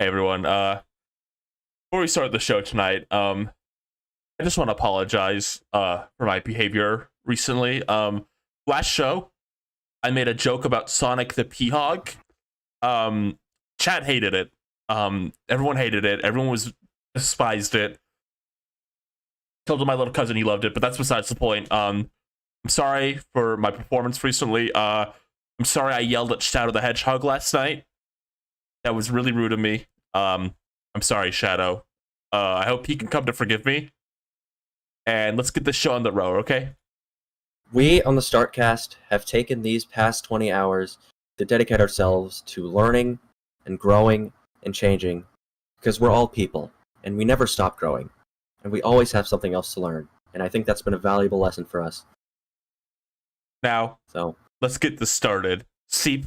Hey everyone. Before we start the show tonight, I just want to apologize for my behavior recently. Last show, I made a joke about Sonic the P-Hog. Chat hated it. Everyone hated it. Everyone despised it. Told my little cousin he loved it, but that's besides the point. I'm sorry for my performance recently. I'm sorry I yelled at Shadow the Hedgehog last night. That was really rude of me. I'm sorry, Shadow. I hope he can come to forgive me. And let's get this show on the road, okay? We on the Startcast have taken these past 20 hours to dedicate ourselves to learning and growing and changing, because we're all people, and we never stop growing, and we always have something else to learn, and I think that's been a valuable lesson for us. Now, let's get this started. Seep,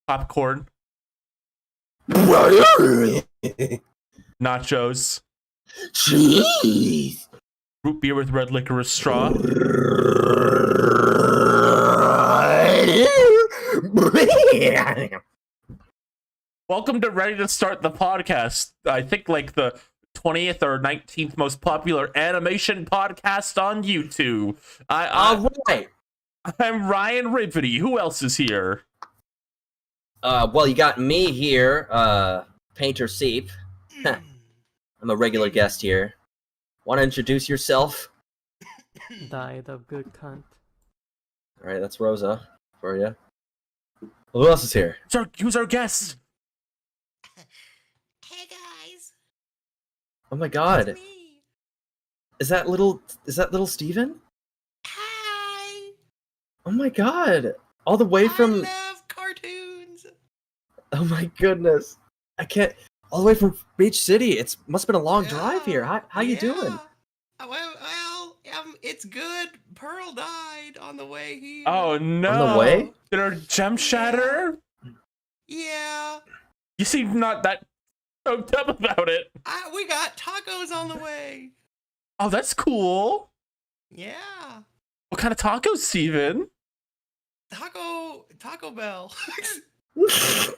popcorn, nachos, cheese, root beer with red licorice straw. Welcome to Ready to Start the Podcast. I think like the 20th or 19th most popular animation podcast on YouTube. All right. I'm Ryan Rivety. Who else is here? Well, you got me here, Painter Seep. I'm a regular guest here. Want to introduce yourself? Died of good cunt. All right, that's Rosa for you. Well, who else is here? Who's our guest? Hey guys, Oh my God, it's me. is that little Steven? Hi. Oh my God, all the way from. I love cartoons. Oh my goodness, I can't. All the way from Beach City. Must have been a long drive here. How you doing? It's good. Pearl died on the way here. Oh no! On the way? Did our gem shatter? Yeah. You seem not that stoked up about it. We got tacos on the way. Oh, that's cool. Yeah. What kind of tacos, Steven? Taco Bell. Oh,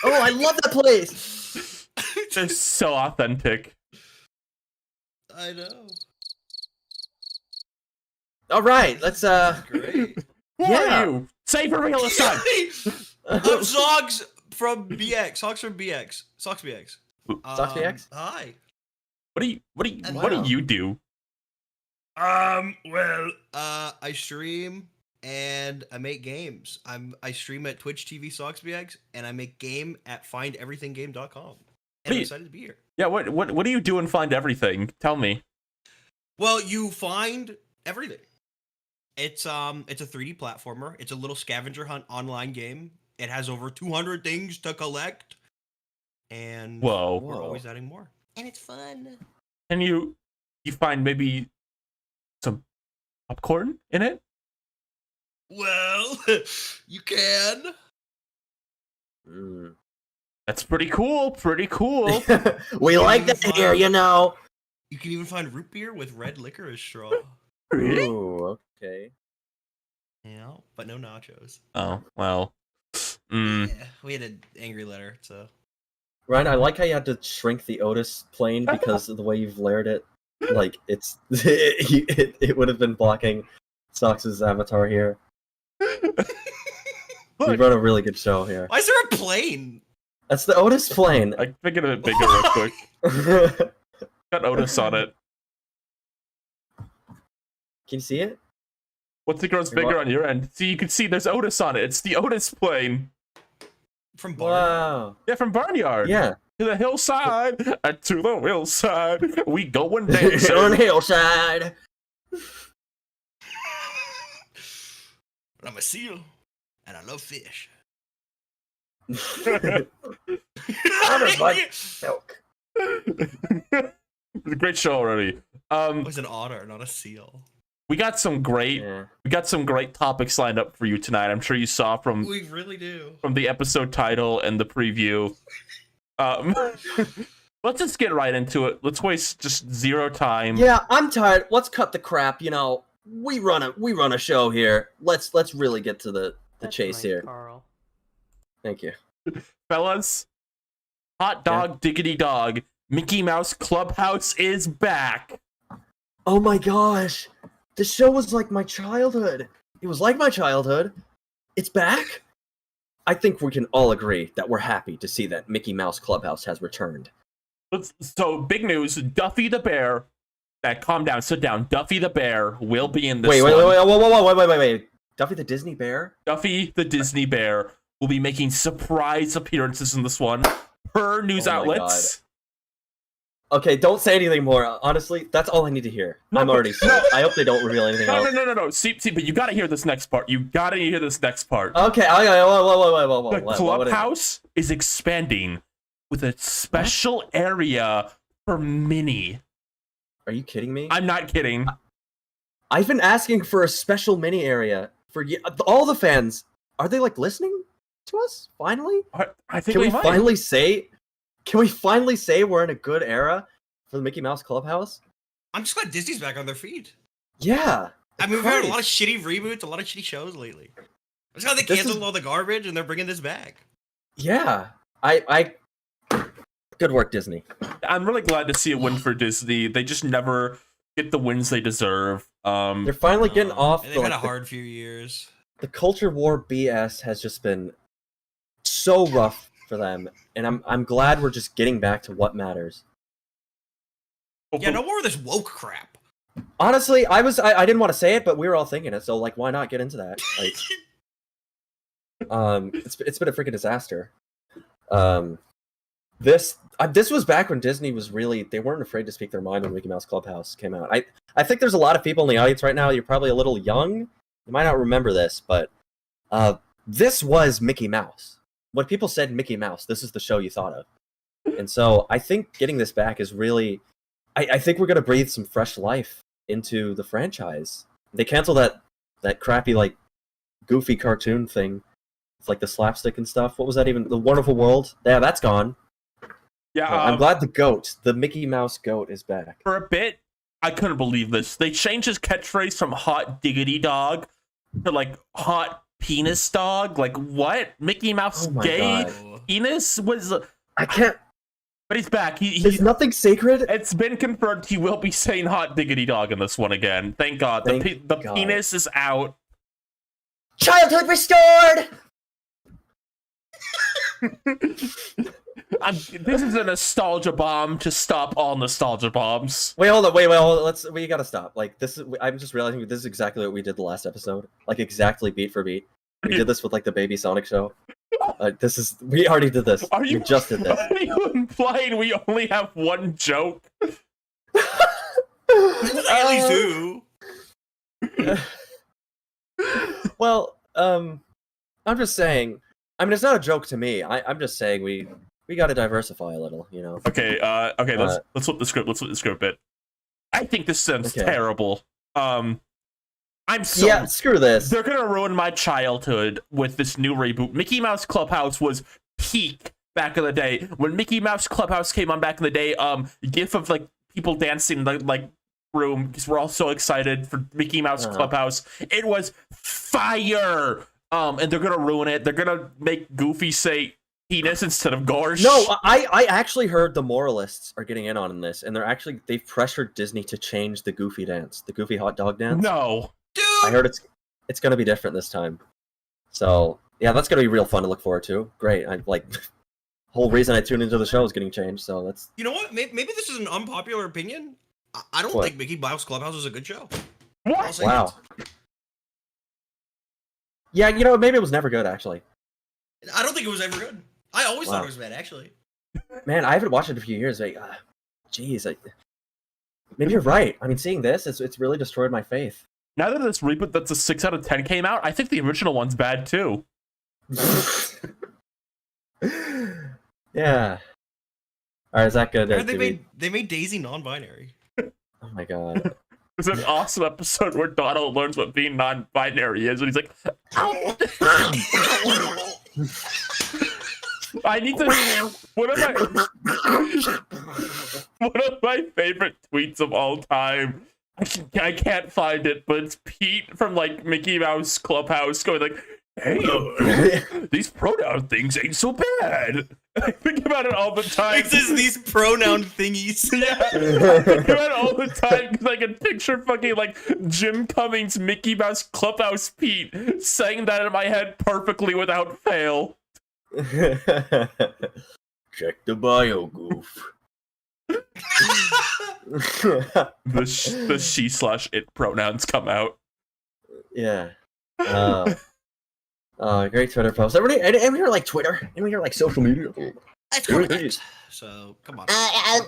I love that place. They're so authentic. I know. All right, let's Great. Who are you? Say for real this time. I'm Socks from BX. Socks from BX. Socks BX. Socks BX? Hi. What do you do? I stream and I make games. I stream at Twitch TV Socks BX and I make game at findeverythinggame.com. And I'm excited to be here. Yeah, what do you do and find everything? Tell me. Well, you find everything. It's a 3D platformer. It's a little scavenger hunt online game. It has over 200 things to collect. And Whoa. we're always adding more. And it's fun. Can you find maybe some popcorn in it? Well, you can. That's pretty cool. Pretty cool. We like that here, you know. You can even find root beer with red licorice straw. Really? Ooh, okay. Yeah, but no nachos. Oh well. Yeah, we had an angry letter, so. Ryan, I like how you had to shrink the Otis plane because of the way you've layered it. Like it would have been blocking Sox's avatar here. We run a really good show here. Why is there a plane? That's the Otis plane. I think of it bigger real quick. Got Otis on it. Can you see it? What's it grows bigger on your end? See, you can see there's Otis on it. It's the Otis plane. From Barnyard. Wow. Yeah, from Barnyard. Yeah. To the hillside, and to the hillside, we going On dancing. hillside. But I'm a seal, and I love fish. Everybody, milk. It's a great show already. It was an otter, not a seal. We got some great topics lined up for you tonight. I'm sure you saw from We really do. the episode title and the preview. Let's just get right into it. Let's waste just zero time. Yeah, I'm tired. Let's cut the crap. You know, we run a show here. Let's really get to the That's chase nice, here. Carl. Thank you. Fellas, Hot dog, diggity dog. Mickey Mouse Clubhouse is back. Oh my gosh. This show was like my childhood. It was like my childhood. It's back? I think we can all agree that we're happy to see that Mickey Mouse Clubhouse has returned. So, big news. Duffy the Bear. Calm down, sit down. Duffy the Bear will be in this Wait. one. Duffy the Disney Bear? Duffy the Disney Bear will be making surprise appearances in this one per news outlets. Okay, don't say anything more. Honestly, that's all I need to hear. I'm already sold. I hope they don't reveal anything else. No. See, but you gotta hear this next part. Okay, The whoa. clubhouse is expanding with a special area for Minnie. Are you kidding me? I'm not kidding. I've been asking for a special mini area for all the fans. Are they like listening to us finally? I think Can we might. finally say? Can we finally say we're in a good era for the Mickey Mouse Clubhouse? I'm just glad Disney's back on their feet. Yeah. I mean, we've had a lot of shitty reboots, a lot of shitty shows lately. I'm just glad they canceled all the garbage and they're bringing this back. Yeah. I good work, Disney. I'm really glad to see a win for Disney. They just never get the wins they deserve. They're finally getting off. They've had a hard few years. The culture war BS has just been so rough for them, and I'm glad we're just getting back to what matters. Yeah, no more of this woke crap. Honestly, I didn't want to say it, but we were all thinking it, so like, why not get into that? Like, it's been a freaking disaster. This was back when Disney was really, they weren't afraid to speak their mind when Mickey Mouse Clubhouse came out. I think there's a lot of people in the audience right now. You're probably a little young. You might not remember this, but this was Mickey Mouse. When people said Mickey Mouse, this is the show you thought of. And so I think getting this back is really, I think we're going to breathe some fresh life into the franchise. They canceled that crappy, like, goofy cartoon thing. It's like the slapstick and stuff. What was that even? The Wonderful World? Yeah, that's gone. Yeah, I'm glad the Mickey Mouse goat is back. For a bit, I couldn't believe this. They changed his catchphrase from hot diggity dog to like hot penis dog. Like what? Mickey Mouse gay God. penis was. I can't. But he's back. There's nothing sacred. It's been confirmed he will be saying hot diggity dog in this one again. Thank God. The penis is out. Childhood restored. This is a nostalgia bomb to stop all nostalgia bombs. Wait, hold on. Wait, hold on. We gotta stop. Like this is. I'm just realizing this is exactly what we did the last episode. Like exactly beat for beat. We did this with like the Baby Sonic show. We already did this. We just did this. Are you implying we only have one joke? At least two. Well, I'm just saying. I mean, it's not a joke to me. I'm just saying we got to diversify a little, you know. Okay. Let's flip the script. Let's flip the script a bit. I think this sounds terrible. Yeah, screw this. They're gonna ruin my childhood with this new reboot. Mickey Mouse Clubhouse was peak back in the day. When Mickey Mouse Clubhouse came on back in the day, gif of like people dancing in the like room because we're all so excited for Mickey Mouse Clubhouse. It was fire. And they're gonna ruin it. They're gonna make Goofy say penis instead of gorsh. No, I actually heard the moralists are getting in on this, and they've pressured Disney to change the Goofy dance, the Goofy hot dog dance. No. Dude! I heard it's gonna be different this time. So yeah, that's gonna be real fun to look forward to. Great. I like whole reason I tuned into the show is getting changed. So that's. You know what? Maybe this is an unpopular opinion. I don't think Mickey Mouse Clubhouse is a good show. What? Wow. Yeah, you know, maybe it was never good actually. I don't think it was ever good. I always thought it was bad actually. Man, I haven't watched it in a few years. Like, jeez, maybe you're right. I mean, seeing this, it's really destroyed my faith. Now that this reboot that's a 6 out of 10 came out, I think the original one's bad too. Yeah. Alright, is that good? They made Daisy non-binary. Oh my god. There's an awesome episode where Donald learns what being non-binary is, and he's like, I need to. One of my favorite tweets of all time. I can't find it, but it's Pete from like Mickey Mouse Clubhouse going like, "Hey, these pronoun things ain't so bad." I think about it all the time. It's just these pronoun thingies. Yeah, I think about it all the time because I can picture fucking like Jim Cummings, Mickey Mouse Clubhouse Pete saying that in my head perfectly without fail. Check the bio, goof. The she/it pronouns come out. Yeah. Great Twitter post. Anyone here like Twitter? Anyone here like social media? It's called X. So come on. Can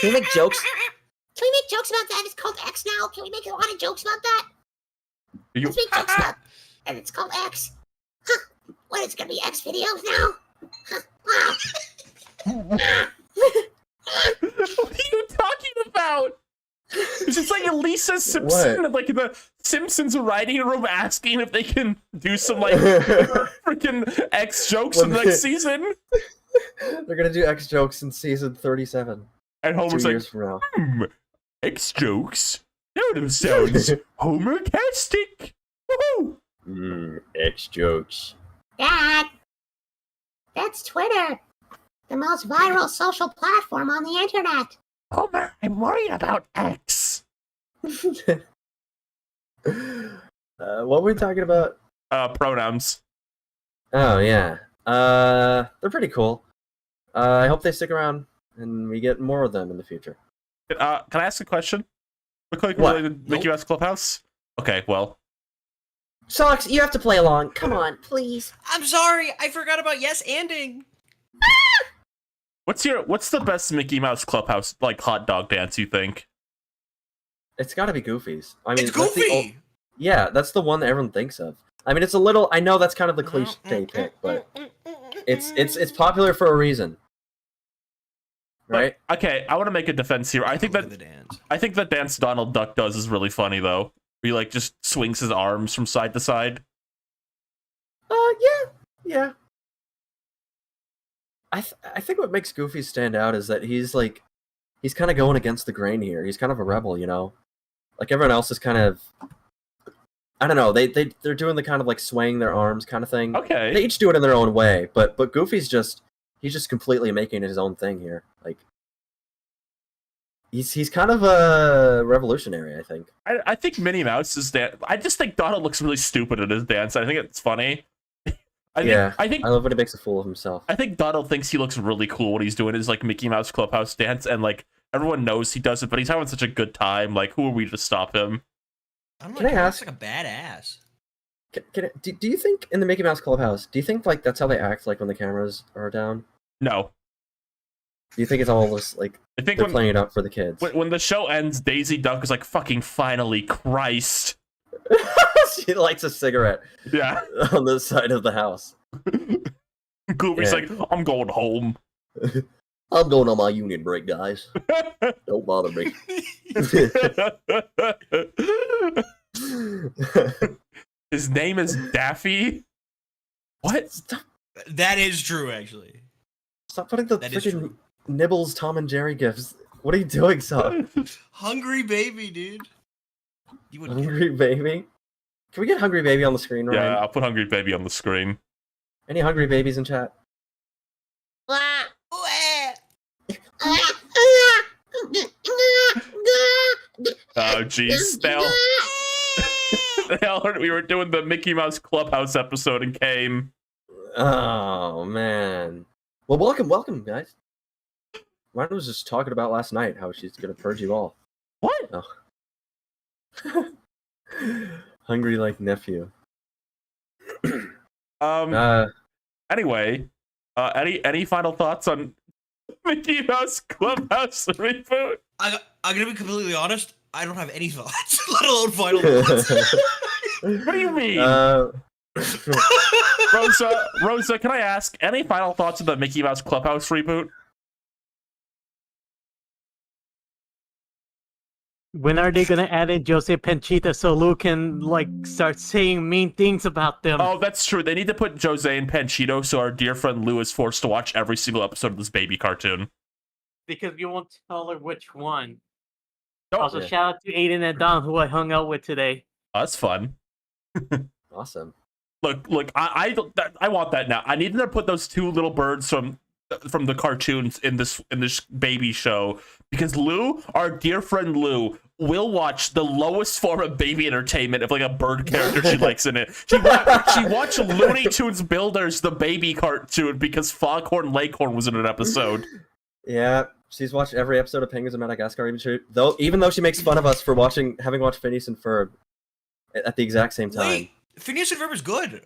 we make jokes? Can we make jokes about that? It's called X now. Can we make a lot of jokes about that? You, Let's make jokes about and it's called X. Huh. What, it's gonna be X videos now? Huh. Wow. what are you talking about? It's just like Lisa Simpson, like the Simpsons writing room, asking if they can do some like freaking X jokes in the next season. They're gonna do X jokes in season 37. And Homer's 2 like, years from now. X jokes? That sounds Homer-tastic. Woohoo! X jokes. Dad, that's Twitter, the most viral social platform on the internet. Homer, I'm worried about X. What were we talking about? Pronouns. Oh yeah. They're pretty cool. I hope they stick around and we get more of them in the future. Can I ask a question? Quick, What? related to Mickey Mouse Clubhouse? Okay, well. Socks, you have to play along. Come on, please. I'm sorry, I forgot about yes anding. What's the best Mickey Mouse Clubhouse like hot dog dance you think? It's gotta be Goofy's. I mean, It's that's the Goofy. yeah, that's the one that everyone thinks of. I mean, it's a little. I know that's kind of the cliche pick, but it's popular for a reason, right? But, okay, I want to make a defense here. I think Look at that the dance. I think the dance Donald Duck does is really funny though. He like just swings his arms from side to side. Yeah. I think what makes Goofy stand out is that he's kind of going against the grain here. He's kind of a rebel, you know. Like everyone else is kind of, I don't know. They're doing the kind of like swaying their arms kind of thing. Okay. They each do it in their own way, but Goofy's just completely making it his own thing here. Like he's kind of a revolutionary, I think. I think Minnie Mouse's dance. I just think Donald looks really stupid at his dance. I think it's funny. I think I love when he makes a fool of himself. I think Donald thinks he looks really cool when he's doing his like Mickey Mouse Clubhouse dance, and like everyone knows he does it, but he's having such a good time. Like, who are we to stop him? I'm Can I he ask- looks like a badass. Do you think in the Mickey Mouse Clubhouse? Do you think like that's how they act like when the cameras are down? No, Do you think it's all just like I think they're playing it up for the kids? when the show ends, Daisy Duck is like, "Fucking finally, Christ!" She lights a cigarette Yeah. on the side of the house. Goofy's Yeah. like, "I'm going home." I'm going on my union break, guys. Don't bother me. His name is Daffy. What? That is true, actually. Stop putting the That is freaking true. Nibbles Tom and Jerry gifts. What are you doing, Sock? Hungry baby, dude. You would Hungry Baby? Can we get Hungry Baby on the screen, Ryan? Yeah, I'll put Hungry Baby on the screen. Any Hungry Babies in chat? Oh, jeez. They all heard we were doing the Mickey Mouse Clubhouse episode and came. Oh, man. Well, welcome, guys. Ryan was just talking about last night how she's going to purge you all. What? Oh. Hungry like nephew. Anyway, any final thoughts on Mickey Mouse Clubhouse reboot? I'm gonna be completely honest. I don't have any thoughts, let alone final thoughts. What do you mean? Uh, Rosa, can I ask any final thoughts on the Mickey Mouse Clubhouse reboot? When are they gonna add in Jose Panchita so Lou can like start saying mean things about them? Oh, that's true. They need to put Jose and Panchito so our dear friend Lou is forced to watch every single episode of this baby cartoon. Because you won't tell her which one. Don't- Also, Yeah. shout out to Aiden and Don who I hung out with today. Oh, that's fun. awesome. look. I want that now. I need them to put those two little birds from the cartoons in this baby show, because Lou, our dear friend Lou, will watch the lowest form of baby entertainment of like a bird character she likes in it. She watched Looney Tunes Builders, the baby cartoon, because Foghorn Leghorn was in an episode. Yeah, she's watched every episode of Penguins of Madagascar, even though she makes fun of us for having watched Phineas and Ferb at the exact same time. Wait, Phineas and Ferb is good.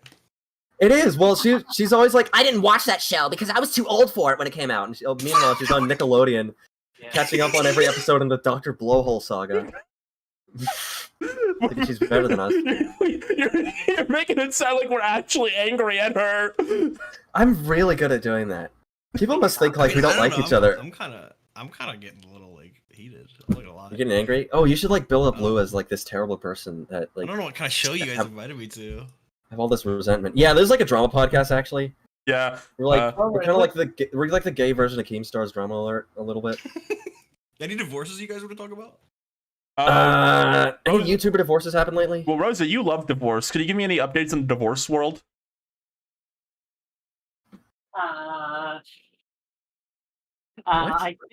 It is. Well, she's always like, I didn't watch that show because I was too old for it when it came out. And meanwhile, she's on Nickelodeon, catching up on every episode in the Dr. Blowhole saga. I think she's better than us. You're making it sound like we're actually angry at her. I'm really good at doing that. People must think like we don't like each other. I'm kind of getting a little like heated. I'm not gonna lie. You're getting angry? Oh, you should like build up Lou as like this terrible person that like. I don't know what kind of show you guys invited me to. Have all this resentment. Yeah, there's like a drama podcast actually. Yeah, we're like we're kind of like the gay version of Keemstar's Drama Alert a little bit. Any divorces you guys want to talk about? Any YouTuber divorces happened lately? Well, Rosa, you love divorce. Could you give me any updates on the divorce world? I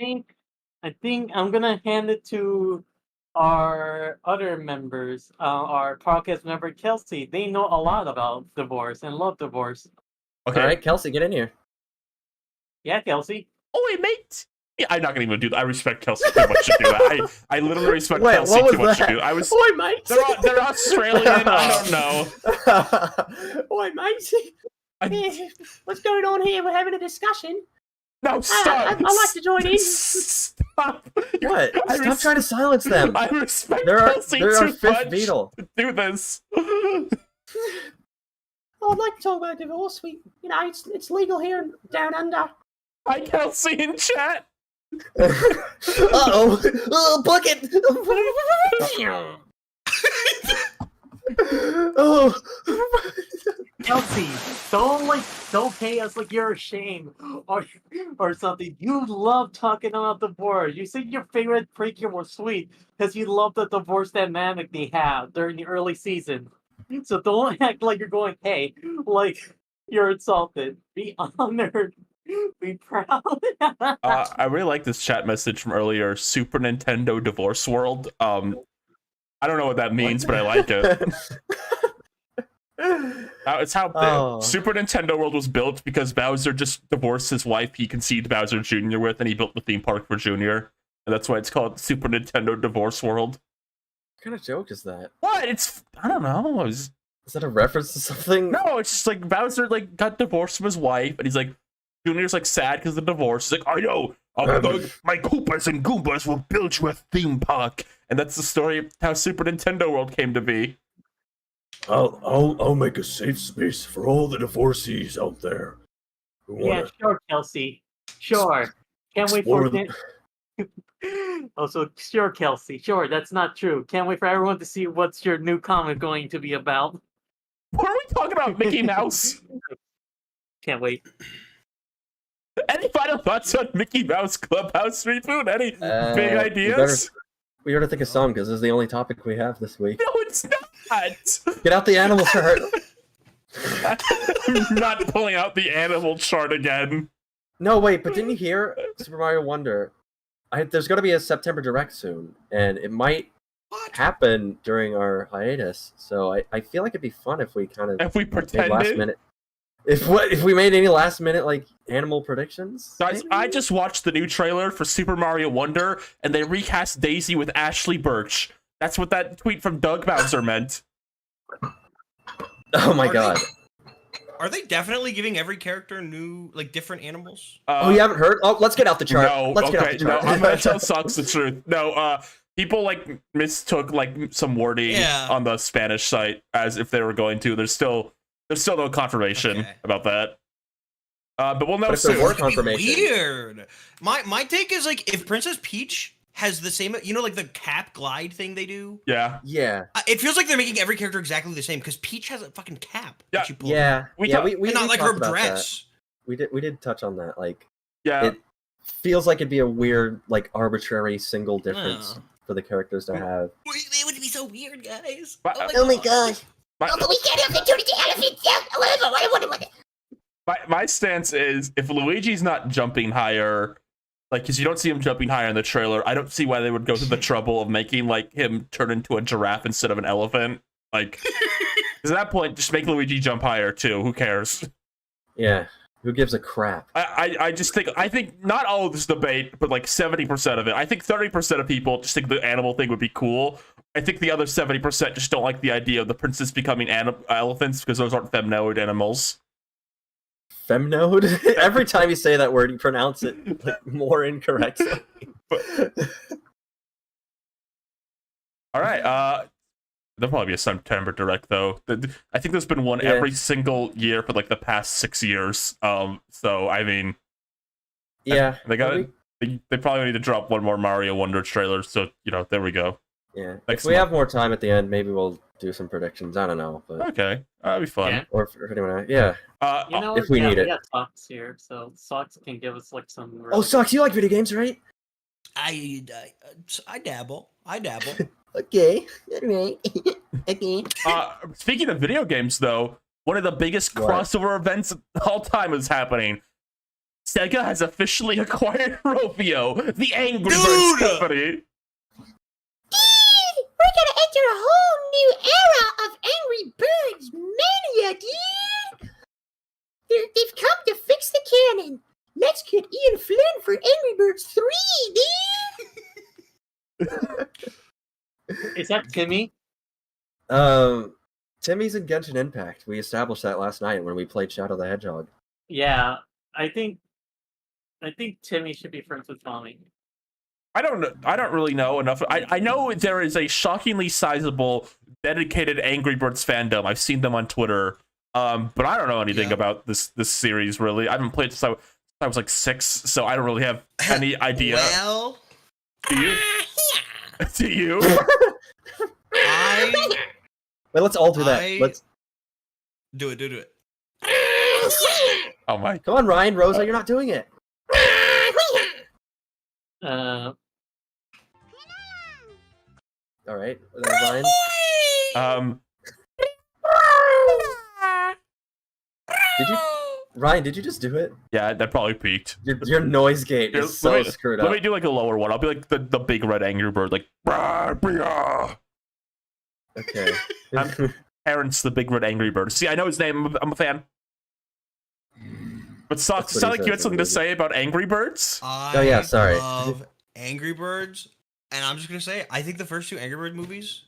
think I'm gonna hand it to our other members, our podcast member Kelsey. They know a lot about divorce and love divorce. Okay. All right, Kelsey, get in here. Yeah, Kelsey. Oh, wait, mate. Yeah, I'm not gonna even do that. I respect Kelsey too much to do that. I literally respect Kelsey too much to do. I was. Oi, mate. They're Australian. I don't know. Oi, mate. What's going on here? We're having a discussion. No, stop. I'd like to join in. Stop. What? Stop trying to silence them. I respect Kelsey Kelsey too our fifth much Beatle. to do this. I'd like to talk about divorce. It's legal here down under. Hi, Kelsey in chat. Uh-oh. Bucket. Oh. Kelsey, don't pay us like you're ashamed or something. You love talking about divorce. You said your favorite Precure was sweet because you love the divorce dynamic they have during the early season. So don't act like you're going, hey, like you're insulted. Be honored. Be proud. I really like this chat message from earlier. Super Nintendo Divorce World. I don't know what that means, but I like it. It's how Super Nintendo World was built because Bowser just divorced his wife he conceived Bowser Jr. with, and he built the theme park for Junior. And that's why it's called Super Nintendo Divorce World. What kind of joke is that? What? I don't know. Is that a reference to something? No, it's just like Bowser like got divorced from his wife, and he's like, Junior's like sad because of the divorce. He's like, I know, my Koopas and Goombas will build you a theme park, and that's the story of how Super Nintendo World came to be. I'll make a safe space for all the divorcees out there. Yeah, sure, Kelsey. Sure. Can't wait for it. Also, sure, Kelsey. Sure, that's not true. Can't wait for everyone to see what's your new comic going to be about. What are we talking about, Mickey Mouse? Can't wait. Any final thoughts on Mickey Mouse Clubhouse reboot? Any big ideas? We better think of some because this is the only topic we have this week. No, it's not. Get out the animal chart. I'm not pulling out the animal chart again. No, wait, but didn't you hear Super Mario Wonder? There's going to be a September Direct soon, and it might happen during our hiatus. So I feel like it'd be fun if we kind of pretended last minute. If we made any last minute like animal predictions? Guys, I just watched the new trailer for Super Mario Wonder, and they recast Daisy with Ashley Birch. That's what that tweet from Doug Bowser meant. Oh my god. Are they definitely giving every character new, like, different animals? Oh, you haven't heard? Oh, let's get out the chart. No, let's get out the chart. No, I'm gonna tell Socks the truth. No, people like mistook like some wording on the Spanish site as if they were going to. There's still no confirmation about that. But we'll know soon. More confirmation. Weird. My take is like if Princess Peach has the same, like the cap glide thing they do. Yeah. Yeah. It feels like they're making every character exactly the same because Peach has a fucking cap. Yeah. That you pull We and not like her dress. That. We did touch on that. Like, yeah. It feels like it'd be a weird, like, arbitrary single difference for the characters to have. It would be so weird, guys. Oh my gosh. Oh, but we can't have the turn into elephants. Yeah, whatever. My stance is if Luigi's not jumping higher, like, because you don't see him jumping higher in the trailer, I don't see why they would go through the trouble of making like him turn into a giraffe instead of an elephant. Like, 'cause at that point, just make Luigi jump higher too. Who cares? Yeah. Who gives a crap? I just think not all of this debate, but like 70% of it. I think 30% of people just think the animal thing would be cool. I think the other 70% just don't like the idea of the princess becoming elephants because those aren't femnoid animals. Femnode? Every time you say that word, you pronounce it like more incorrectly. All right. There'll probably be a September Direct though. I think there's been one every single year for like the past 6 years. So I mean, Yeah. they got they probably need to drop one more Mario Wonder trailer. So there we go. Yeah. Next If we month. have more time at the end, maybe we'll do some predictions. I don't know, but Okay, that'd be fun. Yeah. or if anyone, yeah. You know, if we need we it. got Socks here, so Socks can give us like some. Oh, Socks, you like video games, right? I dabble. Okay. Alright. Okay. Speaking of video games, though, one of the biggest What? crossover events of all time is happening. Sega has officially acquired Rovio, the Angry Birds Dude! company. We're gonna enter a whole new era of Angry Birds mania, dude! They've come to fix the canon. Let's get Ian Flynn for Angry Birds 3, dude! Is that Timmy? Timmy's in Genshin Impact. We established that last night when we played Shadow the Hedgehog. Yeah, I think Timmy should be friends with Tommy. I don't really know enough. I know there is a shockingly sizable, dedicated Angry Birds fandom. I've seen them on Twitter. But I don't know anything about this series really. I haven't played since I was like 6, so I don't really have any idea. Well, Do you? Do you? Wait, let's all do that. Let's do it. Oh my! come on, Ryan, Rosa, you're not doing it. All right, Ryan. Ryan, did you just do it? Yeah, that probably peaked. Your noise gate Here, is so screwed up. Let me do like a lower one. I'll be like the big red Angry Bird, like. Okay. Terrence, the big red Angry Bird. See, I know his name. I'm a fan. But Socks, it That's what sound he like you had says, something to maybe. say about Angry Birds? Oh, yeah, sorry. I love Angry Birds, and I'm just gonna say, I think the first 2 Angry Bird movies,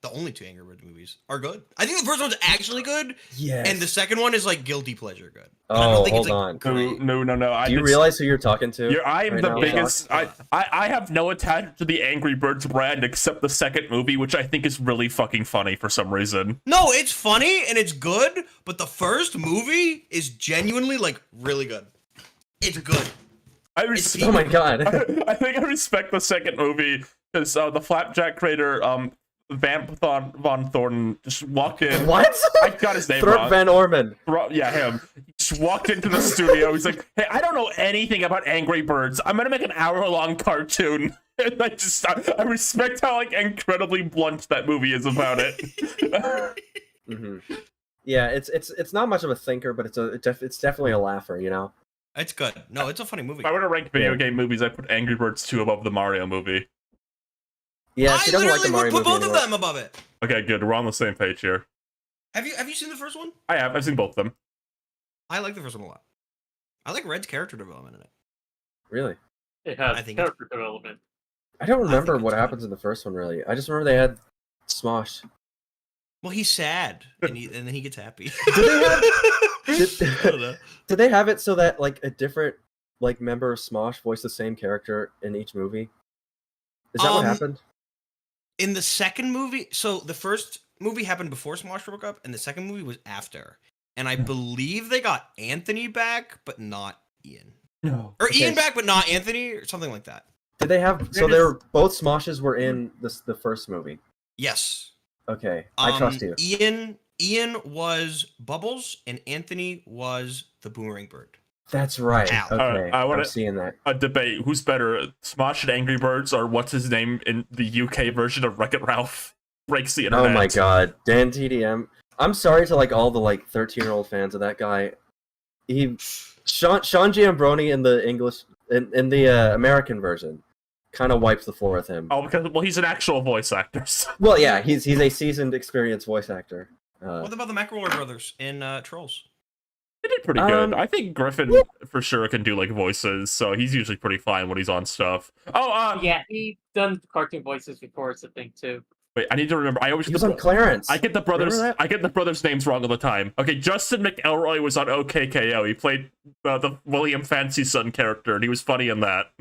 the only 2 Angry Bird movies, are good. I think the first one's actually good, Yes. and the second one is like guilty pleasure good. But Oh, it's hold like, on. great. No. Do you realize who you're talking to? I'm right the now, biggest. Socks? I have no attachment to the Angry Birds brand except the second movie, which I think is really fucking funny for some reason. No, it's funny and it's good, but the first movie is genuinely like really good. It's good. Oh my god. I think I respect the second movie because the Flapjack creator, Vamp Von Thornton, just walked in. What? I got his name Thrip wrong. Van Orman. Yeah, him. He just walked into the studio. He's like, "Hey, I don't know anything about Angry Birds. I'm gonna make an hour-long cartoon." And I respect how like incredibly blunt that movie is about it. Yeah, it's not much of a thinker, but it's definitely a laugher, you know. It's good. No, it's a funny movie. If I were to rank video Yeah. game movies, I put Angry Birds 2 above the Mario movie. Yeah, I she doesn't like the literally Mario would put movie both of anymore. them above it. Okay, good. We're on the same page here. Have you seen the first one? I have. I've seen both of them. I like the first one a lot. I like Red's character development in it. Really? It has I think it's- character development. I don't remember think what it's happens in the first one really. I just remember they had Smosh. Well, he's sad, and then he gets happy. Did, I don't know. did they have it so that like a different like member of Smosh voiced the same character in each movie? Is that what happened? In the second movie, so the first movie happened before Smosh broke up, and the second movie was after. And I believe they got Anthony back, but not Ian. No. Or Okay. Ian back, but not Anthony, or something like that. Did they have so they were both Smoshes were in the first movie? Yes. Okay, I trust you. Ian was Bubbles, and Anthony was the Boomerang Bird. That's right. Ow. Okay, I wanna- I'm seeing that. A debate: who's better, Smosh and Angry Birds, or what's his name in the UK version of Wreck-It Ralph breaks the internet? Oh my god, Dan TDM. I'm sorry to like all the like 13-year-old fans of that guy. Sean Giambroni in the English in the American version kind of wipes the floor with him. Oh, because he's an actual voice actor. So. Well, yeah, he's a seasoned, experienced voice actor. What about the McElroy brothers in Trolls? He did pretty good. I think Griffin for sure can do like voices, so he's usually pretty fine when he's on stuff. Oh, Yeah, he done cartoon voices before. It's a thing too. wait, I need to remember. I always He was on Clarence. I get the brothers' names wrong all the time. Okay, Justin McElroy was on OKKO. He played the William Fancy Son character, and he was funny in that.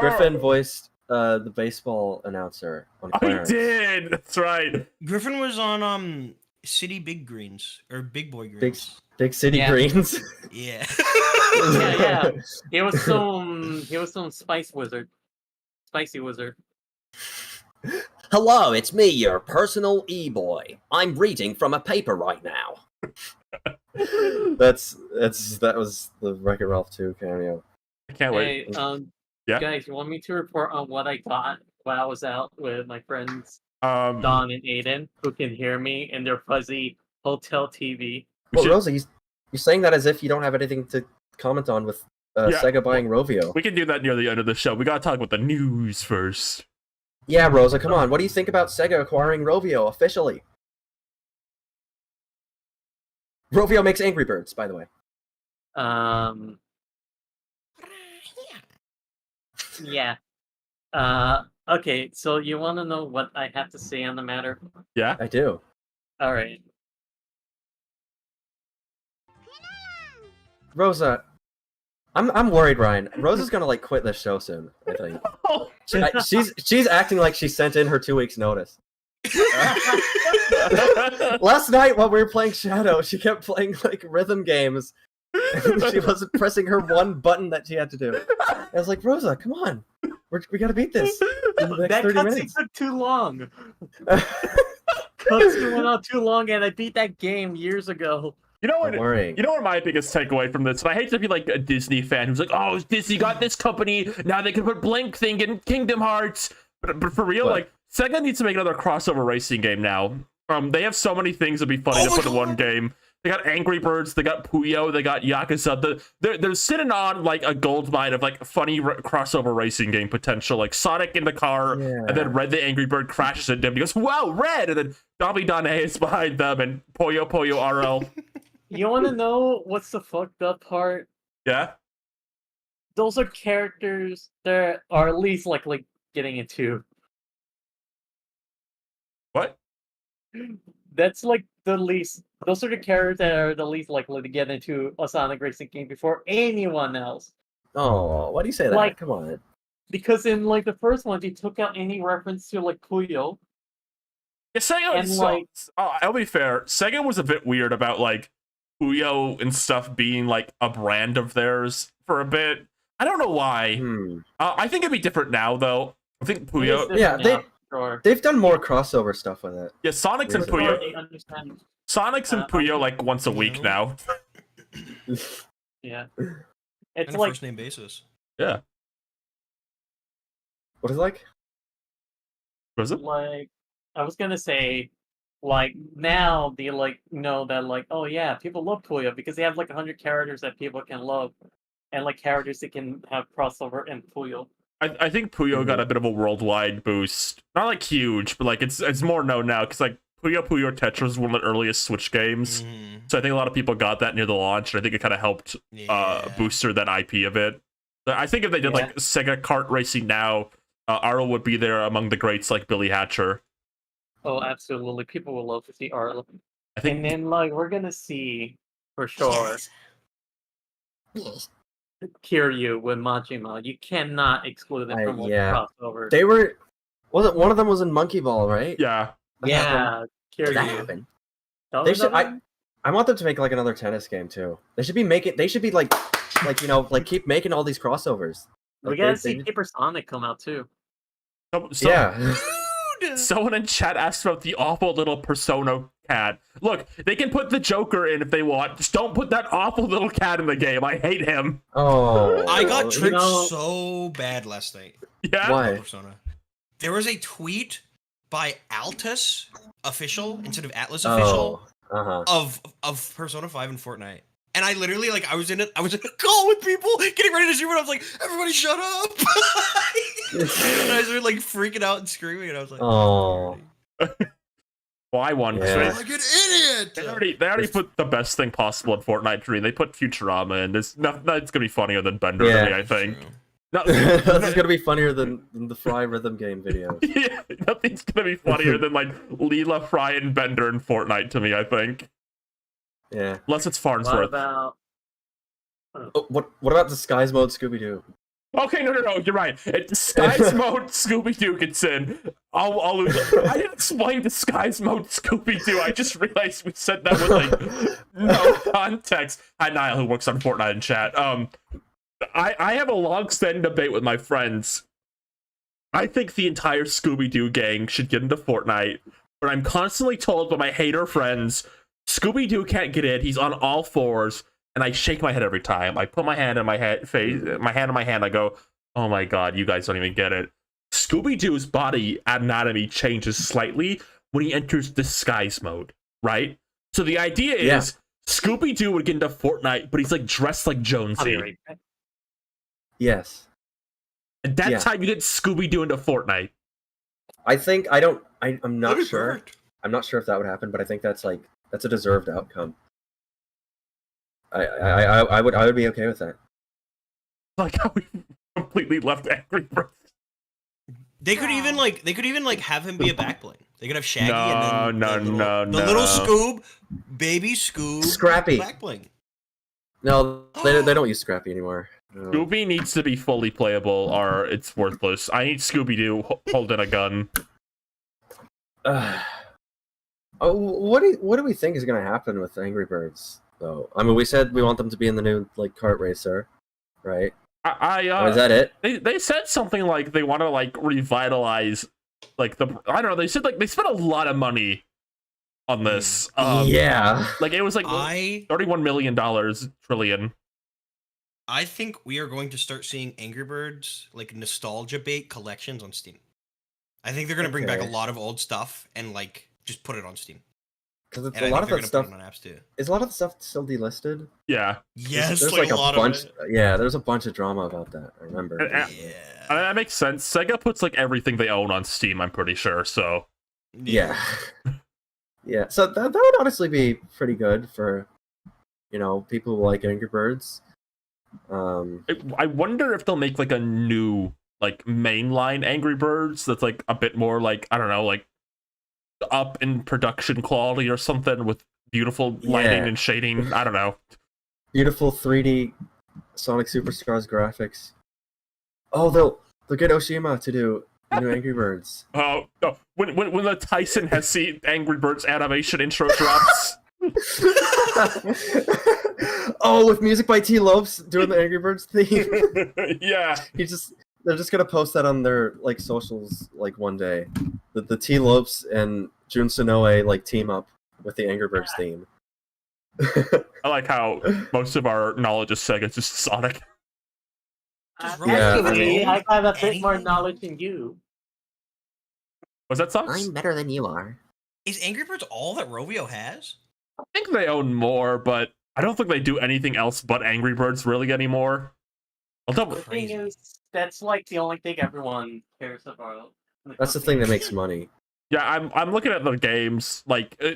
Griffin voiced the baseball announcer on Oh, he Clarence. did. That's right. Griffin was on City Big Greens or Big Boy Greens. Big City Yeah. Greens. Yeah. Yeah. He was some spicy wizard. Hello, it's me, your personal e-boy. I'm reading from a paper right now. that was the Wreck-It Ralph 2 cameo. I can't wait. Hey, Yeah? guys, you want me to report on what I got while I was out with my friends Don and Aiden, who can hear me in their fuzzy hotel TV? Well, Rosa, you're saying that as if you don't have anything to comment on with Sega buying Rovio. We can do that near the end of the show. We gotta talk about the news first. Yeah, Rosa, come on. What do you think about Sega acquiring Rovio officially? Rovio makes Angry Birds, by the way. Yeah. Okay, so you want to know what I have to say on the matter? Yeah? I do. All right. Rosa, I'm worried, Ryan. Rosa's gonna like quit this show soon, I think. She's acting like she sent in her 2 weeks notice. Last night while we were playing Shadow, she kept playing like rhythm games. She wasn't pressing her one button that she had to do. I was like, Rosa, come on. We gotta beat this in the next That 30 cutscene minutes. took too long. Cutscene went on too long, and I beat that game years ago. You know what? Don't worry. You know what my biggest takeaway from this, and I hate to be like a Disney fan who's like, "Oh, Disney got this company now; they can put Blink thing in Kingdom Hearts." But for real, What? like Sega needs to make another crossover racing game now. They have so many things that'd be funny to put in one game. They got Angry Birds, they got Puyo, they got Yakuza. They're sitting on like a gold mine of like funny crossover racing game potential, like Sonic in the car, and then Red the Angry Bird crashes into him. He goes, "Wow, Red!" And then Dobby Dane is behind them, and Puyo RL. You want to know what's the fucked up part? Yeah. Those are characters that are at least like getting into. What? That's like the least. Those are the characters that are the least likely to get into a Sonic racing game before anyone else. Oh, why do you say that? Like- Come on. Because in like the first one, they took out any reference to like Puyo. Yeah, Sega. And, like- I'll be fair. Sega was a bit weird about like Puyo and stuff being like a brand of theirs for a bit. I don't know why. I think it'd be different now, though. I think Puyo. Yeah, Sure. they've done more crossover stuff with it. Yeah, Sonic's and Sure, Puyo. They understand. Sonic's and Puyo like once a week now. Yeah. On It's a like first name basis. Yeah. What is it like? Was it? like I was gonna say, like now they like know that like, oh yeah, people love Puyo because they have like 100 characters that people can love, and like characters that can have crossover in Puyo. I think Puyo got a bit of a worldwide boost. Not like huge, but like it's more known now because like Puyo Tetris was one of the earliest Switch games. So I think a lot of people got that near the launch, and I think it kind of helped booster that IP a bit. I think if they did like Sega kart racing now, Arlo would be there among the greats like Billy Hatcher. Oh, absolutely, people will love to see Arlo. I think And then like we're gonna see for sure Yes. Kiryu with Majima. You cannot exclude them from yeah. crossover. They were. Wasn't one of them was in Monkey Ball, right? yeah. Yeah, That Kiryu. happened. That They was should. another- I want them to make like another tennis game too. They should be making. They should be like you know, like keep making all these crossovers. we Like, gotta they- see Paper Sonic come out too. Yeah. Someone in chat asked about the awful little Persona cat. Look, they can put the Joker in if they want. Just don't put that awful little cat in the game. I hate him. Oh. I got tricked know- so bad last night. Yeah. Why? Persona. There was a tweet by Altus official instead of Atlas official of Persona 5 and Fortnite. And I literally I was in a call with people getting ready to stream it. I was like, everybody shut up. And I started freaking out and screaming, and I was like, oh. Well, I won. Yeah. like an idiot. They already put the best thing possible in Fortnite 3. They put Futurama in. There's nothing that's gonna be funnier than Bender to me, I think. This is gonna be funnier than the Fry Rhythm game video. Yeah, nothing's gonna be funnier than Leela, Fry, and Bender in Fortnite to me, I think. Yeah. Unless it's Farnsworth. What about Disguise Mode Scooby-Doo? Okay, no, you're right. Disguise Mode Scooby-Doo gets in. I didn't explain Disguise Mode Scooby-Doo. I just realized we said that with no context. Hi, Niall, who works on Fortnite in chat. I have a long-standing debate with my friends. I think the entire Scooby-Doo gang should get into Fortnite, but I'm constantly told by my hater friends, Scooby-Doo can't get in. He's on all fours. And I shake my head every time. I put my hand in my hand, I go, oh my god, you guys don't even get it. Scooby-Doo's body anatomy changes slightly when he enters disguise mode, right? So the idea is Scooby-Doo would get into Fortnite, but he's dressed like Jonesy. Yes. And that's how you get Scooby-Doo into Fortnite. I'm not sure. I'm not sure if that would happen, but I think that's a deserved outcome. I would be okay with that. Like how we completely left Angry Birds. They could even have him be a backbling. They could have Shaggy and then no. The little Scoob, baby Scoob, Scrappy backbling. No, they don't use Scrappy anymore. No. Scooby needs to be fully playable, or it's worthless. I need Scooby-Doo holding a gun. What do we think is going to happen with Angry Birds? Though I mean, we said we want them to be in the new kart racer, right? Is that it? They said something like they want to revitalize I don't know. They said they spent a lot of money on this. It was $31 million trillion. I think we are going to start seeing Angry Birds nostalgia bait collections on Steam. I think they're going to bring back a lot of old stuff and just put it on Steam. Because a lot of that stuff on apps too. Is a lot of the stuff still delisted? Yeah. Yes. There's a bunch. Yeah, there's a bunch of drama about that. I remember. That makes sense. Sega puts everything they own on Steam. I'm pretty sure. So. Yeah. Yeah. So that would honestly be pretty good for, people who like Angry Birds. I wonder if they'll make a new mainline Angry Birds that's a bit more I don't know up in production quality or something with beautiful lighting and shading. I don't know. Beautiful 3D Sonic Superstars graphics. Oh, they'll get Oshima to do the new Angry Birds. Oh no! When the Tyson Hesse Angry Birds animation intro drops. Oh, with music by T. Lopes doing the Angry Birds theme. Yeah. They're just gonna post that on their socials one day. The T. Lopes and Jun Sonoe team up with the Angry Birds theme. I like how most of our knowledge of Sega is just Sonic. I have a bit more knowledge than you. Was that Socks? I'm better than you are. Is Angry Birds all that Rovio has? I think they own more, but I don't think they do anything else but Angry Birds really anymore. The thing is, that's the only thing everyone cares about. That's the thing that makes money. Yeah, I'm looking at the games.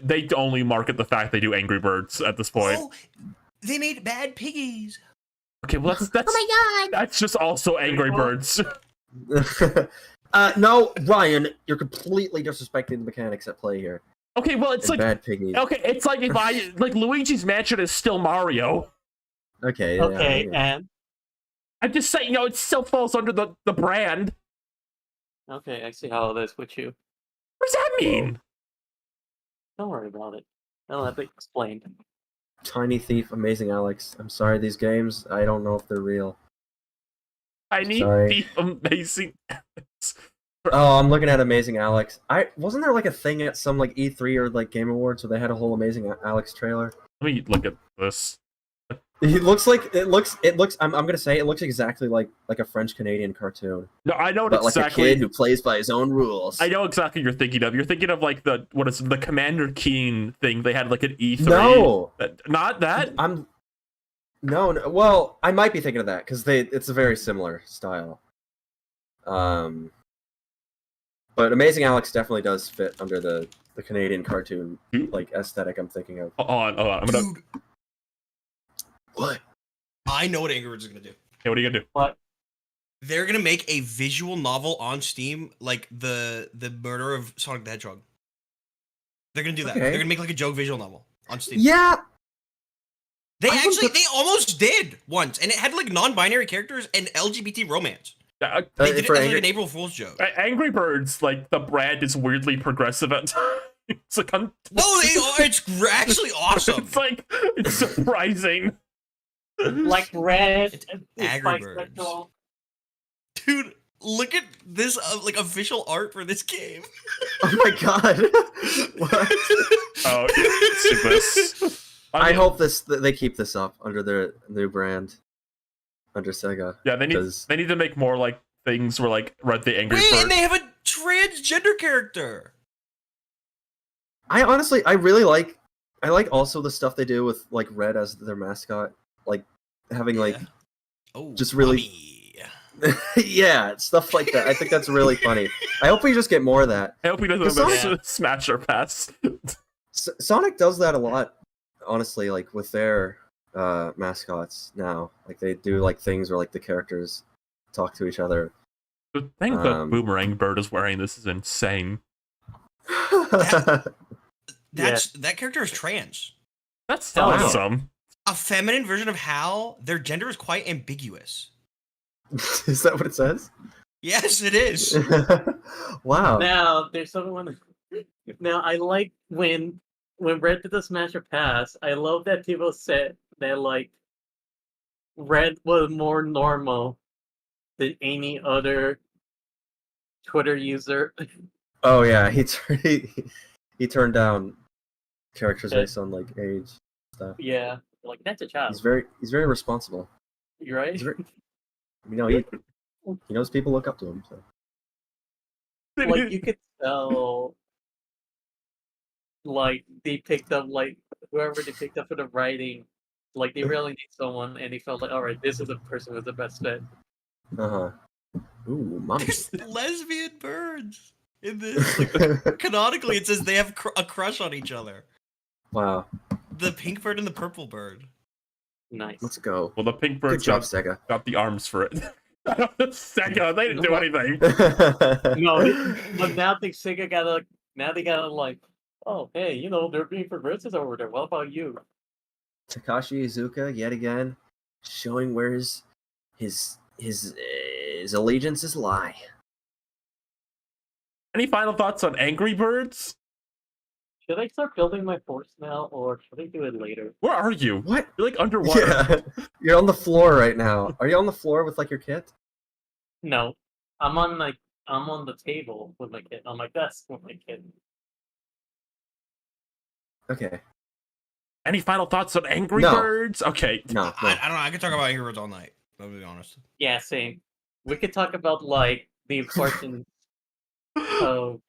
They only market the fact they do Angry Birds at this point. Oh, they made Bad Piggies. Okay, well that's oh my god! That's just also Angry Birds. No, Ryan, you're completely disrespecting the mechanics at play here. Okay, well it's Bad Piggies. Okay, it's if I Luigi's Mansion is still Mario. Okay. Okay, and I'm just saying, it still falls under the brand. Okay, I see how it is with you. What does that mean? Don't worry about it. I'll have it explained. Tiny Thief, Amazing Alex. I'm sorry, these games, I don't know if they're real. Tiny Thief, Amazing Alex. Oh, I'm looking at Amazing Alex. Wasn't there a thing at some E3 or Game Awards where they had a whole Amazing Alex trailer? Let me look at this. He looks like it looks. I'm gonna say it looks exactly like a French Canadian cartoon, No, I know but exactly. like a kid who plays by his own rules. I know exactly what you're thinking of. You're thinking of like the Commander Keen thing. They had like an E3. No, Not that. No. Well, I might be thinking of that because it's a very similar style. But Amazing Alex definitely does fit under the Canadian cartoon like aesthetic I'm thinking of. Hold on. I'm gonna. Dude, What? I know what Angry Birds is gonna do. Okay, what are you gonna do? What? They're gonna make a visual novel on Steam, like the murder of Sonic the Hedgehog. They're gonna do that. Okay. They're gonna make like a joke visual novel on Steam. Yeah. They I wouldn't they almost did once, and it had like non-binary characters and LGBT romance. Yeah, They did it for as like Angry- an April Fool's joke. Angry Birds, like the brand is weirdly progressive at times. It's like No, it's actually awesome. it's like it's surprising. Like red. It's is Angry Birds. bisexual. Dude, look at this like official art for this game. Oh my god. What? Oh, it's this. I hope they keep this up under their new brand, under Sega. Yeah, they need to make more like things where like Red the Angry Wait, Bird. and they have a transgender character. I really like. I like also the stuff they do with like Red as their mascot, like having like Oh, just really- yeah, stuff like that. I think that's really funny. I hope we just get more of that. I hope he doesn't Sonic- have a Smash or Pass. Sonic does that a lot, honestly. Like with their mascots now, like they do like things where like the characters talk to each other. The thing that Boomerang Bird is wearing this is insane. That character is trans. That's Wow. awesome. A feminine version of Hal. Their gender is quite ambiguous. Is that what it says? Yes, it is. Wow. Now there's someone. Now I like when Red did the Smash or Pass. I love that people said that like Red was more normal than any other Twitter user. Oh yeah, he turned down characters Yeah. based on like age stuff. Yeah, like that's a child. He's very responsible. You're right. He's very, you know, he knows people look up to him. So. Like you could tell, like they picked up like whoever they picked up for the writing. Like they really need someone, and they felt like, all right, this is the person with the best fit. Uh huh. Ooh, mommy. There's lesbian birds in this. Like, canonically, it says they have a crush on each other. Wow. The pink bird and the purple bird. Nice. Let's go. Well, the pink Good bird job, Sega. got the arms for it. Sega, they didn't do anything. No, but now Sega gotta like, oh hey, you know they're being progressive over there. What about you? Takashi Iizuka yet again, showing where his allegiances lie. Any final thoughts on Angry Birds? Should I start building my force now, or should I do it later? Where are you? What? You're like underwater. Yeah, you're on the floor right now. Are you on the floor with like your kit? No, I'm on the table with my kid, on my desk with my kid. Okay. Any final thoughts on Angry No. Birds? Okay. No. I don't know. I could talk about Angry Birds all night. I'll be honest. Yeah, same. We could talk about like the importance of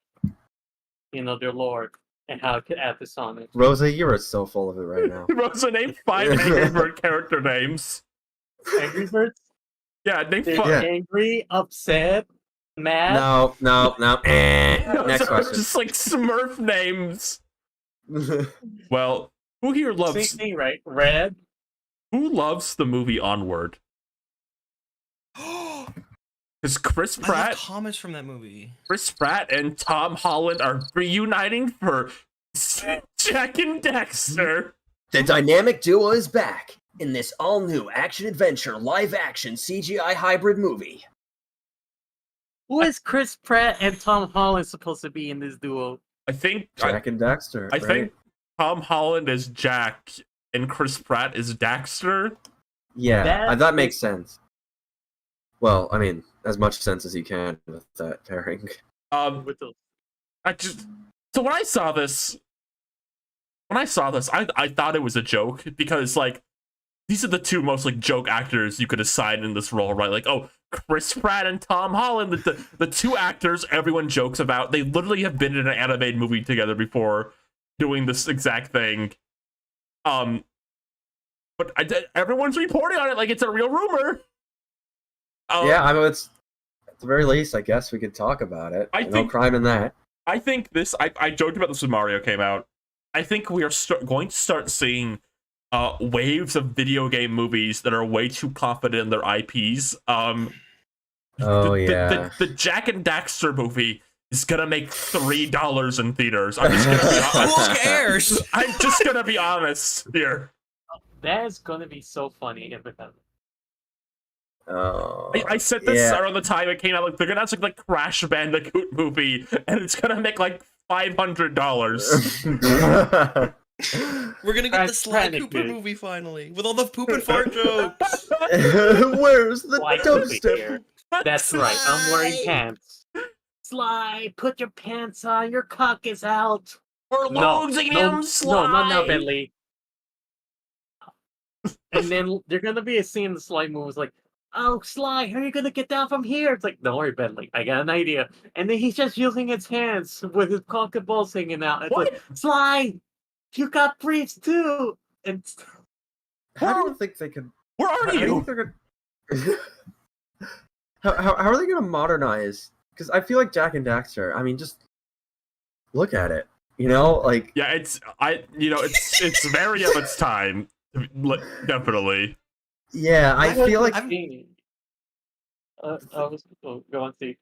their lore and how it could add to Sonic. Rosa, you are so full of it right now. Rosa, name 5 Angry Bird character names. Angry Birds? Yeah, name They're 5. Yeah. angry, upset, mad. No. No, Next those are question. just like Smurf names. Well, who here Same loves thing, right? Red. who loves the movie Onward? I Because Chris love Pratt comments from that movie. and Tom Holland are reuniting for Jack and Dexter. The dynamic duo is back in this all-new action-adventure live-action CGI hybrid movie. Who is Chris Pratt and Tom Holland supposed to be in this duo? I think Jack and Daxter. I right? think Tom Holland is Jack and Chris Pratt is Daxter. Yeah, that makes sense. Well, I mean, as much sense as you can with that pairing. With the So when I saw this, I thought it was a joke because like these are the two most like joke actors you could assign in this role, right? Like, oh, Chris Pratt and Tom Holland, the two actors everyone jokes about. They literally have been in an animated movie together before, doing this exact thing. But everyone's reporting on it like it's a real rumor. Yeah, I mean, it's at the very least, I guess we could talk about it. No crime in that. I think this. I joked about this when Mario came out. I think we are going to start seeing waves of video game movies that are way too confident in their IPs. The Jack and Daxter movie is gonna make $3 in theaters. I'm just gonna be honest. Who cares? I'm just gonna be honest here. That is gonna be so funny if it happens. I said this around the time it came out. Like they're gonna have like the Crash Bandicoot movie, and it's gonna make like $500. We're gonna get the Sly Cooper movie finally with all the poop and fart jokes. Where's the Sly dumpster? That's right. I'm wearing pants. Sly, put your pants on. Your cock is out. We're losing him, Sly. No, not now, Bentley. And then there's gonna be a scene in the Sly movie. It's like, oh, Sly, how are you gonna get down from here? It's like, don't worry, Bentley. I got an idea. And then he's just using his hands with his cock and balls hanging out. It's like, Sly, you got briefs too. And how do you think they could? Where are you? How are they gonna modernize? Because I feel like Jack and Daxter. I mean, just look at it. You know, like it's very of its time. Definitely. Yeah, I feel like go on, Steve.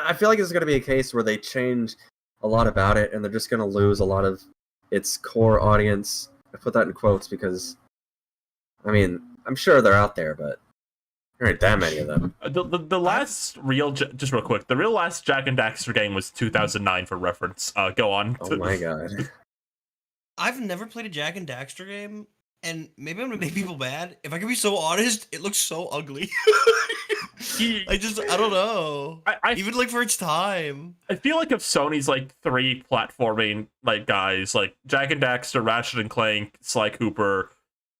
I feel like it's going to be a case where they change a lot about it, and they're just going to lose a lot of its core audience. I put that in quotes because, I mean, I'm sure they're out there, but there aren't that many of them. The last real, just real quick, the real last Jack and Daxter game was 2009 for reference. Go on. Oh my god. I've never played a Jack and Daxter game, and maybe I'm gonna make people mad. If I can be so honest, it looks so ugly. I don't know. Even like for its time. I feel like if Sony's like 3 platforming like guys, like Jack and Daxter, Ratchet and Clank, Sly Cooper,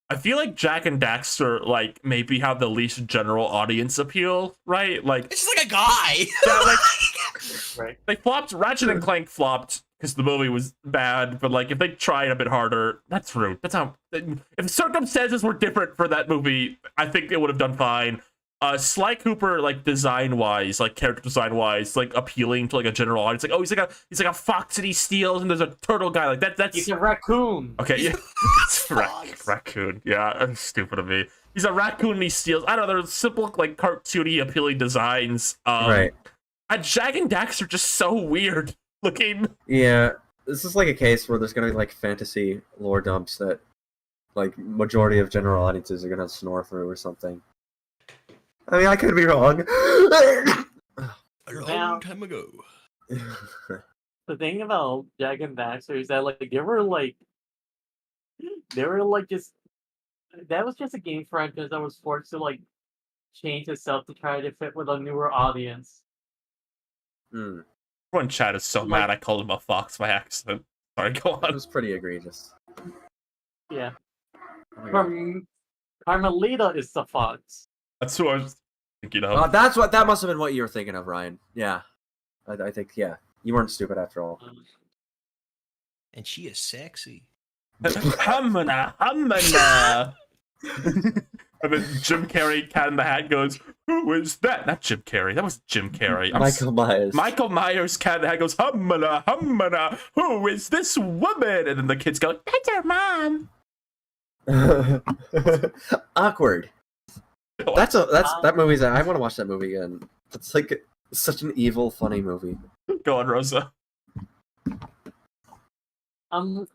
I feel like Jack and Daxter like maybe have the least general audience appeal, right? Like it's just like a guy. Yeah, like right. They flopped. Ratchet and Clank flopped because the movie was bad, but like if they tried a bit harder, that's rude. That's how. If circumstances were different for that movie, I think it would have done fine. Sly Cooper, like design wise, like character design wise, like appealing to like a general audience. Like, oh, he's like a fox and he steals, and there's a turtle guy. Like that's he's a raccoon. Okay, yeah, it's raccoon. Yeah, that's stupid of me. He's a raccoon and he steals. I don't know. There's simple like cartoony appealing designs. Right. Jack and Daxter just so weird looking. Yeah, this is like a case where there's gonna be like fantasy lore dumps that like majority of general audiences are gonna snore through or something. I mean, I could be wrong. A long time ago. The thing about Jack and Daxter is that like they were just that was just a game franchise that was forced to like change itself to try to fit with a newer audience. Hmm. Everyone in chat is so mad I called him a fox by accident. Sorry, go on. It was pretty egregious. Yeah. Oh Carmelita is the fox. That's who I was thinking of. That must have been what you were thinking of, Ryan. Yeah. I think, yeah. You weren't stupid after all. And she is sexy. Humana. And then Jim Carrey, Cat in the Hat, goes, "Who is that?" Not Jim Carrey. That was Jim Carrey. Michael Myers. Michael Myers, Cat in the Hat, goes, "Humana. Who is this woman?" And then the kids go, "That's her mom." Awkward. That movie's. I want to watch that movie again. It's like such an evil, funny movie. Go on, Rosa. I'm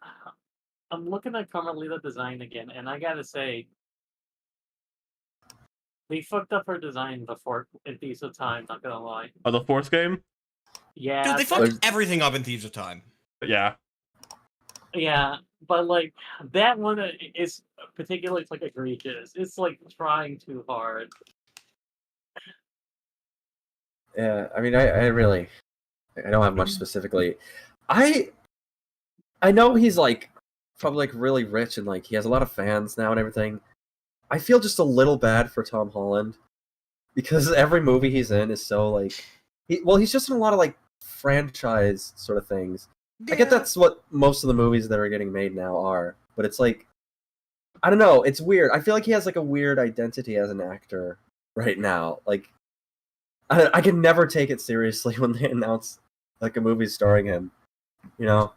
looking at Carmelita design again, and I gotta say, they fucked up her design before in Thieves of Time. Not gonna lie. Oh, the fourth game? Yeah. Dude, they fucked everything up in Thieves of Time. Yeah. Yeah, but like that one is particularly like egregious. It's like trying too hard. Yeah, I mean, I really, I don't have much specifically. I know he's like probably like really rich and like he has a lot of fans now and everything. I feel just a little bad for Tom Holland because every movie he's in is so like he's just in a lot of like franchise sort of things. I get that's what most of the movies that are getting made now are, but it's like I don't know, it's weird. I feel like he has like a weird identity as an actor right now. Like I can never take it seriously when they announce like a movie starring him. You know?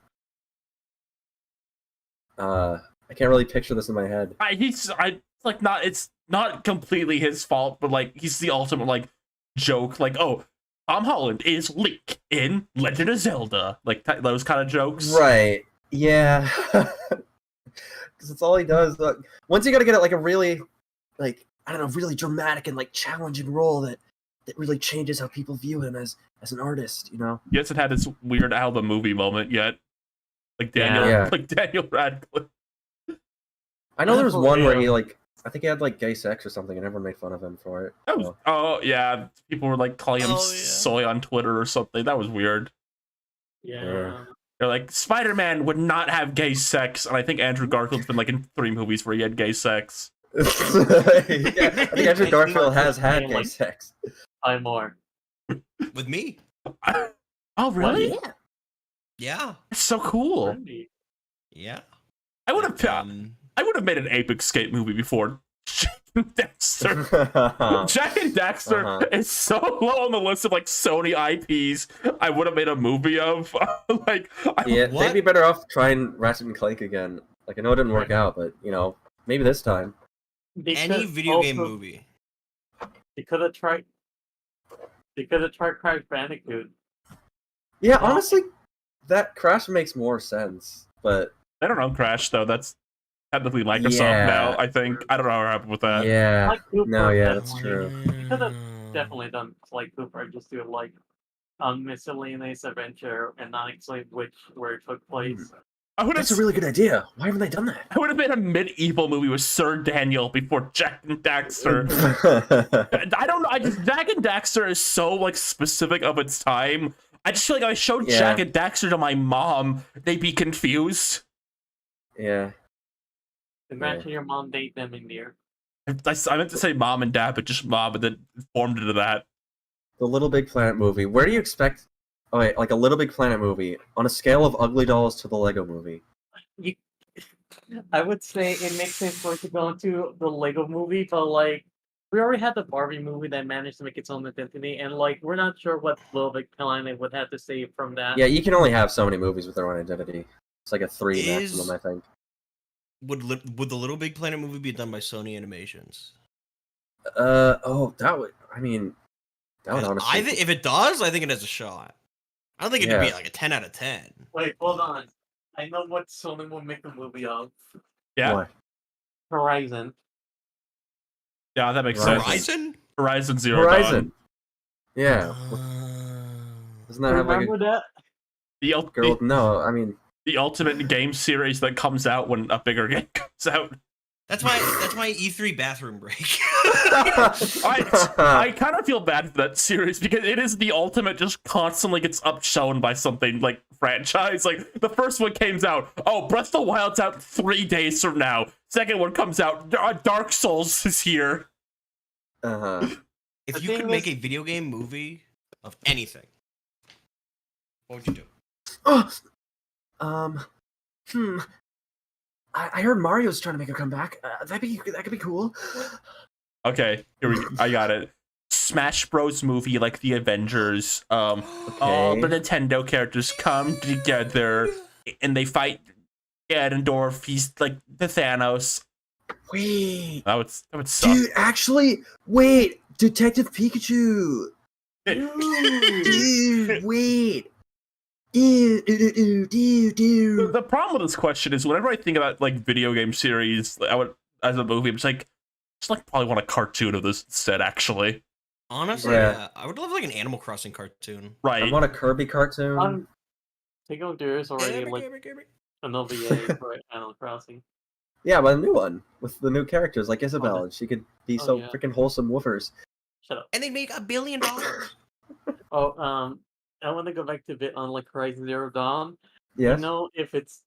I can't really picture this in my head. It's not completely his fault, but like he's the ultimate like joke. Like, oh, Tom Holland is Link in Legend of Zelda. Like those kind of jokes. Right. Yeah. Because it's all he does. Once you got to get it like a really, like I don't know, really dramatic and like challenging role that really changes how people view him as an artist. You know. He hasn't had his weird album movie moment yet. Like Daniel, Yeah. like Daniel Radcliffe. I know there was one where he like I think he had like gay sex or something, and everyone made fun of him for it. So. Oh yeah, people were like calling him soy on Twitter or something. That was weird. Yeah. They're like Spider-Man would not have gay sex, and I think Andrew Garfield's been like in 3 movies where he had gay sex. Yeah, I think Andrew Garfield has had gay sex. 5 more. With me. Oh really? Yeah. Yeah. That's so cool. Yeah. I would have made an Ape Escape movie before Jack and Dexter. Jack and Dexter is so low on the list of like Sony IPs I would have made a movie of. They'd be better off trying Ratchet and Clank again. Like I know it didn't work out, but you know, maybe this time. Any video game movie. They could have tried Crash Bandicoot. Yeah, honestly, that Crash makes more sense. But I don't know Crash though. That's technically Microsoft now. I think I don't know what happened with that. Yeah. Like Cooper, No, yeah, that's true. You could have definitely done like Cooper, just do like miscellaneous adventure and not explain where it took place. That's a really good idea. Why haven't they done that? I would have made a medieval movie with Sir Daniel before Jack and Daxter. I don't know. Jack and Daxter is so like specific of its time. I just feel like if I showed Jack and Daxter to my mom, they'd be confused. Yeah. Imagine your mom date them in there. I meant to say mom and dad, but just mom, but then formed into that. The Little Big Planet movie. Where do you expect? Oh wait, like a Little Big Planet movie on a scale of Ugly Dolls to the Lego Movie. I would say it makes sense for it to go into the Lego Movie, but like we already had the Barbie movie that managed to make its own identity, and like we're not sure what Little Big Planet would have to say from that. Yeah, you can only have so many movies with their own identity. It's like a 3 maximum, I think. Would the Little Big Planet movie be done by Sony Animations? That would. I mean, that would honestly. If it does, I think it has a shot. I don't think it'd be like a 10 out of 10. Wait, hold on. I know what Sony will make a movie of. Yeah. What? Horizon. Yeah, that makes sense. Horizon Zero Horizon. Dawn. Yeah. Doesn't that have like that? No, I mean the ultimate game series that comes out when a bigger game comes out. That's my E3 bathroom break. I kind of feel bad for that series because it is the ultimate, just constantly gets upshown by something like franchise. Like the first one came out, oh, Breath of the Wild's out 3 days from now. Second one comes out, Dark Souls is here. If you could make a video game movie of anything, what would you do? I heard Mario's trying to make a comeback. That could be cool. Okay, here we go. I got it. Smash Bros movie like the Avengers. All the Nintendo characters come together and they fight Ganondorf. He's like the Thanos. Wait. That would suck. Dude, actually, wait. Detective Pikachu. Dude, wait. The problem with this question is whenever I think about like video game series, I would as a movie, I'm just probably want a cartoon of this instead. Actually, honestly, yeah. I would love like an Animal Crossing cartoon. Right. I want a Kirby cartoon. There is already another EA for Animal Crossing. Yeah, but a new one with the new characters like Isabelle, and she could be freaking wholesome woofers. Shut up. And they make $1 billion. I want to go back to a bit on like Horizon Zero Dawn. Yes. It's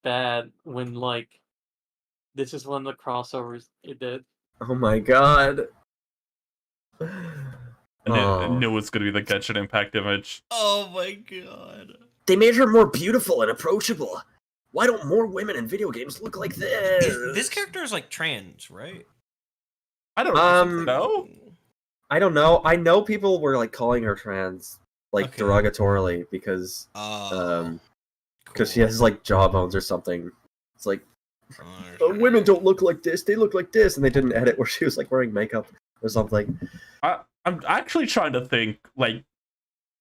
bad when like This is one of the crossovers it did. Oh my god. I knew it was going to be the Genshin Impact image. Oh my god. They made her more beautiful and approachable. Why don't more women in video games look like this? This character is like trans, right? I don't know. I don't know. I know people were like calling her trans, like Okay. derogatorily because she has like jawbones or something. It's like women don't look like this; they look like this, and they didn't edit where she was like wearing makeup or something. I'm actually trying to think like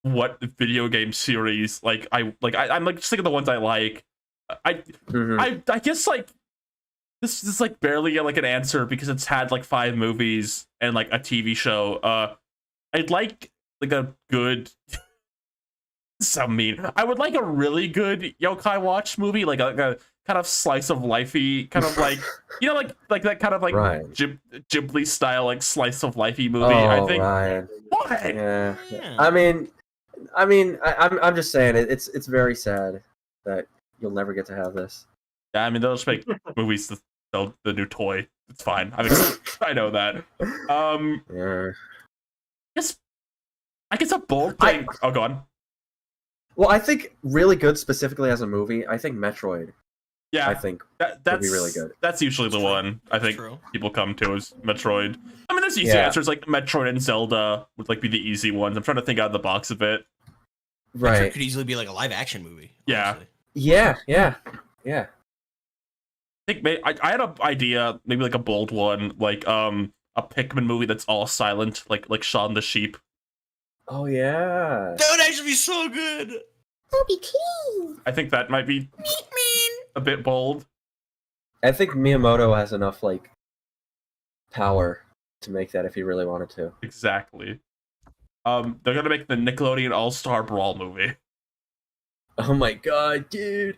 what video game series I'm like just thinking of the ones I like. I guess like this is like barely like an answer because it's had like 5 movies and like a TV show. I'd like a good. So mean. I would like a really good Yokai Watch movie, like a kind of slice of lifey, kind of like like that kind of like Right. Ghibli style like slice of lifey movie. Oh, I think. Ryan. What? Yeah. Yeah. I'm just saying it's very sad that you'll never get to have this. Yeah, I mean they'll just make movies to sell the new toy. It's fine. I mean, I know that. Yeah. I guess a bold thing. Oh, go on. Well, I think really good specifically as a movie. I think Metroid. Yeah, I think that's would be really good. That's usually the That's true. one I think True. people come to is Metroid. I mean, there's easy Yeah. answers like Metroid and Zelda would like be the easy ones. I'm trying to think out of the box a bit. It Right. could easily be like a live action movie. Yeah. honestly. Yeah. I think I had an idea, maybe like a bold one, like a Pikmin movie that's all silent, like Shaun the Sheep. Oh yeah. That would actually be so good. Oh, be clean. I think that might be a bit bold. I think Miyamoto has enough like power to make that if he really wanted to. Exactly. They're gonna make the Nickelodeon All-Star Brawl movie. Oh my god, dude.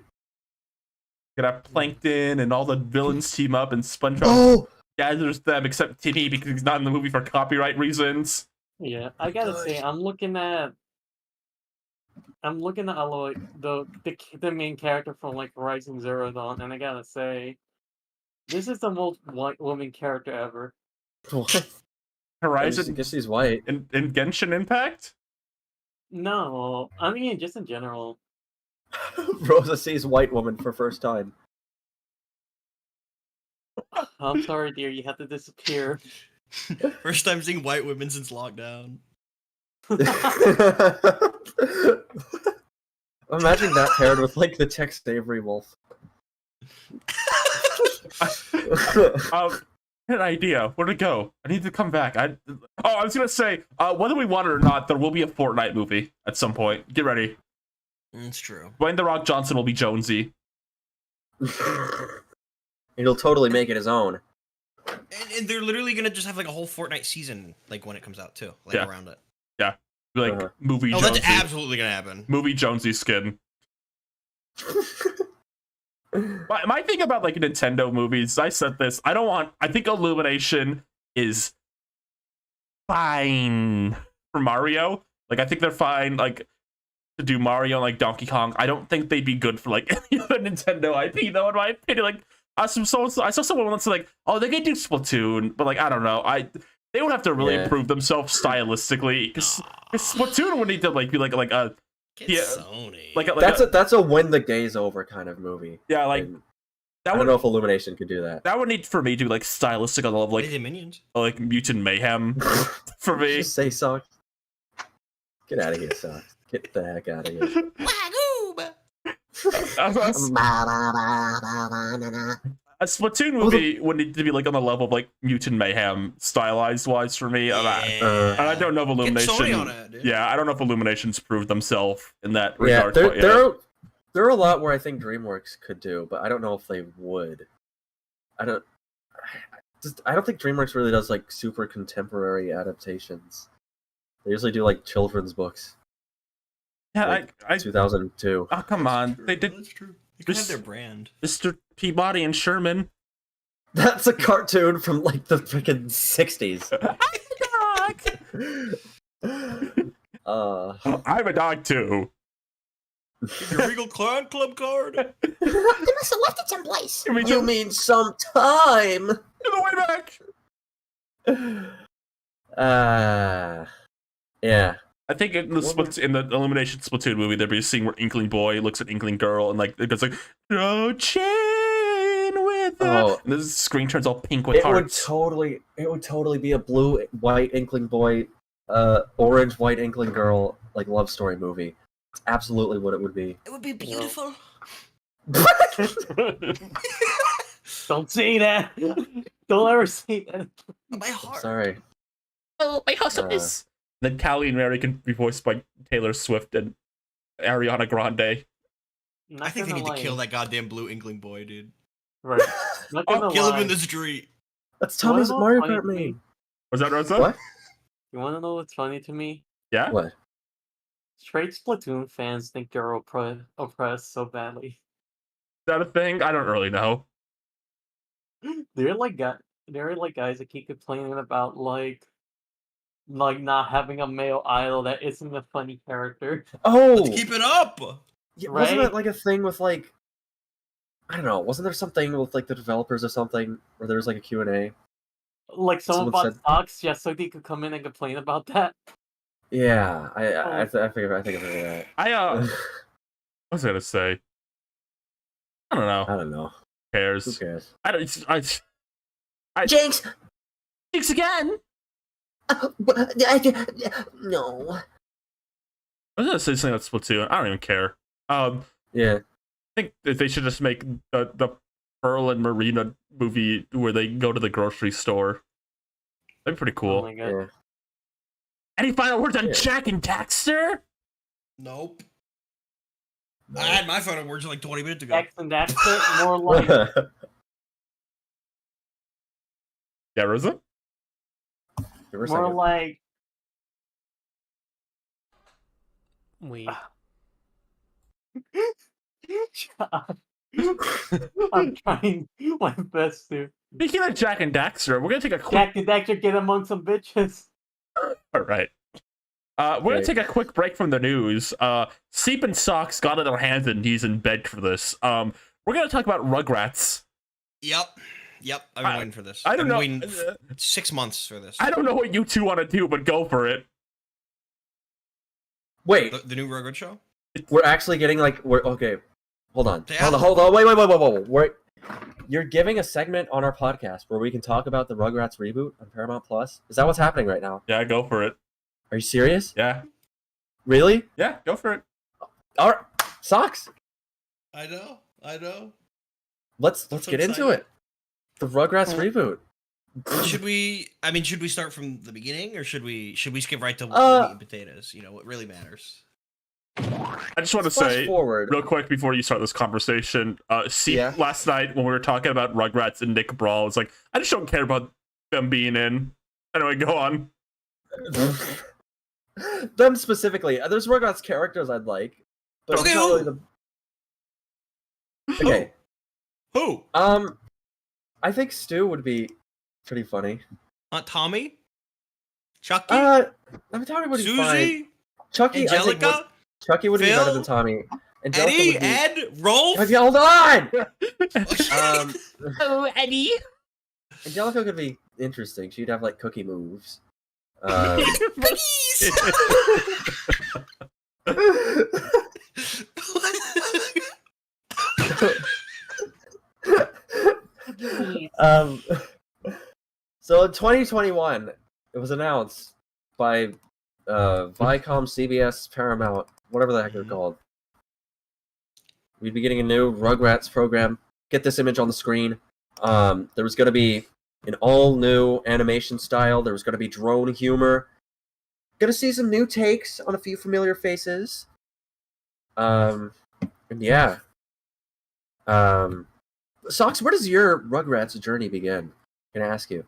Gonna have Plankton and all the villains team up, and SpongeBob Oh, gathers them except Timmy because he's not in the movie for copyright reasons. Yeah, I gotta say, I'm looking at like the main character from like Horizon Zero Dawn, and I gotta say, this is the most white woman character ever. what? I Horizon guess he's white. in Genshin Impact? No, I mean just in general. Rosa sees white woman for first time. I'm sorry, dear, you have to disappear. First time seeing white women since lockdown. Imagine that paired with like the Tex Avery wolf. An idea. Where'd it go? I need to come back. I was gonna say, whether we want it or not, there will be a Fortnite movie at some point. Get ready. It's true. Dwayne The Rock Johnson will be Jonesy. He'll totally make it his own. And they're literally gonna just have like a whole Fortnite season, like when it comes out too, like Yeah. around it. Be like Uh-huh. movie Oh, Jonesy. that's absolutely gonna happen. Movie Jonesy skin. My thing about like Nintendo movies, I said this. I think Illumination is fine for Mario. Like I think they're fine. Like to do Mario and like Donkey Kong. I don't think they'd be good for like any other Nintendo IP though. In my opinion, like I saw someone once like, oh, they could do Splatoon, but like I don't know. They would have to really Yeah. improve themselves stylistically because Splatoon would need to like be like a Get Yeah. Sony. like a That's a when the day's over kind of movie. yeah like And that I would don't know if Illumination could do that. that would need for me to be like stylistic on the level What like are the minions? Mutant Mayhem for me. Just say Socks. Get out of here, Socks. Get the heck out of here. Wagoob! A Splatoon movie would need to be like on the level of like Mutant Mayhem stylized wise for me. And I don't know if Get Illumination. Sony on it, dude. Yeah, I don't know if Illumination's proved themselves in that Yeah, regard. quite yet. there are a lot where I think DreamWorks could do, but I don't know if they would. I don't think DreamWorks really does like super contemporary adaptations. They usually do like children's books. Yeah, like, I 2002. oh come on, True, they did That's true. They could have This- their brand. Mr. Peabody and Sherman. That's a cartoon from like the freaking 60s. I'm a dog too. Your Regal Clan Club card? They must have left it someplace. You mean sometime? To the way back. Yeah. I think in the Elimination Splatoon movie, there'd be a scene where Inkling Boy looks at Inkling Girl and like it goes like, "No chain with her," and the screen turns all pink with hearts. It would totally be a blue white Inkling Boy, orange white Inkling Girl like love story movie. It's absolutely what it would be. It would be beautiful. Don't say that. Don't ever say that. My heart. Sorry. Oh, my awesomeness. Then Callie and Mary can be voiced by Taylor Swift and Ariana Grande. Not I think they gonna need to lie. kill that goddamn blue Inkling Boy, dude. Right. Not gonna Kill him lie. in the street. That's You wanna Tommy's know Mario what's funny Kart to me? main. Was that Rosa? What? You want to know what's funny to me? Yeah? What? Straight Splatoon fans think they're oppressed so badly. Is that a thing? I don't really know. They're like guys that keep complaining about like not having a male idol that isn't a funny character. Oh! Let's keep it up. Yeah, wasn't Right? it like a thing with like, I don't know, wasn't there something with like the developers or something where there was like a Q&A? Like someone Someone bought said- stocks just so they could come in and complain about that. Yeah, I Oh. think I figured that. What was I gonna say? I don't know. I don't know. Who cares? Who cares? I don't. Jinx! Thanks again. No. I was gonna say something about Splatoon. I don't even care. Yeah. I think that they should just make the Pearl and Marina movie where they go to the grocery store. That'd be pretty Oh cool. my god. Yeah. Any final words on Yeah. Jack and Daxter? Nope. I had my final words like 20 minutes ago. Jackson Daxter, more like Yeah, Rosa? Give her a more second. like We. I'm trying my best to. Speaking of Jack and Daxter, we're gonna take a quick. Jack and Daxter get among some bitches. All right. We're gonna Okay. take a quick break from the news. Seep and Socks got on their hands and knees in bed for this. We're gonna talk about Rugrats. Yep. I've been waiting for this. I don't know. I've been waiting 6 months for this. I don't know what you two want to do, but go for it. Wait, The new Rugrats show? we're actually getting like we're okay. Hold on. Yeah. Hold on. Wait. You're giving a segment on our podcast where we can talk about the Rugrats reboot on Paramount Plus. Is that what's happening right now? Yeah, go for it. Are you serious? Yeah, Really? yeah, go for it. All right. Socks. I know. Let's so get into excited. it. The Rugrats reboot. Should we start from the beginning or should we skip right to the meat and potatoes? You know, what really matters. I just want to Flash say forward. real quick before you start this conversation. Seep Yeah. last night when we were talking about Rugrats and Nick Brawl, it's like I just don't care about them being in. Anyway, go on. Them specifically. There's Rugrats characters I'd like, but Okay, it's not who? really the. Okay. Who? I think Stu would be pretty funny. Tommy? Chucky? I mean, Tommy would be fine. Susie? Chucky, I think Angelica? Chucky would be better Phil? than Tommy. Angelica Eddie? would be... Ed? Rolf? Ed, hold on! Oh, Eddie. Angelica could be interesting. She'd have like cookie moves. Um, um, so in 2021, it was announced by Viacom, CBS, Paramount, whatever the heck they're called. We'd be getting a new Rugrats program. Get this image on the screen. There was going to be an all-new animation style. There was going to be drone humor. Going to see some new takes on a few familiar faces. And yeah. Socks, where does your Rugrats journey begin? Can I ask you?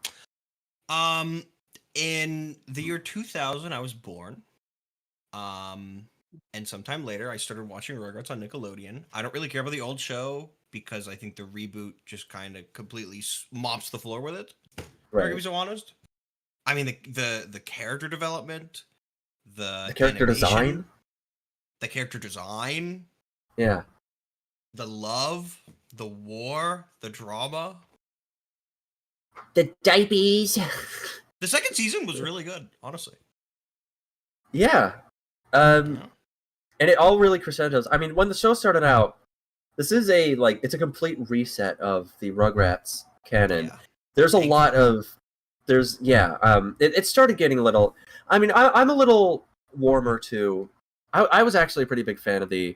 In the year 2000, I was born. And sometime later, I started watching Rugrats on Nickelodeon. I don't really care about the old show because I think the reboot just kind of completely mops the floor with it. Right. To be so honest. I mean, the character development, the The character animation, design? the character design. Yeah. The love, the war, the drama. The diapies. The second season was really good, honestly. Yeah. You know? And it all really crescendos. I mean, when the show started out, this is it's a complete reset of the Rugrats canon. Yeah. There's a Thank lot you. of it started getting a little. I mean, I'm a little warmer to. I was actually a pretty big fan of the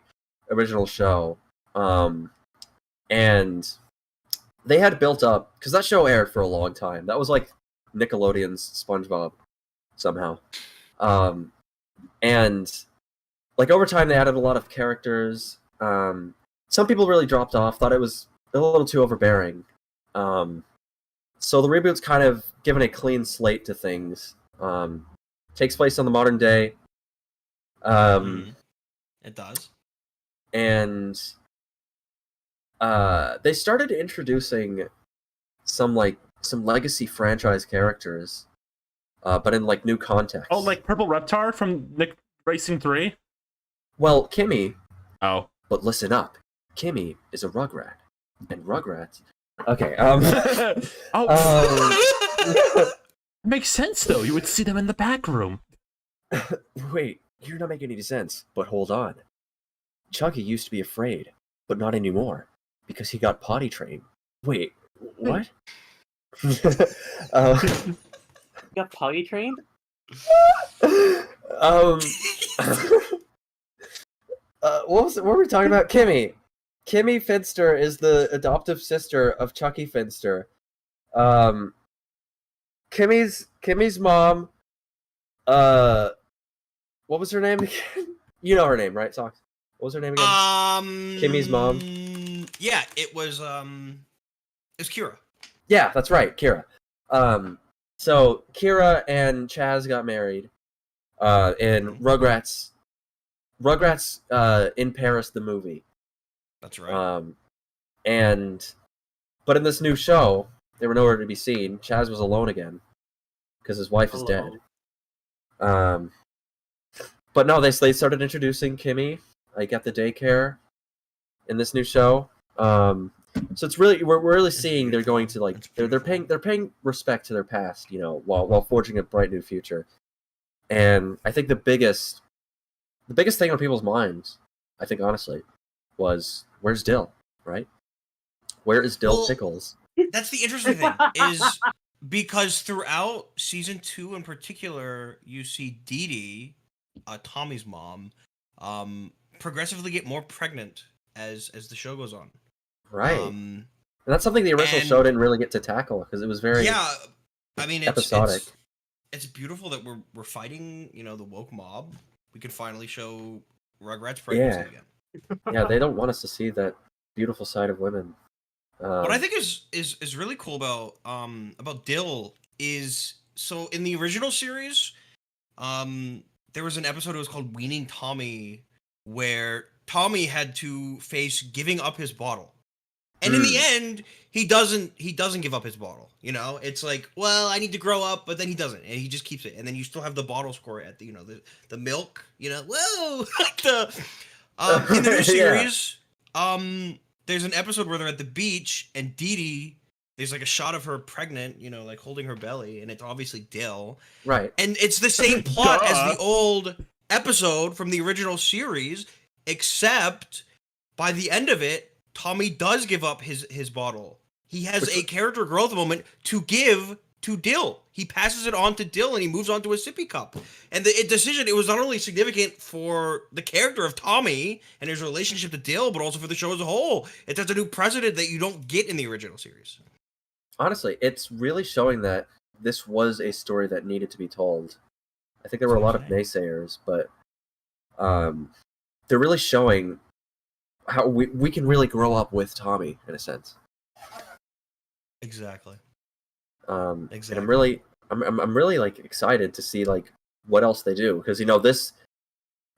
original show, and they had built up because that show aired for a long time. That was like Nickelodeon's SpongeBob somehow, and like over time they added a lot of characters. Some people really dropped off, thought it was a little too overbearing. So the reboot's kind of given a clean slate to things. Takes place on the modern day. It does. And they started introducing some legacy franchise characters, but in like new contexts. Oh, like Purple Reptar from Nick Racing 3? Well, Kimmy. Oh. But listen up. Kimmy is a Rugrat. And Rugrats. Okay, Makes sense, though. You would see them in the back room. Wait, you're not making any sense. But hold on. Chucky used to be afraid, but not anymore, because he got potty trained. Wait, what? You got potty trained? What were we talking about? Kimmy. Kimmy Finster is the adoptive sister of Chucky Finster. Kimmy's mom. What was her name again? You know her name, right, Socks? What was her name again? Kimmy's mom. Yeah, it was Kira. Yeah, that's right, Kira. So Kira and Chaz got married. In Rugrats in Paris the movie. That's right. But in this new show, they were nowhere to be seen. Chaz was alone again because his wife is dead. But no, they started introducing Kimmy like at the daycare in this new show. So it's really we're really seeing they're going to like they're paying respect to their past, you know, while forging a bright new future. And I think the biggest thing on people's minds, I think honestly, was where's Dill, right? Where is Dill Pickles? That's the interesting thing is because throughout season 2 in particular, you see Dee Dee, Tommy's mom, progressively get more pregnant as the show goes on. Right. And that's something the original show didn't really get to tackle because it was very I mean episodic. It's beautiful that we're fighting, you know, the woke mob. We can finally show Rugrats pregnancy again. Yeah, they don't want us to see that beautiful side of women. What I think is really cool about Dill is so in the original series, there was an episode that was called Weaning Tommy, where Tommy had to face giving up his bottle. And in the end, he doesn't give up his bottle. You know, it's like, well, I need to grow up, but then he doesn't, and he just keeps it. And then you still have the bottle score at the the milk. You know, whoa, in the new series, there's an episode where they're at the beach and Dee Dee, there's like a shot of her pregnant, you know, like holding her belly, and it's obviously Dill. Right. And it's the same plot as the old episode from the original series, except by the end of it, Tommy does give up his bottle. He has a character growth moment to give to Dill. He passes it on to Dill and he moves on to a sippy cup. And the decision, it was not only significant for the character of Tommy and his relationship to Dill, but also for the show as a whole. It sets a new precedent that you don't get in the original series. Honestly, it's really showing that this was a story that needed to be told. I think there were a lot of naysayers, but they're really showing how we can really grow up with Tommy in a sense. Exactly. And I'm really like excited to see like what else they do because you know this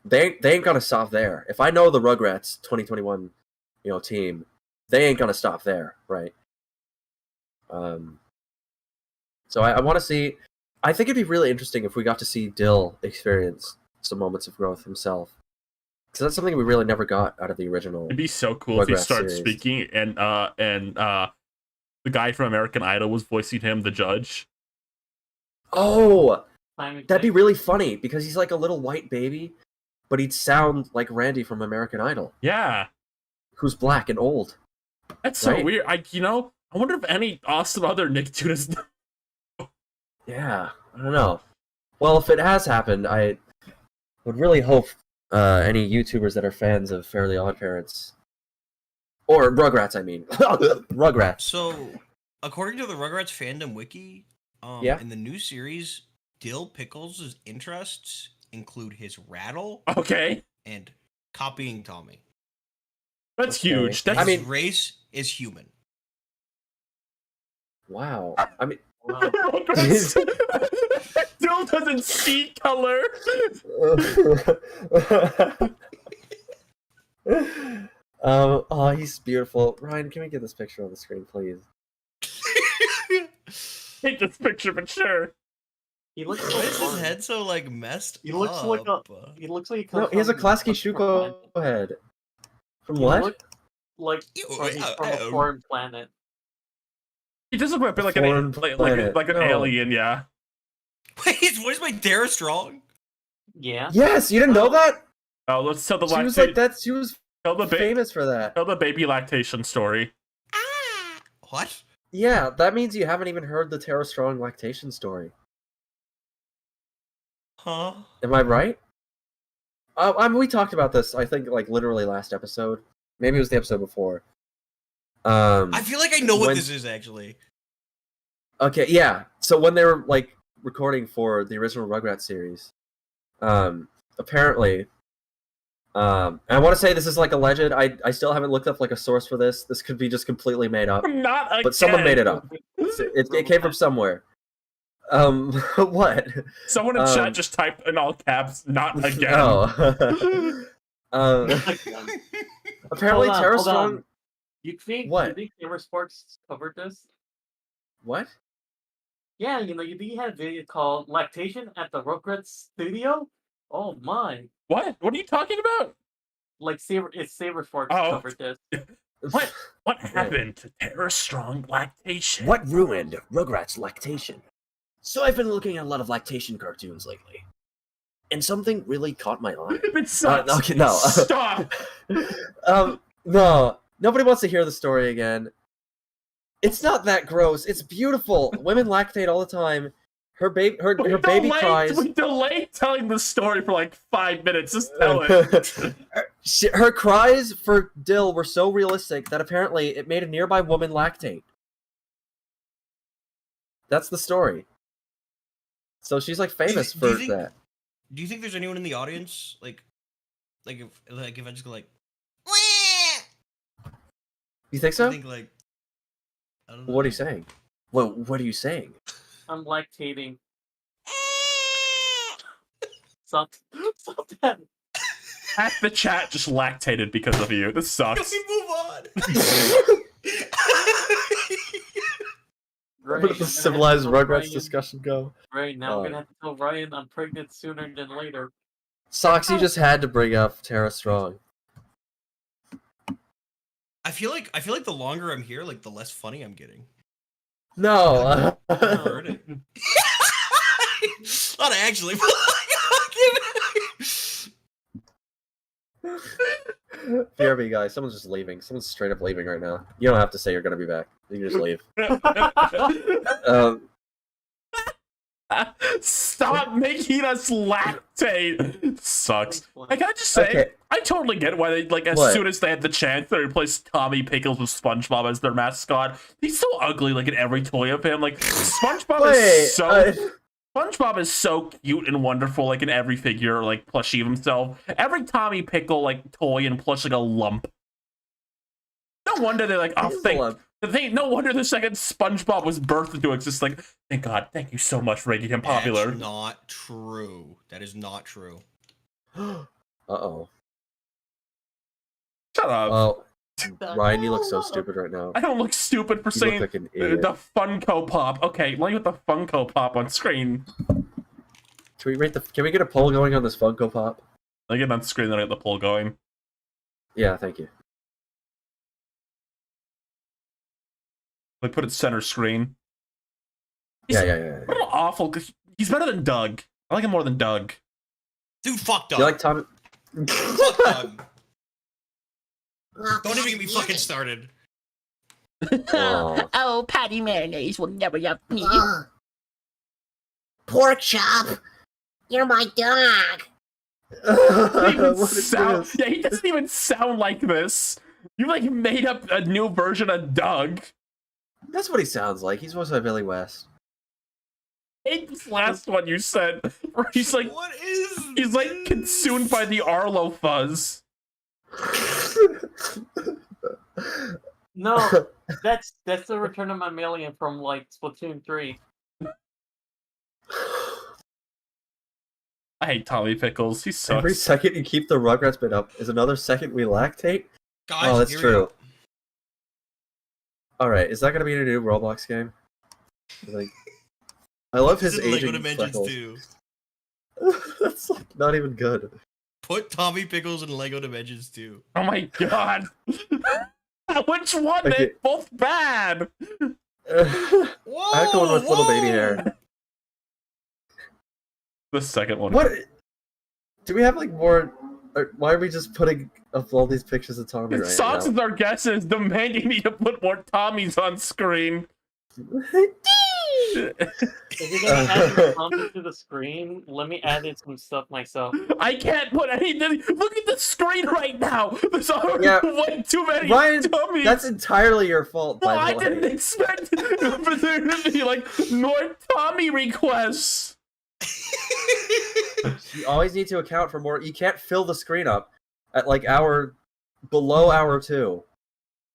they ain't gonna stop there. If I know the Rugrats 2021 team, they ain't gonna stop there, right? So I want to see. I think it'd be really interesting if we got to see Dill experience some moments of growth himself. So that's something we really never got out of the original. It'd be so cool if he Rugrats started series. speaking and the guy from American Idol was voicing him, the judge. Oh, Simon that'd be Says. really funny because he's like a little white baby, but he'd sound like Randy from American Idol, Yeah, who's black and old. that's so Right? weird. I wonder if any awesome other Nicktoons. Yeah, I don't know. Well, if it has happened, I would really hope any YouTubers that are fans of Fairly Odd Parents or Rugrats, I mean, Rugrats. So, according to the Rugrats fandom wiki, Yeah. in the new series, Dill Pickles' interests include his rattle Okay, and copying Tommy. that's Okay. huge. That's I His mean- race is human. Wow. I mean, Wow. Dill doesn't see color. oh, he's beautiful. Ryan, can we get this picture on the screen, please? Hate this picture, but sure. He looks Why is so his head so like messed He looks like a- up? He looks like he No, comes he has a from Klasky a Shuko planet. head. From He what? look like Ew, he's from a foreign planet. He does look a bit like Foreign planet. like an No. alien, yeah. Wait, his voice by Dara Strong? Yeah. Yes, you didn't know that? Oh, let's tell the She was like that. She was tell the famous for that. tell the baby lactation story. What? Yeah, that means you haven't even heard the Tara Strong lactation story. Huh? Am I right? We talked about this, I think, like literally last episode. Maybe it was the episode before. I feel like I know what when- this is actually. Okay, yeah. So when they were like recording for the original Rugrats series, apparently, and I want to say this is like alleged. I still haven't looked up like a source for this. This could be just completely made up, Not again. but someone made it up. It came from somewhere. What? Someone in chat just typed in all caps, not again. Oh. Apparently, Hold on, Tara hold Strong. on. You think What? You think Gamer Sports covered this? What? Yeah, you think he had a video called "Lactation at the Rugrats Studio"? Oh my! What? What are you talking about? Like Saber Sports Oh. covered this. What? What happened to Tara Strong lactation? What ruined Rugrats lactation? So I've been looking at a lot of lactation cartoons lately. And something really caught my eye. It sucks. okay, no. Stop. No. Nobody wants to hear the story again. It's not that gross. It's beautiful. Women lactate all the time. Her baby cries. We delayed telling the story for like 5 minutes. Just tell it. Her cries for Dill were so realistic that apparently it made a nearby woman lactate. That's the story. So she's like famous Do you for think- that. Do you think there's anyone in the audience like if I just go like, You think I so? think like, I don't know. What are you saying? What are you saying? I'm lactating. Stop that. Half the chat just lactated because of you. This Can sucks. we move on? Where did the civilized Rugrats discussion go? Right now, I'm Oh. gonna have to tell Ryan I'm pregnant sooner than later. Socks, you just had to bring up Tara Strong. I feel like the longer I'm here, like the less funny I'm getting. No. I heard it. Not actually, but BRB guys, someone's just leaving. Someone's straight up leaving right now. You don't have to say you're gonna be back. You can just leave. Stop making us lactate. Sucks. Like, I just say, Okay. I totally get why they, like, as What? soon as they had the chance, they replaced Tommy Pickles with SpongeBob as their mascot. He's so ugly, like, in every toy of him. Like, SpongeBob SpongeBob is so cute and wonderful, like, in every figure, like, plushie of himself. Every Tommy Pickle, like, toy and plush, like, a lump. No wonder they're like, oh, no wonder the second SpongeBob was birthed into existence. Like, thank God, thank you so much for making him popular. That's not true. That is not true. Uh-oh. Shut up. Oh, Ryan, you look so stupid right now. I don't look stupid for You saying look like an idiot. the Funko Pop. Okay, let me put the Funko Pop on screen. Can we get a poll going on this Funko Pop? I get on screen, then I get the poll going. Yeah, thank you. Like, put it center screen. Yeah. What an awful... He's better than Doug. I like him more than Doug. Dude, fuck Doug. You like Tommy? Fuck Doug. Oh, Don't even Patty get me fucking mayonnaise. started. Oh. Oh, Patty Mayonnaise will never love me. Ugh. Pork chop. You're my dog. Doesn't even What is sound, this? yeah, he doesn't even sound like this. You like made up a new version of Doug. That's what he sounds like. He's voiced by Billy West. I hate this last one you said, where he's like He's consumed by the Arlo fuzz. No, that's the Return of Mammalian from like Splatoon 3. I hate Tommy Pickles. He sucks. Every second you keep the Rugrats bit up is another second we lactate. Guys, Oh, that's here we true. go. All right, is that gonna be a new Roblox game? Like, I love his This is Lego aging Dimensions freckles. 2. That's like not even good. Put Tommy Pickles in Lego Dimensions 2. Oh my god. Which one? Okay. They're both bad. Whoa! I'm going with little baby hair. The second one. What? Do we have like more? Why are we just putting up all these pictures of Tommy right Socks now? is our guesses demanding me to put more Tommies on screen. If you're gonna add your comment to the screen, let me add in some stuff myself. I can't put anything. Look at the screen right now. There's already Yeah. way too many Ryan, Tommies. that's entirely your fault, well, by I the way. didn't expect for there to be like more Tommy requests. You always need to account for more. You can't fill the screen up at like below hour 2.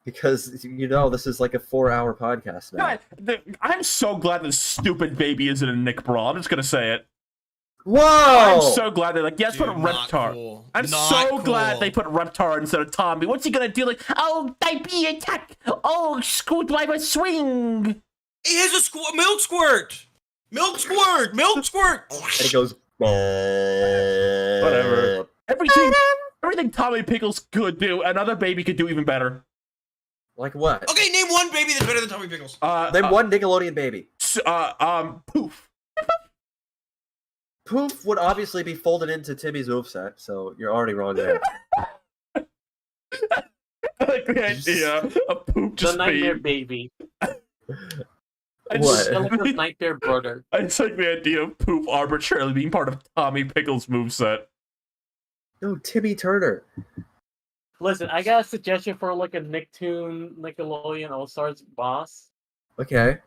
Because, you know, this is like a 4-hour podcast now. God, I'm so glad this stupid baby isn't a Nick Brawl. I'm just gonna say it. Whoa! I'm so glad they're like, yes, Dude, put a not Reptar. cool. I'm Not so glad cool. they put Reptar instead of Tommy. What's he gonna do? Like, oh, diaper attack! Oh, screwdriver swing! He has a milk squirt! Milk squirt! Milk squirt! And it goes... Whatever. Everything Tommy Pickles could do, another baby could do even better. Like what? Okay, name one baby that's better than Tommy Pickles. Name one Nickelodeon baby. Poof. Poof would obviously be folded into Timmy's moveset, so you're already wrong there. I like the idea of Poof The just Nightmare being... Baby. I just, What? Angelica's Nightmare Brother. I just like the idea of Poof arbitrarily being part of Tommy Pickles' moveset. No, Timmy Turner. Listen, I got a suggestion for like a Nicktoon Nickelodeon All Stars boss. Okay.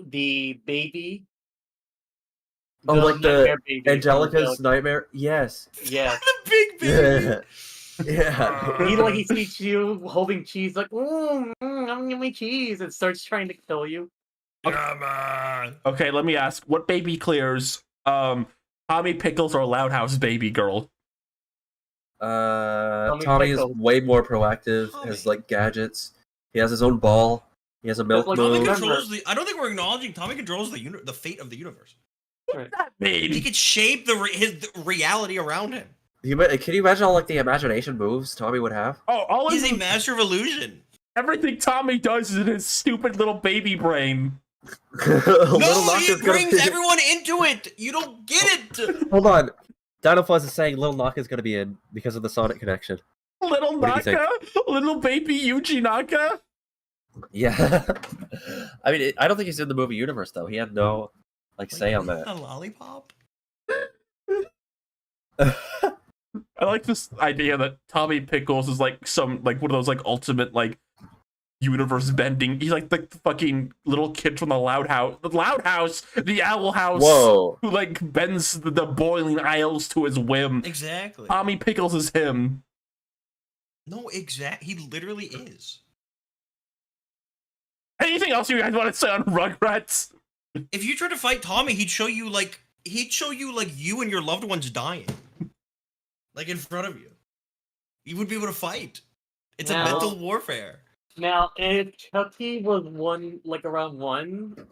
The baby. Oh, like the Nightmare Baby from Angelica's Nightmare? Yes. Yes. The big baby! Yeah. He sees you holding cheese, like, I'm my cheese, and starts trying to kill you. Come on! Okay, let me ask, what baby clears Tommy Pickles or Loud House Baby Girl? Tommy is Pickles. way more proactive, Tommy. has like gadgets. He has his own ball. He has a milk like, Tommy moon. controls the. I don't think we're acknowledging Tommy controls the fate of the universe. That He baby. could shape the reality around him. Can you imagine all like the imagination moves Tommy would have? Oh, all He's his, a master of illusion. everything Tommy does is in his stupid little baby brain. Little No, Knock he is gonna brings be- everyone into it. You don't get it. Hold on. Dino Fuzz is saying Little Knock is gonna be in because of the Sonic connection. Little What do you Naka, little baby Yuji Naka. Yeah. I mean, I don't think he's in the movie universe though. He had no like say on that. A lollipop. I like this idea that Tommy Pickles is like some like one of those like ultimate like universe bending. He's like the fucking little kid from the Loud House, the Owl House, Whoa. who like bends the boiling aisles to his whim. Exactly. Tommy Pickles is him. No, He literally is. Anything else you guys want to say on Rugrats? If you tried to fight Tommy, he'd show you like you and your loved ones dying, like in front of you. You would be able to fight. It's Now- a mental warfare. Now, if Chucky was around 1,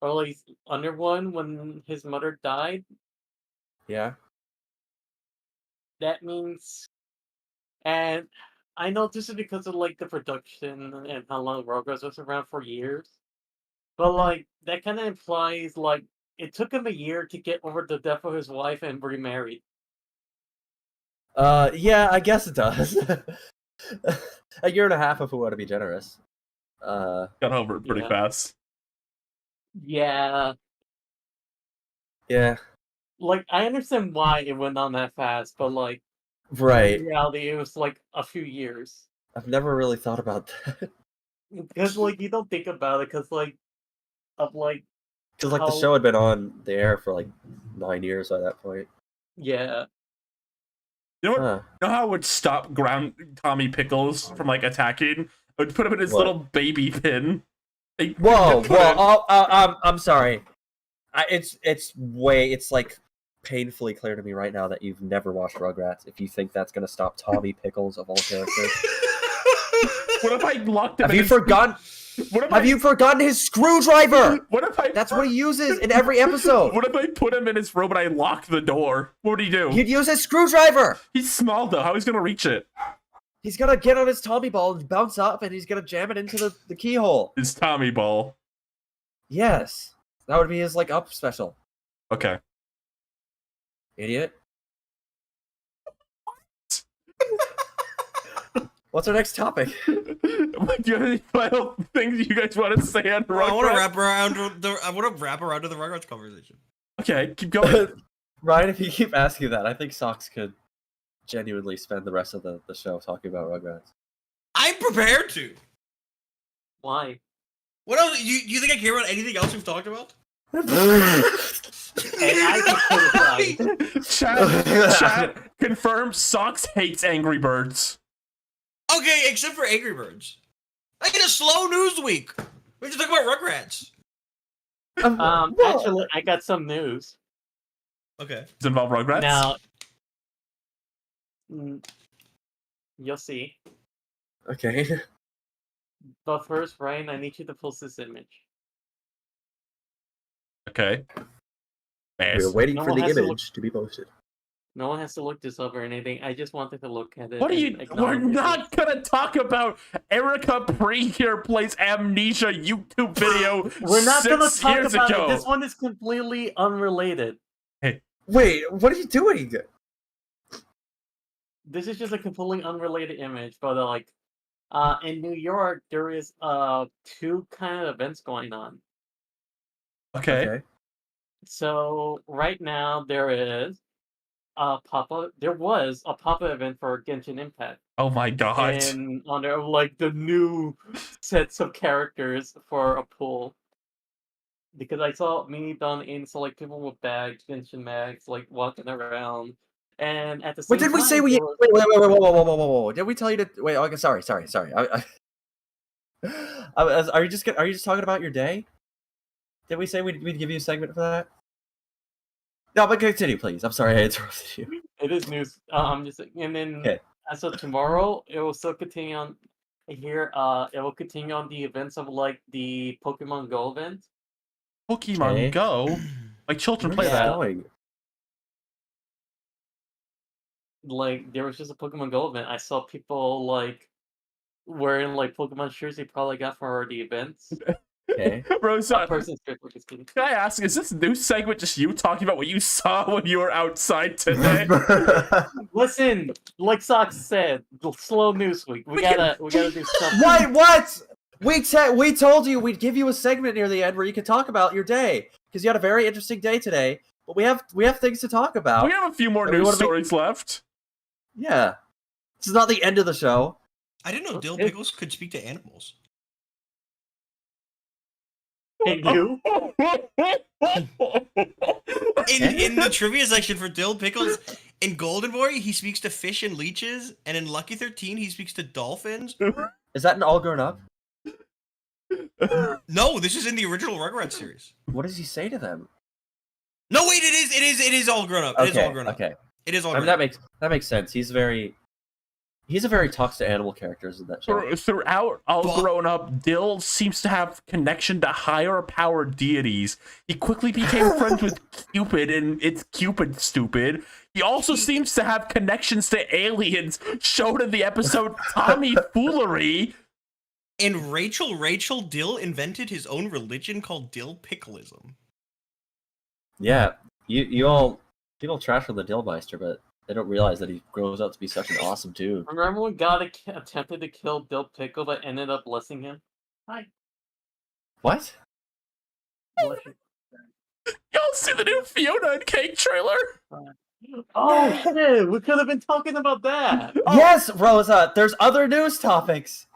or like under 1 when his mother died, Yeah. that means, and I know this is because of like the production and how long Rugrats was around for years, but like that kind of implies like it took him a year to get over the death of his wife and remarried. Yeah, I guess it does. A year and a half if we want to be generous. Got over it pretty Yeah. fast. Yeah, Yeah, like I understand why it went on that fast, but like right. in reality, it was like a few years. I've never really thought about that. Because like you don't think about it, because like of like Because like the how show had been on the air for like 9 years by that point. yeah. You know what? Huh. You know how it would stop ground Tommy Pickles from like attacking? It would put him in his What? little baby pin. Like, Whoa, put him- whoa! I'm sorry. It's like painfully clear to me right now that you've never watched Rugrats. If you think that's gonna stop Tommy Pickles of all characters, What if I locked him? have in you his- forgotten? What if Have I, you forgotten his screwdriver? What if I? That's what he uses in every episode. What if I put him in his room and I lock the door? What would he do? He'd use his screwdriver. He's small though. How he's gonna reach it? He's gonna get on his Tommy ball and bounce up, and he's gonna jam it into the keyhole. His Tommy ball. Yes, that would be his like up special. Okay. Idiot. What's our next topic? Do you have any final things you guys want to say on I want to Rugrats? wrap around to the Rugrats conversation. Okay, keep going. Ryan, if you keep asking that, I think Socks could genuinely spend the rest of the show talking about Rugrats. I'm prepared to. Why? What else? You think I care about anything else we've talked about? And I can put it Chat confirm Socks hates Angry Birds. Okay, except for Angry Birds. I get a slow news week. We have to talk about Rugrats. Actually, I got some news. Okay. Does it involve Rugrats? Now, you'll see. Okay. But first, Ryan, I need you to post this image. Okay. We're Nice. waiting No for one the has to image to be posted. No one has to look this up or anything. I just wanted to look at it. What are and you? We're acknowledge it. not gonna talk about Erica Prehier plays Amnesia YouTube video. We're not gonna 6 talk years about ago. it. This one is completely unrelated. Wait, what are you doing? This is just a completely unrelated image, but like, in New York, there is two kind of events going on. Okay. So right now there is there was a pop-up event for Genshin Impact, Oh my god. and on there like the new sets of characters for a pool. Because I saw mini done in so like people with bags, Genshin bags, like walking around, and at the same Wait, did we time, say we? there Wait, was- whoa. Did we tell you to wait? Okay, sorry. Are you just talking about your day? Did we say we'd give you a segment for that? No, but continue, please. I'm sorry I interrupted you. It is news. I'm just and then Okay. as of tomorrow, it will still continue on here. It will continue on the events of like the Pokemon Go event. Pokemon Okay. Go. Like children play Where's that. it going? Like there was just a Pokemon Go event. I saw people like wearing like Pokemon shirts they probably got for the events. Okay. Rosa, A person's Facebook is kidding. can I ask, is this news segment just you talking about what you saw when you were outside today? Listen, like Sox said, the slow news week. We gotta do something. What? We told you we'd give you a segment near the end where you could talk about your day because you had a very interesting day today. But we have things to talk about. We have a few more And we news wanna make- stories left. Yeah. This is not the end of the show. I didn't know dill Okay. pickles could speak to animals. Hey, you? In the trivia section for dill pickles, in Golden Boy he speaks to fish and leeches, and in Lucky 13 he speaks to dolphins. Is that an all grown up? No, this is in the original Rugrats series. What does he say to them? No, wait, it is all grown up. It is all grown up. Okay. It is all I mean grown up. that makes sense. He's very He's a very talks to animal characters in that show. Throughout all grown up, Dill seems to have connection to higher power deities. He quickly became friends with Cupid, and it's Cupid stupid. He also seems to have connections to aliens, shown in the episode Tommy Foolery. And Rachel Dill invented his own religion called Dill Pickleism. Yeah, you all people trash on the Dillmeister, but they don't realize that he grows up to be such an awesome dude. Remember when God attempted to kill Dill Pickle but ended up blessing him? Hi. What? Bless you. Y'all see the new Fiona and Cake trailer? Oh shit! We could have been talking about that. Yes, Rosa. There's other news topics.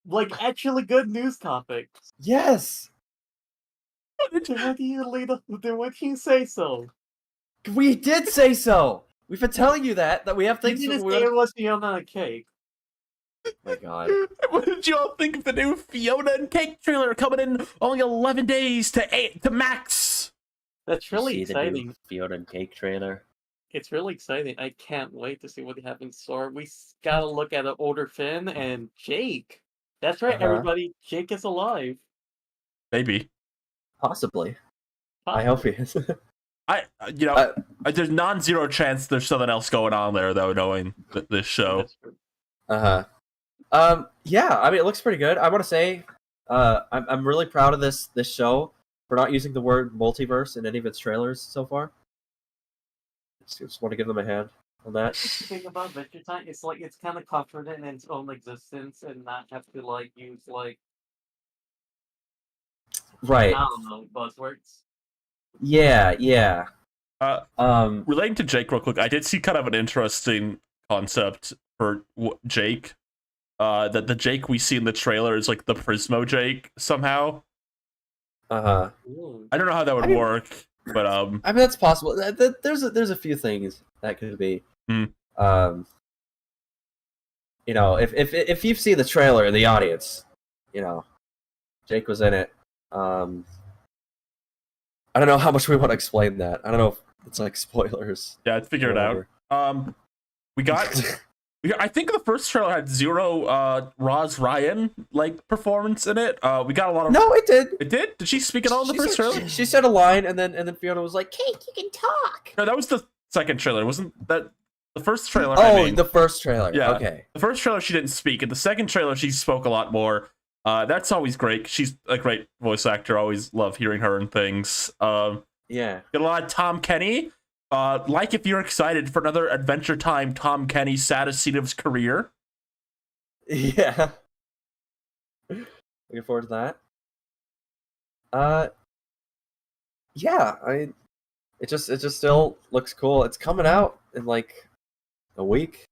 Like actually good news topics. Yes, Then why do you say so? we did say so. We've been telling you that we have You things. didn't that say it was Fiona and Cake. Oh my god. What did you all think of the new Fiona and Cake trailer coming in only 11 days to max? That's really See the new exciting. Fiona and Cake trailer. It's really exciting. I can't wait to see what they have in store. We gotta look at an older Finn and Jake. That's right, everybody. Jake is alive. Maybe. Possibly. I hope he is. There's non-zero chance there's something else going on there, though, knowing this show. Yeah, I mean, it looks pretty good. I want to say, I'm really proud of this show for not using the word multiverse in any of its trailers so far. Just want to give them a hand on that. The thing about Adventure Time is like it's kind of confident in its own existence and not have to like use like Right. I don't know buzzwords. Yeah. Relating to Jake real quick, I did see kind of an interesting concept for Jake. That the Jake we see in the trailer is like the Prismo Jake somehow. Ooh. I don't know how that would work, but I mean, that's possible. There's a few things that could be. Hmm. If you've seen the trailer in the audience, Jake was in it. I don't know how much we want to explain that. I don't know if it's like spoilers. Yeah, I'd figure it out. I think the first trailer had zero Roz Ryan performance in it. We got a lot of. No, it did. It did. Did she speak at all in the first trailer? She said a line, and then Fiona was like, Cake, you can talk. No, that was the second trailer. Wasn't that the first trailer? The first trailer. Yeah. Okay. The first trailer she didn't speak. In the second trailer she spoke a lot more. That's always great. She's a great voice actor. Always love hearing her and things. Yeah. Got a lot of Tom Kenny. If you're excited for another Adventure Time Tom Kenny saddest scene of his career. Yeah. Looking forward to that. Yeah, it just still looks cool. It's coming out in like a week.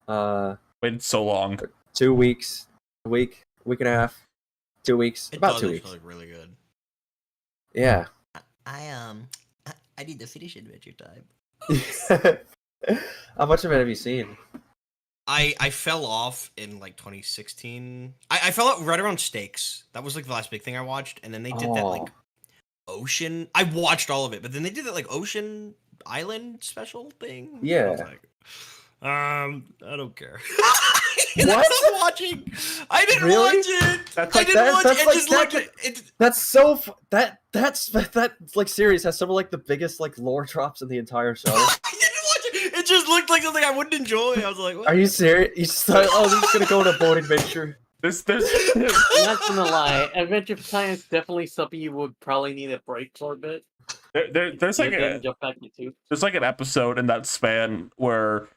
Waited so long. 2 weeks. A week and a half. 2 weeks. It About does 2 look weeks. really good. Yeah. I need to finish Adventure Time. How much of it have you seen? I fell off in like 2016. I fell out right around Stakes. That was like the last big thing I watched, and then they did that like Ocean. I watched all of it, but then they did that like Ocean Island special thing. Yeah. I was like, I don't care. What? I stopped watching. I didn't Really? watch it. That's I like didn't that- watch that's it. like Just that- looked at it. That's so that like series has some of like the biggest like lore drops in the entire show. I didn't watch it. It just looked like something I wouldn't enjoy. I was like, what? Are you serious? You just thought, oh, they're just gonna go on a boat adventure. This Not gonna lie, Adventure Time is definitely something you would probably need a break for a bit. there's like Then jump back into. there's like an episode in that span where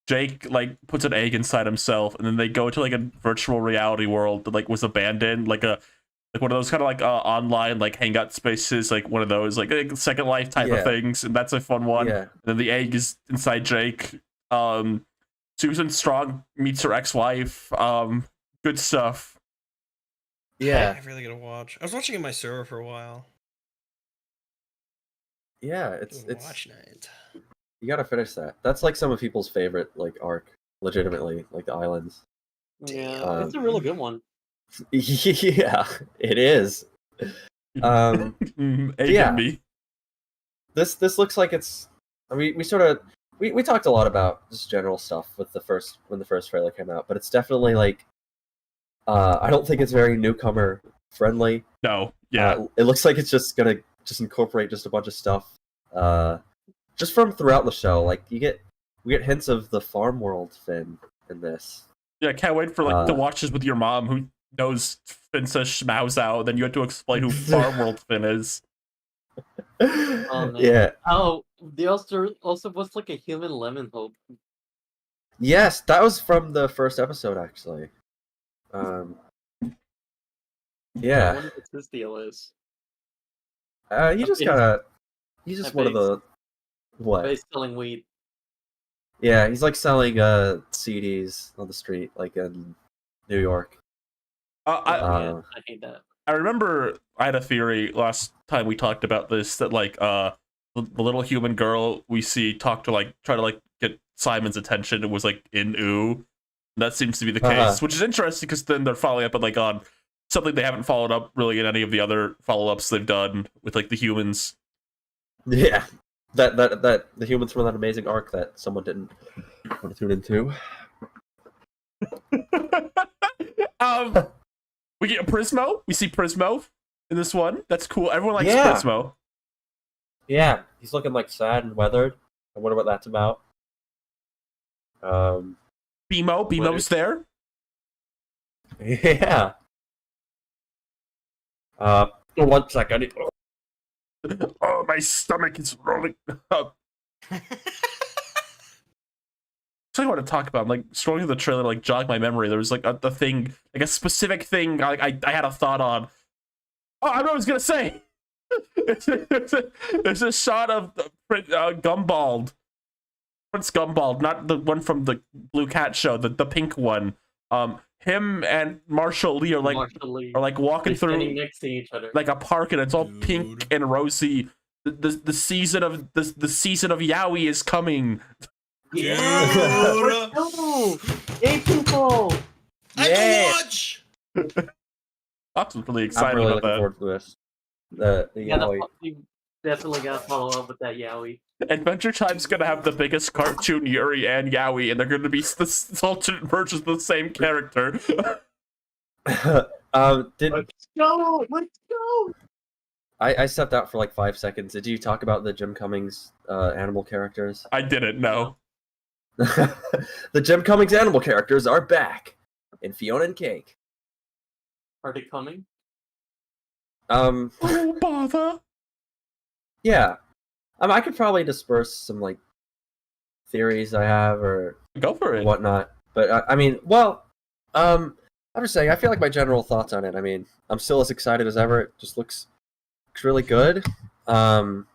Jake puts an egg inside himself, and then they go to like a virtual reality world that was abandoned, like one of those kind of online hangout spaces, like one of those like Second Life type of things, and that's a fun one. Yeah. And then the egg is inside Jake. Susan Strong meets her ex-wife. Good stuff. Yeah. I really gotta watch. I was watching it on my server for a while. Yeah, it's watch night. you gotta finish that. That's like some of people's favorite arc, legitimately, like the islands. Yeah, it's a really good one. Yeah, it is. A yeah. and B. This looks like it's. I mean, we sort of we talked a lot about just general stuff with when the first trailer came out, but it's definitely like I don't think it's very newcomer friendly. No, yeah, It looks like it's just gonna just incorporate just a bunch of stuff just from throughout the show. Like we get hints of the farm world Finn in this. yeah. Can't wait for like to watch this with your mom who knows Finn says schmouse out. Then you have to explain who Farm World Finn is. Oh, man. Yeah. Oh, they also was like a human lemon hope. Yes, that was from the first episode actually. I Yeah. wonder what his deal is. He's just one of the what? He's selling weed. Yeah, he's like selling CDs on the street, like in New York. I hate that. I remember I had a theory last time we talked about this that like the little human girl we see try to get Simon's attention and was like in ooh. That seems to be the case, which is interesting because then they're following up on something they haven't followed up really in any of the other follow-ups they've done with like the humans. Yeah. That the humans from that amazing arc that someone didn't want to tune into. We get Prismo. We see Prismo in this one. That's cool. Everyone likes Yeah. Prismo. Yeah, he's looking like sad and weathered. I wonder what that's about. Bemo's there. Yeah. 1 second. Oh, my stomach is rolling up. So I want to talk about, like, scrolling through the trailer, like, jog my memory. There was, like, a thing, like, a specific thing I had a thought on. Oh, I know what I was going to say. There's a shot of Gumbald. Prince Gumbald, not the one from the Blue Cat show, the pink one. Him and Marshall Lee are like walking through next to each other. like a park, and it's all pink and rosy. The season of the season of Yowie is coming. Yeah, let's go! Hey, people! I can watch. I was really I'm excited really about looking that. forward to this. The Yaoi. You definitely gotta follow up with that Yowie. Adventure Time's gonna have the biggest cartoon Yuri and Yowie, and they're gonna be the alternate versions of the same character. Let's go! Let's go! I stepped out for like 5 seconds. Did you talk about the Jim Cummings animal characters? I didn't know. The Jim Cummings animal characters are back in Fiona and Cake. Are they coming? Oh, bother. Yeah. I could probably disperse some like theories I have or Go for it. whatnot. But I'm just saying, I feel like my general thoughts on it. I mean, I'm still as excited as ever. It just looks really good. I'm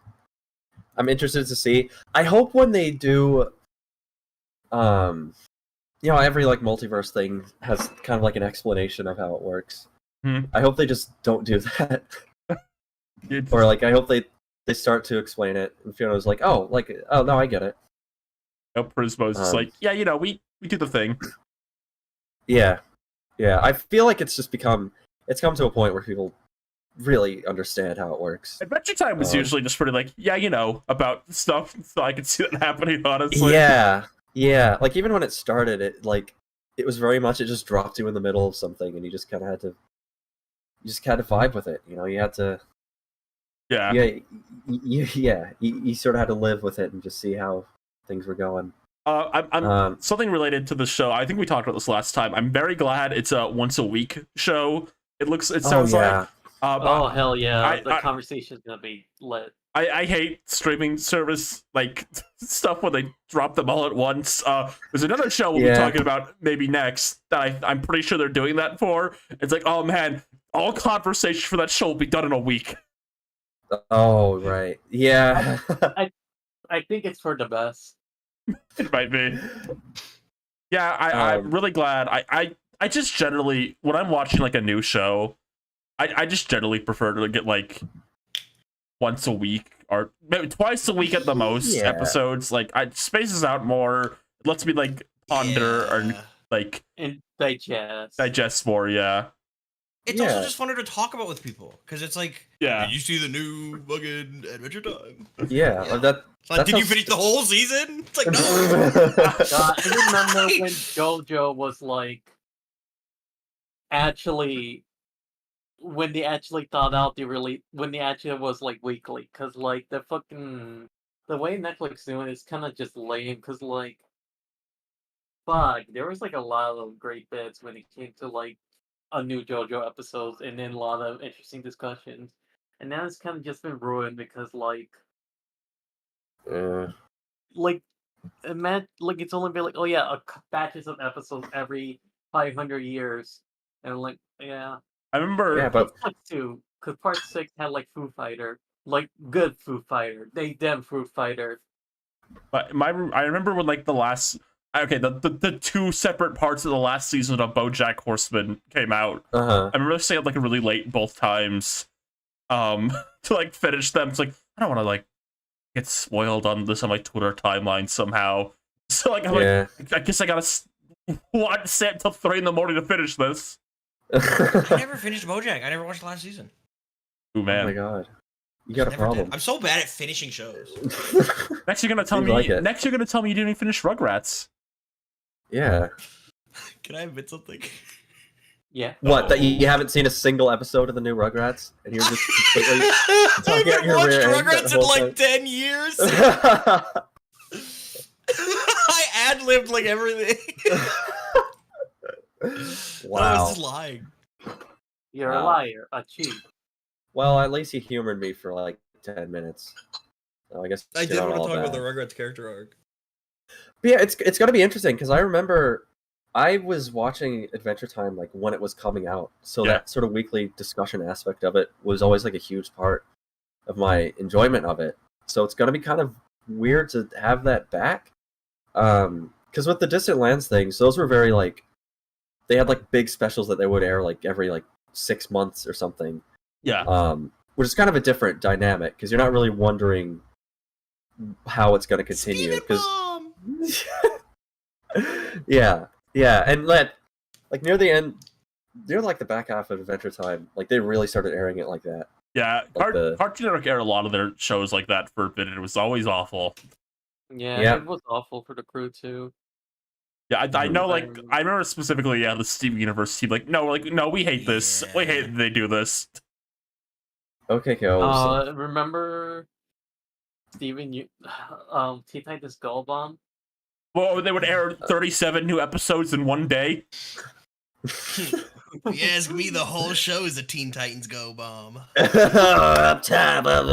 interested to see. I hope when they do, every like multiverse thing has kind of like an explanation of how it works. I hope they just don't do that. Or like, I hope they start to explain it, and Fiona's like, oh no, I get it. Prismo's just like, yeah, we do the thing. Yeah. I feel like it's come to a point where people really understand how it works. Adventure Time was usually just pretty like, yeah, about stuff, so I could see that happening, honestly. Yeah. Like, even when it started, it was very much, it just dropped you in the middle of something, and you just kind of had to vibe with it. You had to... Yeah. You sort of had to live with it and just see how things were going. I'm something related to the show. I think we talked about this last time. I'm very glad it's a once a week show. It sounds like. Oh hell yeah! The conversation's gonna be lit. I hate streaming service like stuff when they drop them all at once. There's another show we'll be talking about maybe next that I'm pretty sure they're doing that for. It's like, oh man, all conversation for that show will be done in a week. Oh right, yeah. I think it's for the best. It might be. Yeah, I'm really glad. I just generally, when I'm watching like a new show, I just generally prefer to get like once a week or maybe twice a week at the most episodes. Like, it spaces out more. It lets me like ponder or like and digest more. Yeah. It's Yeah. also just funner to talk about with people because it's like, Yeah. did you see the new fucking Adventure Time? Yeah, Yeah. that. It's like, That did you sounds- finish the whole season? It's like, no. I remember when JoJo was like actually when they actually thought out when they actually was like weekly, because like the way Netflix doing is kind of just lame, because like fuck, there was like a lot of great bits when it came to like a new JoJo episodes, and then a lot of interesting discussions, and now it's kind of just been ruined because like Uh, like like it's only been like, oh yeah, batches of episodes every 500 years, and like yeah. I remember. yeah, but It sucks too, because part 6 had like Foo Fighter, like good Foo Fighter, they them Foo Fighter. But I remember when like the last the two separate parts of the last season of BoJack Horseman came out. I remember staying up like really late both times, to like finish them. It's like I don't want to like get spoiled on this on my Twitter timeline somehow. So like I'm like I guess I gotta stay until 3 a.m. to finish this. I never finished BoJack. I never watched the last season. Ooh man. Oh my god, you got a Never problem. did. I'm so bad at finishing shows. Next you're gonna tell me. Next you're gonna tell me you didn't even finish Rugrats. Yeah. Can I admit something? Yeah. What? That you haven't seen a single episode of the new Rugrats, and you're just completely I talking out haven't your watched rear end Rugrats the in whole like time. 10 years. I ad-libbed like everything. I was Wow. just lying. You're Wow. a liar, a cheat. Well, at least he humored me for like 10 minutes. So I guess I you're did not want to all talk about bad. the Rugrats character arc. But yeah, it's gonna be interesting because I remember I was watching Adventure Time like when it was coming out, so Yeah. that sort of weekly discussion aspect of it was always like a huge part of my enjoyment of it. So it's gonna be kind of weird to have that back, because with the Distant Lands things, those were very like they had like big specials that they would air like every like 6 months or something. Yeah. Which is kind of a different dynamic because you're not really wondering how it's going to continue. Steven Because Bomb! yeah, and like near the end, near like the back half of Adventure Time, like they really started airing it like that. Yeah. Like Cartoon Network aired a lot of their shows like that for a bit, and it was always awful. Yeah, Yeah. it was awful for the crew too. Yeah, I know. Like, Um, I remember specifically, the Steven Universe team. Like, no, we hate this. We hate that they do this. Okay, go. Remember Steven, Teen Titans Skull Bomb? Well, they would air 37 new episodes in one day. You ask me, the whole show is a Teen Titans Go bomb. Up top of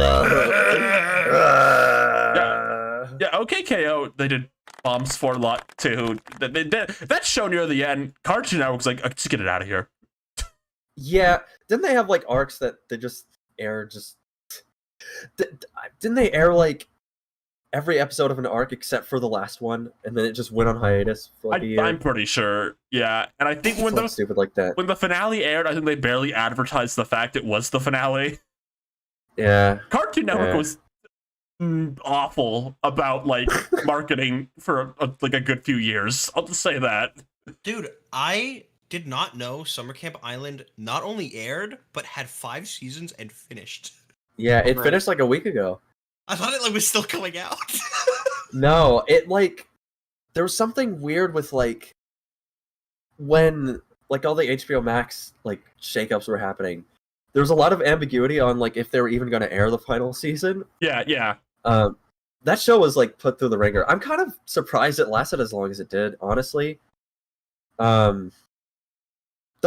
Yeah, OKKO, they did bombs for a lot too. That show near the end, Cartoon Network's like, just get it out of here. Yeah, didn't they have like arcs that they just air just? Didn't they air like every episode of an arc except for the last one, and then it just went on hiatus for like a year? I'm pretty sure. Yeah, and I think when Something stupid like that. when the finale aired, I think they barely advertised the fact it was the finale. Yeah. Cartoon Network Yeah. was awful about like marketing for like a good few years. I'll just say that. Dude, I did not know Summer Camp Island not only aired, but had 5 seasons and finished. Yeah, it Right. finished like a week ago. I thought it like was still coming out. No, it like there was something weird with like when like all the HBO Max like shakeups were happening. There was a lot of ambiguity on like if they were even going to air the final season. Yeah. That show was like put through the ringer. I'm kind of surprised it lasted as long as it did, honestly. Though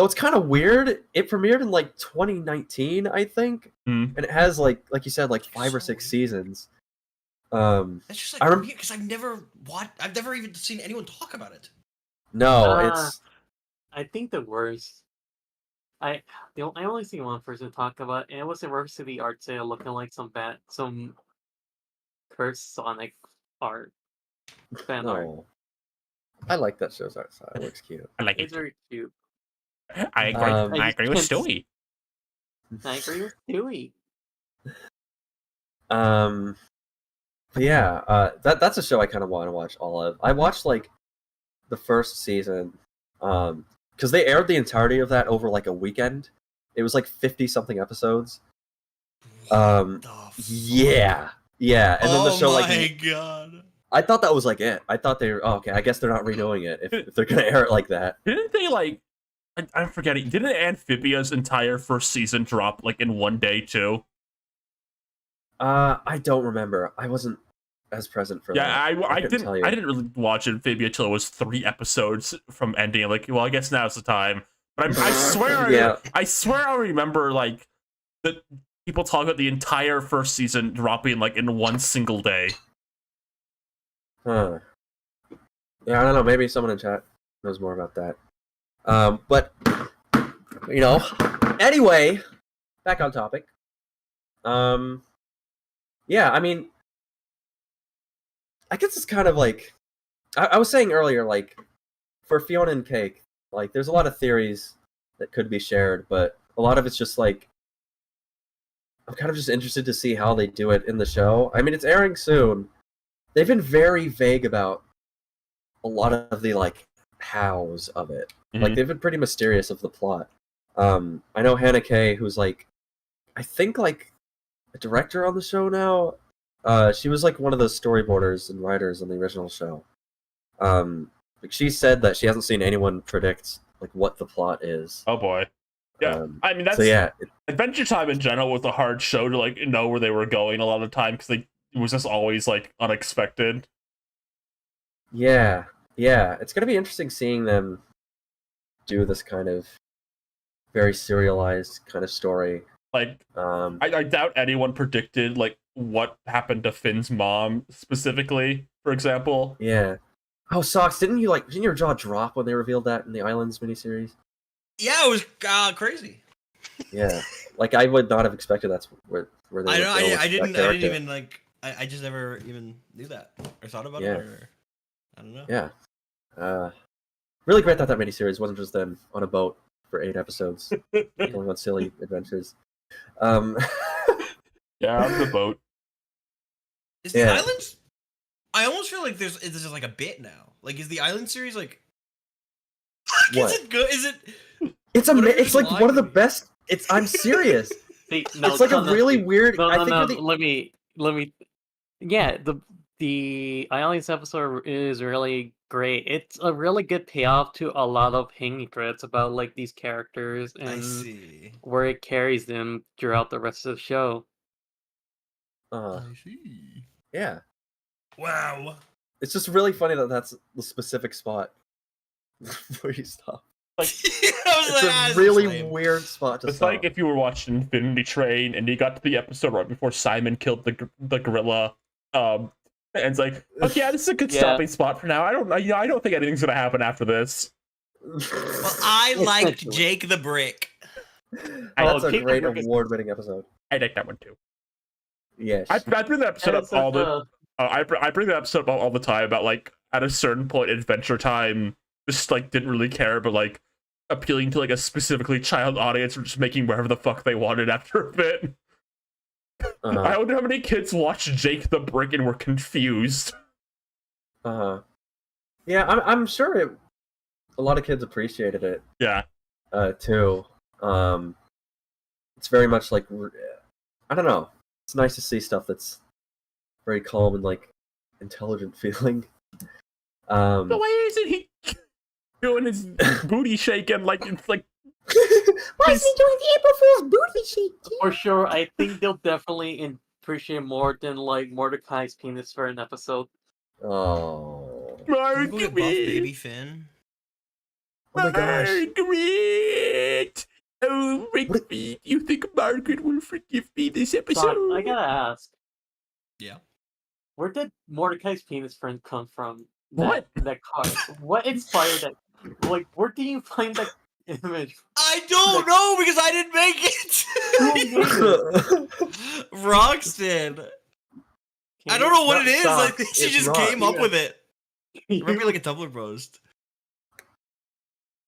it's kind of weird. It premiered in like 2019, I think, and it has like you said, like 5 or 6 seasons. That's just like I rem- weird because I've never even seen anyone talk about it. No, it's I think the worst. I only see one person talk about, and it was the Varsity art sale looking like some cursed Sonic art. Fan art. no. I like that show's art style. It looks cute. I like It's very cute. I agree. I agree with Stewie. I agree with Dewey. But yeah, that's a show I kind of want to watch all of. I watched like the first season, because they aired the entirety of that over like a weekend. It was like 50 something episodes. The fuck? Yeah, and then the show my like god. I thought that was like it. I thought they were okay. I guess they're not redoing it if they're gonna air it like that. Didn't they like? I'm forgetting. Didn't Amphibia's entire first season drop like in one day too? I don't remember. I wasn't as present for Yeah, that. I couldn't didn't. tell you. I didn't really watch Amphibia till it was 3 episodes from ending. I'm like, well, I guess now's the time. But I swear, Yeah. I swear, I remember like that people talk about the entire first season dropping like in one single day. Huh. Yeah, I don't know. Maybe someone in chat knows more about that. But you know, anyway, back on topic. Yeah, I mean, I guess it's kind of like I was saying earlier, like for Fiona and Cake, like there's a lot of theories that could be shared, but a lot of it's just like I'm kind of just interested to see how they do it in the show. I mean, it's airing soon. They've been very vague about a lot of the like hows of it. Like they've been pretty mysterious of the plot. I know Hannah Kay, who's like, I think like a director on the show now. She was like one of the storyboarders and writers on the original show. Like she said that she hasn't seen anyone predict like what the plot is. Oh boy. Yeah, I mean that's so yeah. Adventure Time in general was a hard show to like know where they were going a lot of the time because it was just always like unexpected. Yeah, it's gonna be interesting seeing them do this kind of very serialized kind of story. Like, I doubt anyone predicted like what happened to Finn's mom specifically, for example. Yeah. Oh, Socks, didn't your jaw drop when they revealed that in the Islands miniseries? Yeah, it was crazy. Yeah, like I would not have expected that's where they would go with I that didn't character. even like. I just never even knew that or thought about it. Or, I don't know. Yeah. Really great that miniseries wasn't just them on a boat for 8 episodes going on silly adventures. Yeah, on the boat. Is the Islands? I almost feel like this is like a bit now. Like, is the Island series like? What? Is it good? Is it? It's like one of the best. I'm serious. See, no, it's like a really weird. No, I think let me. Yeah, the Islands episode is really great. It's a really good payoff to a lot of hanging threads about like these characters and where it carries them throughout the rest of the show. I see. Yeah. Wow. It's just really funny that that's the specific spot where you stop. Like, it's a really weird spot to it's stop. like if you were watching Infinity Train and you got to the episode right before Simon killed the gorilla, and it's like, okay, yeah, this is a good stopping spot for now. I don't think anything's gonna happen after this. Well, I liked Jake the Brick. That's a great award-winning episode. I like that one too. Yes, I bring that episode up all the. I bring that episode up all the time about like at a certain point, Adventure Time just like didn't really care, but like appealing to like a specifically child audience or just making whatever the fuck they wanted after a bit. I wonder how many kids watched Jake the Brick and were confused. Yeah, I'm sure a lot of kids appreciated it. Yeah. Too. It's very much like I don't know. It's nice to see stuff that's very calm and like intelligent feeling. The way isn't he doing his booty shaking like it's like why is he doing the April Fool's booty shake? For sure, I think they'll definitely appreciate more than like Mordecai's penis for an episode. Oh, Margaret, baby Finn. Oh my gosh, Margaret! Oh, Rigby, you think Margaret will forgive me this episode? But I gotta ask. Yeah. Where did Mordecai's penis friend come from? What? That card? What inspired that? Like, where did you find that image? I don't know because I didn't make it. Roxton. I don't know what it is. I think she just came up with it. Maybe like a Tumblr post.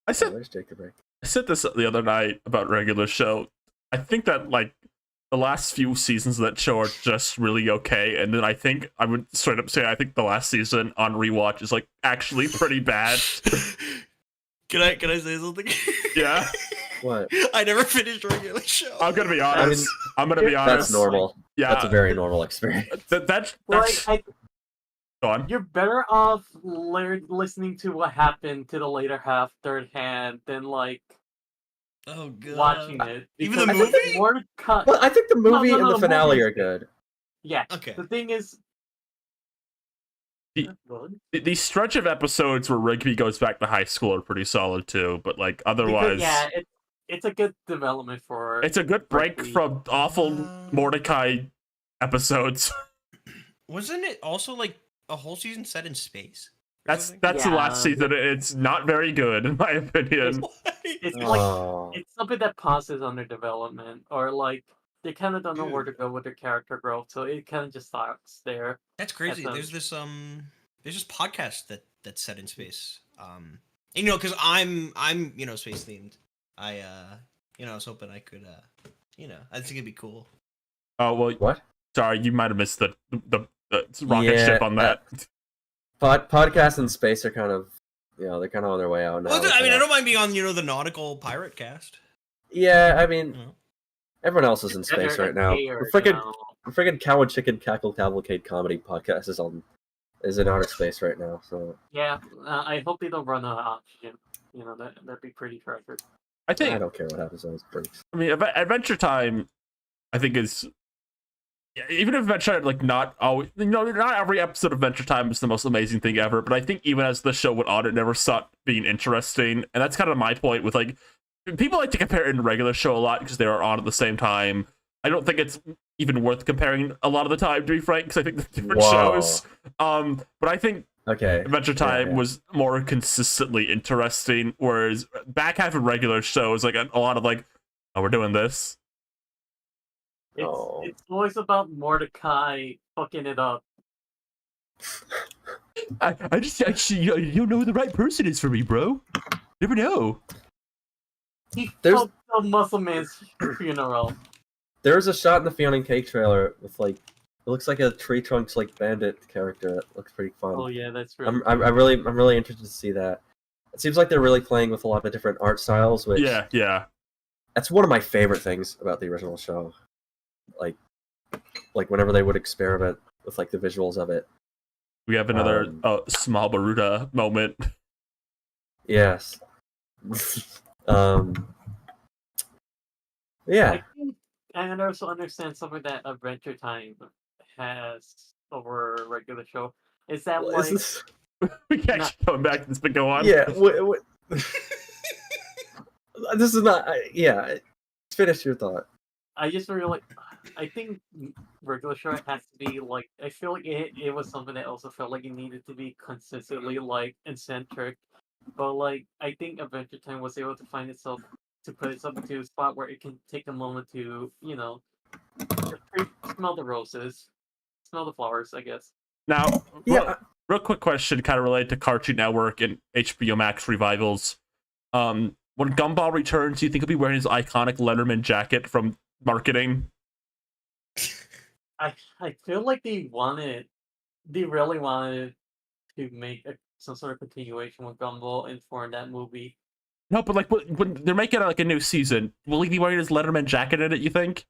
I said this the other night about regular show. I think that like the last few seasons of that show are just really okay, and then I think I would straight up say I think the last season on rewatch is like actually pretty bad. Can I say something? Yeah. What? I never finished a regular show. I'm gonna be honest. I'm gonna be honest. That's normal. Yeah, That's a very normal experience. that's Like, go on. you're better off listening to what happened to the later half, third hand, than like Oh god. watching it. Even the Because movie? Mordecai. Well, I think the movie no, and the the finale movie are is good. Yeah. Okay. The thing is, The stretch of episodes where Rigby goes back to high school are pretty solid too, but like otherwise, yeah, it's a good development for. it's a good break Rigby. from awful Mordecai episodes. Wasn't it also like a whole season set in space? That's the last season. It's not very good in my opinion. It's Oh. like it's something that pauses under development, or like they kind of don't know where to go with their character growth, so it kind of just stops there. That's crazy. That's, There's this podcast that's set in space. And, because I'm space themed. I was hoping I could I think it'd be cool. Oh well, What? sorry, you might have missed the rocket ship on that. Podcasts in space are kind of, they're kind of on their way out now. Well, I mean, I don't mind being on the nautical pirate cast. Yeah, I mean, Mhm. everyone else is in space right now. The freaking Cow and Chicken Cackle Cavalcade comedy podcast is in outer space right now. So yeah, I hope they don't run out of oxygen. That'd be pretty tragic. I think I don't care what happens on those breaks. I mean, Adventure Time, I think is even if Adventure Time, like not always, not every episode of Adventure Time is the most amazing thing ever. But I think even as the show went on, it never stopped being interesting, and that's kind of my point with like people like to compare it in a regular show a lot because they are on at the same time. I don't think it's even worth comparing a lot of the time, to be frank, because I think they're different shows. But I think Adventure Time was more consistently interesting, whereas back half of regular shows, like a lot of like, oh, we're doing this. It's always about Mordecai fucking it up. I just actually, you don't know who the right person is for me, bro. Never know. He fucked up Muscle Man's funeral. There was a shot in the Fiona and Cake trailer with like, it looks like a Tree Trunks like bandit character. That looks pretty fun. Oh yeah, that's true. I'm really interested to see that. It seems like they're really playing with a lot of different art styles, which yeah. That's one of my favorite things about the original show. Like whenever they would experiment with like the visuals of it. We have another small Baruta moment. Yes. Yeah. I also understand something that Adventure Time has over a regular show. Is that Well, like we can't keep coming back to this, but go on. Yeah. This is not. Yeah. Finish your thought. I just really I think regular show has to be like I feel like it was something that also felt like it needed to be consistently like eccentric, but like I think Adventure Time was able to find itself to put itself into a spot where it can take a moment to smell the roses, smell the flowers, I guess. Now, real quick question, kind of related to Cartoon Network and HBO Max revivals. When Gumball returns, do you think he'll be wearing his iconic Letterman jacket from marketing? I feel like they really wanted to make some sort of continuation with Gumball and for that movie. No, but like when they're making like a new season, will he be wearing his Letterman jacket in it? You think?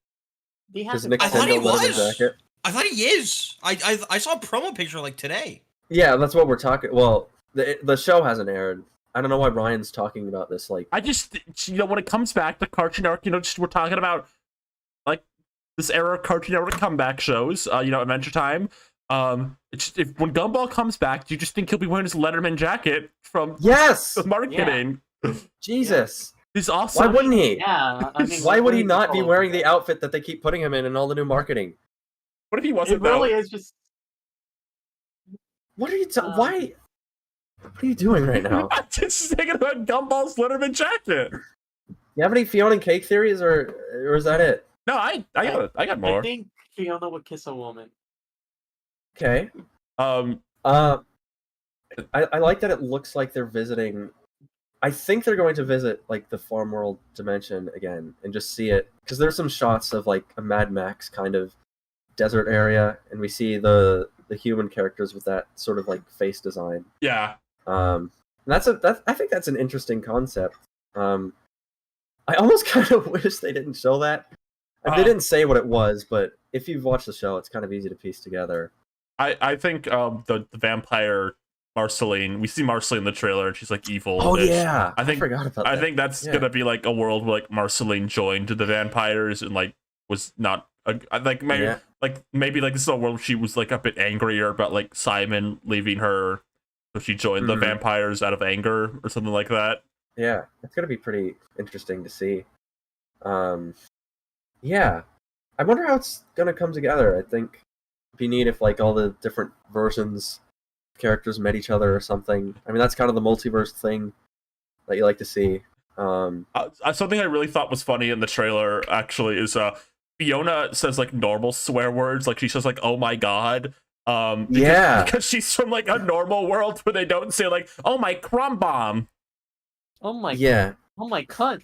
He has I thought he was. Jacket. I thought he is. I saw a promo picture like today. Yeah, that's what we're talking. Well, the show hasn't aired. I don't know why Ryan's talking about this. Like, I just when it comes back to Cartoon Network, just we're talking about like this era of Cartoon Network comeback shows. Adventure Time. When Gumball comes back, do you just think he'll be wearing his Letterman jacket from marketing? Yeah. Jesus. He's awesome. Why wouldn't he? Yeah. I mean, why would he not be wearing the outfit that they keep putting him in all the new marketing? What if he wasn't? It really is just. What are you? Why? What are you doing right now? I'm just thinking about Gumball's Letterman jacket. You have any Fiona and Cake theories, or is that it? No, I got more. I think Fiona would kiss a woman. Okay. I like that it looks like they're visiting. I think they're going to visit like the Farm World dimension again and just see it, because there's some shots of like a Mad Max kind of desert area, and we see the human characters with that sort of like face design. Yeah. I think that's an interesting concept. I I almost kind of wish they didn't show that. They didn't say what it was, but if you've watched the show, it's kind of easy to piece together. I think the vampire Marceline, we see Marceline in the trailer, and she's like evil. Oh yeah, I forgot about that. I think that's gonna be like a world where like Marceline joined the vampires and like was not like maybe like this is a world where she was like a bit angrier about like Simon leaving her, so she joined the vampires out of anger or something like that. Yeah, it's gonna be pretty interesting to see. Yeah, I wonder how it's gonna come together. I think it'd be neat if like all the different versions of characters met each other or something. I mean, that's kind of the multiverse thing that you like to see. Something I really thought was funny in the trailer actually is Fiona says like normal swear words, like she says like "oh my god." Because she's from like a normal world where they don't say like "oh my crumb bomb." Oh my Oh my cunt.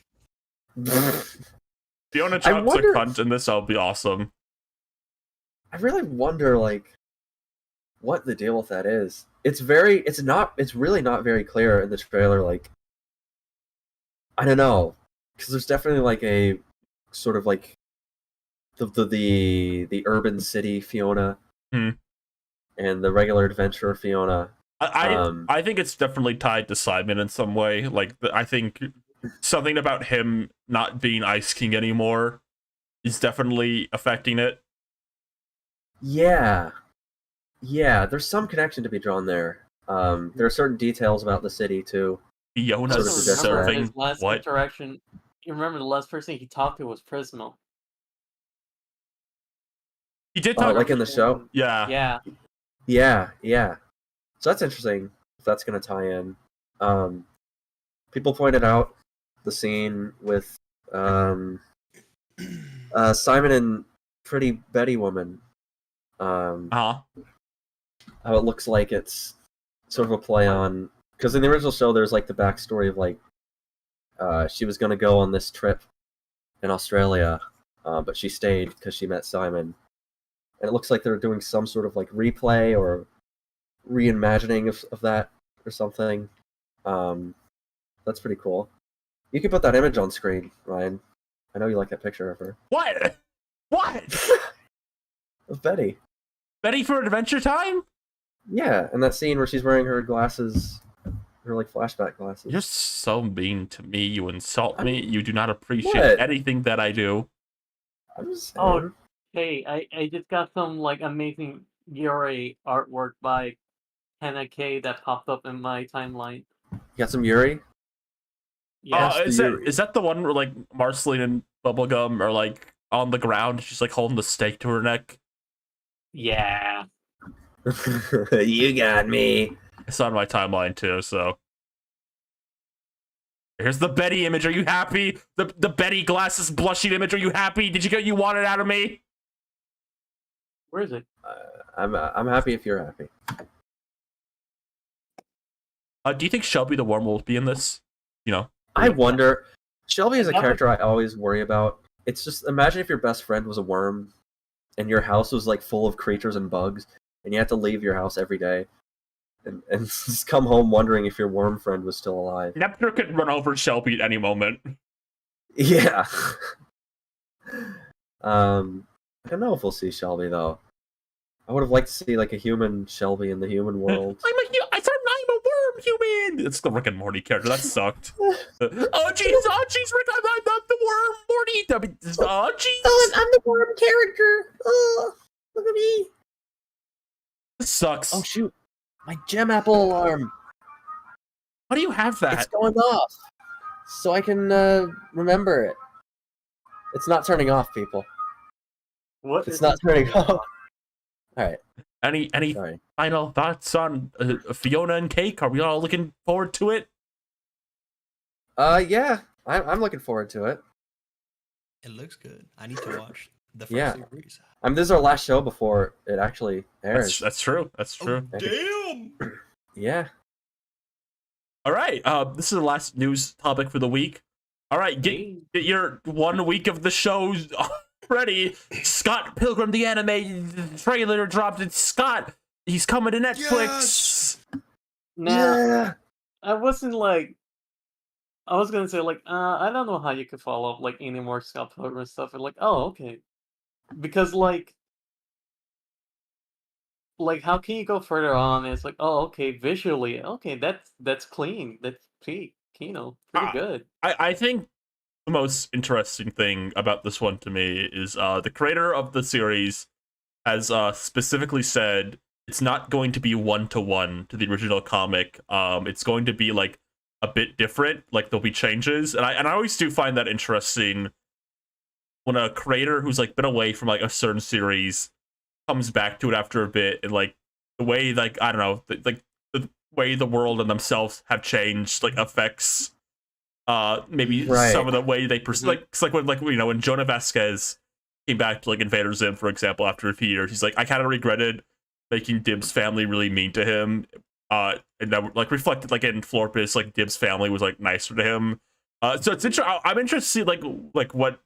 Fiona drops a cunt in this, that'll be awesome. I really wonder like what the deal with that is. It's really not very clear in the trailer, like I don't know. Because there's definitely like a sort of like the urban city Fiona and the regular adventurer Fiona. I think it's definitely tied to Simon in some way. Like I think something about him not being Ice King anymore is definitely affecting it. Yeah, there's some connection to be drawn there. There are certain details about the city too. Fiona's serving his last what? interaction. You remember the last person he talked to was Prismo. He did talk like in the show. Yeah. So that's interesting if that's going to tie in. People pointed out the scene with Simon and Pretty Betty Woman. How it looks like it's sort of a play on, because in the original show there's like the backstory of like she was going to go on this trip in Australia, but she stayed because she met Simon. And it looks like they're doing some sort of like replay or reimagining of that or something. That's pretty cool. You can put that image on screen, Ryan. I know you like that picture of her. What? Of Betty. Betty for Adventure Time? Yeah, and that scene where she's wearing her glasses, her like flashback glasses. You're so mean to me. You insult me. You do not appreciate anything that I do. I'm just saying. Oh, hey, I just got some like amazing Yuri artwork by Hannah K that popped up in my timeline. You got some Yuri? Yeah. Is that the one where like Marceline and Bubblegum are like on the ground? She's like holding the stake to her neck. Yeah. You got me. It's on my timeline too, so. Here's the Betty image. Are you happy? The Betty glasses blushing image. Are you happy? Did you get what you wanted out of me? Where is it? I'm happy if you're happy. Do you think Shelby the worm will be in this? You know? I wonder. Shelby is a character I always worry about. It's just, imagine if your best friend was a worm and your house was like full of creatures and bugs and you had to leave your house every day and just come home wondering if your worm friend was still alive. Neptune could run over Shelby at any moment. Yeah. I don't know if we'll see Shelby though. I would have liked to see like a human Shelby in the human world. I'm a worm human. It's the Rick and Morty character. That sucked. Oh jeez, Rick, I'm the worm, Morty. Oh jeez. Oh, I'm the worm character. Oh, look at me. This sucks. Oh shoot, my gem apple alarm. Why do you have that? It's going off, so I can remember it. It's not turning off, people. What? It's not turning off. All right. Any final thoughts on Fiona and Cake? Are we all looking forward to it? Yeah, I'm looking forward to it. It looks good. I need to watch the first series. This is our last show before it actually airs. That's true. That's true. Oh, damn. Yeah. All right. This is the last news topic for the week. All right, get your 1 week of the show ready. Scott Pilgrim the anime trailer dropped. It's Scott. He's coming to Netflix. Yes! Nah, I wasn't like I was gonna say like I don't know how you could follow up like any more Scott Pilgrim stuff and like oh okay because like how can you go further on? It's like oh okay visually okay that's clean that's peak you know pretty I, good. I think the most interesting thing about this one to me is the creator of the series has specifically said it's not going to be one-to-one to the original comic. It's going to be like a bit different. Like there'll be changes, and I always do find that interesting when a creator who's like been away from like a certain series comes back to it after a bit, and like the way like I don't know, like the way the world and themselves have changed like affects maybe Right. some of the way they like it's like when Jonah Vasquez came back to like Invader Zim, for example, after a few years, he's like, I kind of regretted making Dib's family really mean to him. And that like reflected like in Florpus, like Dib's family was like nicer to him. So it's interesting. I'm interested to see like what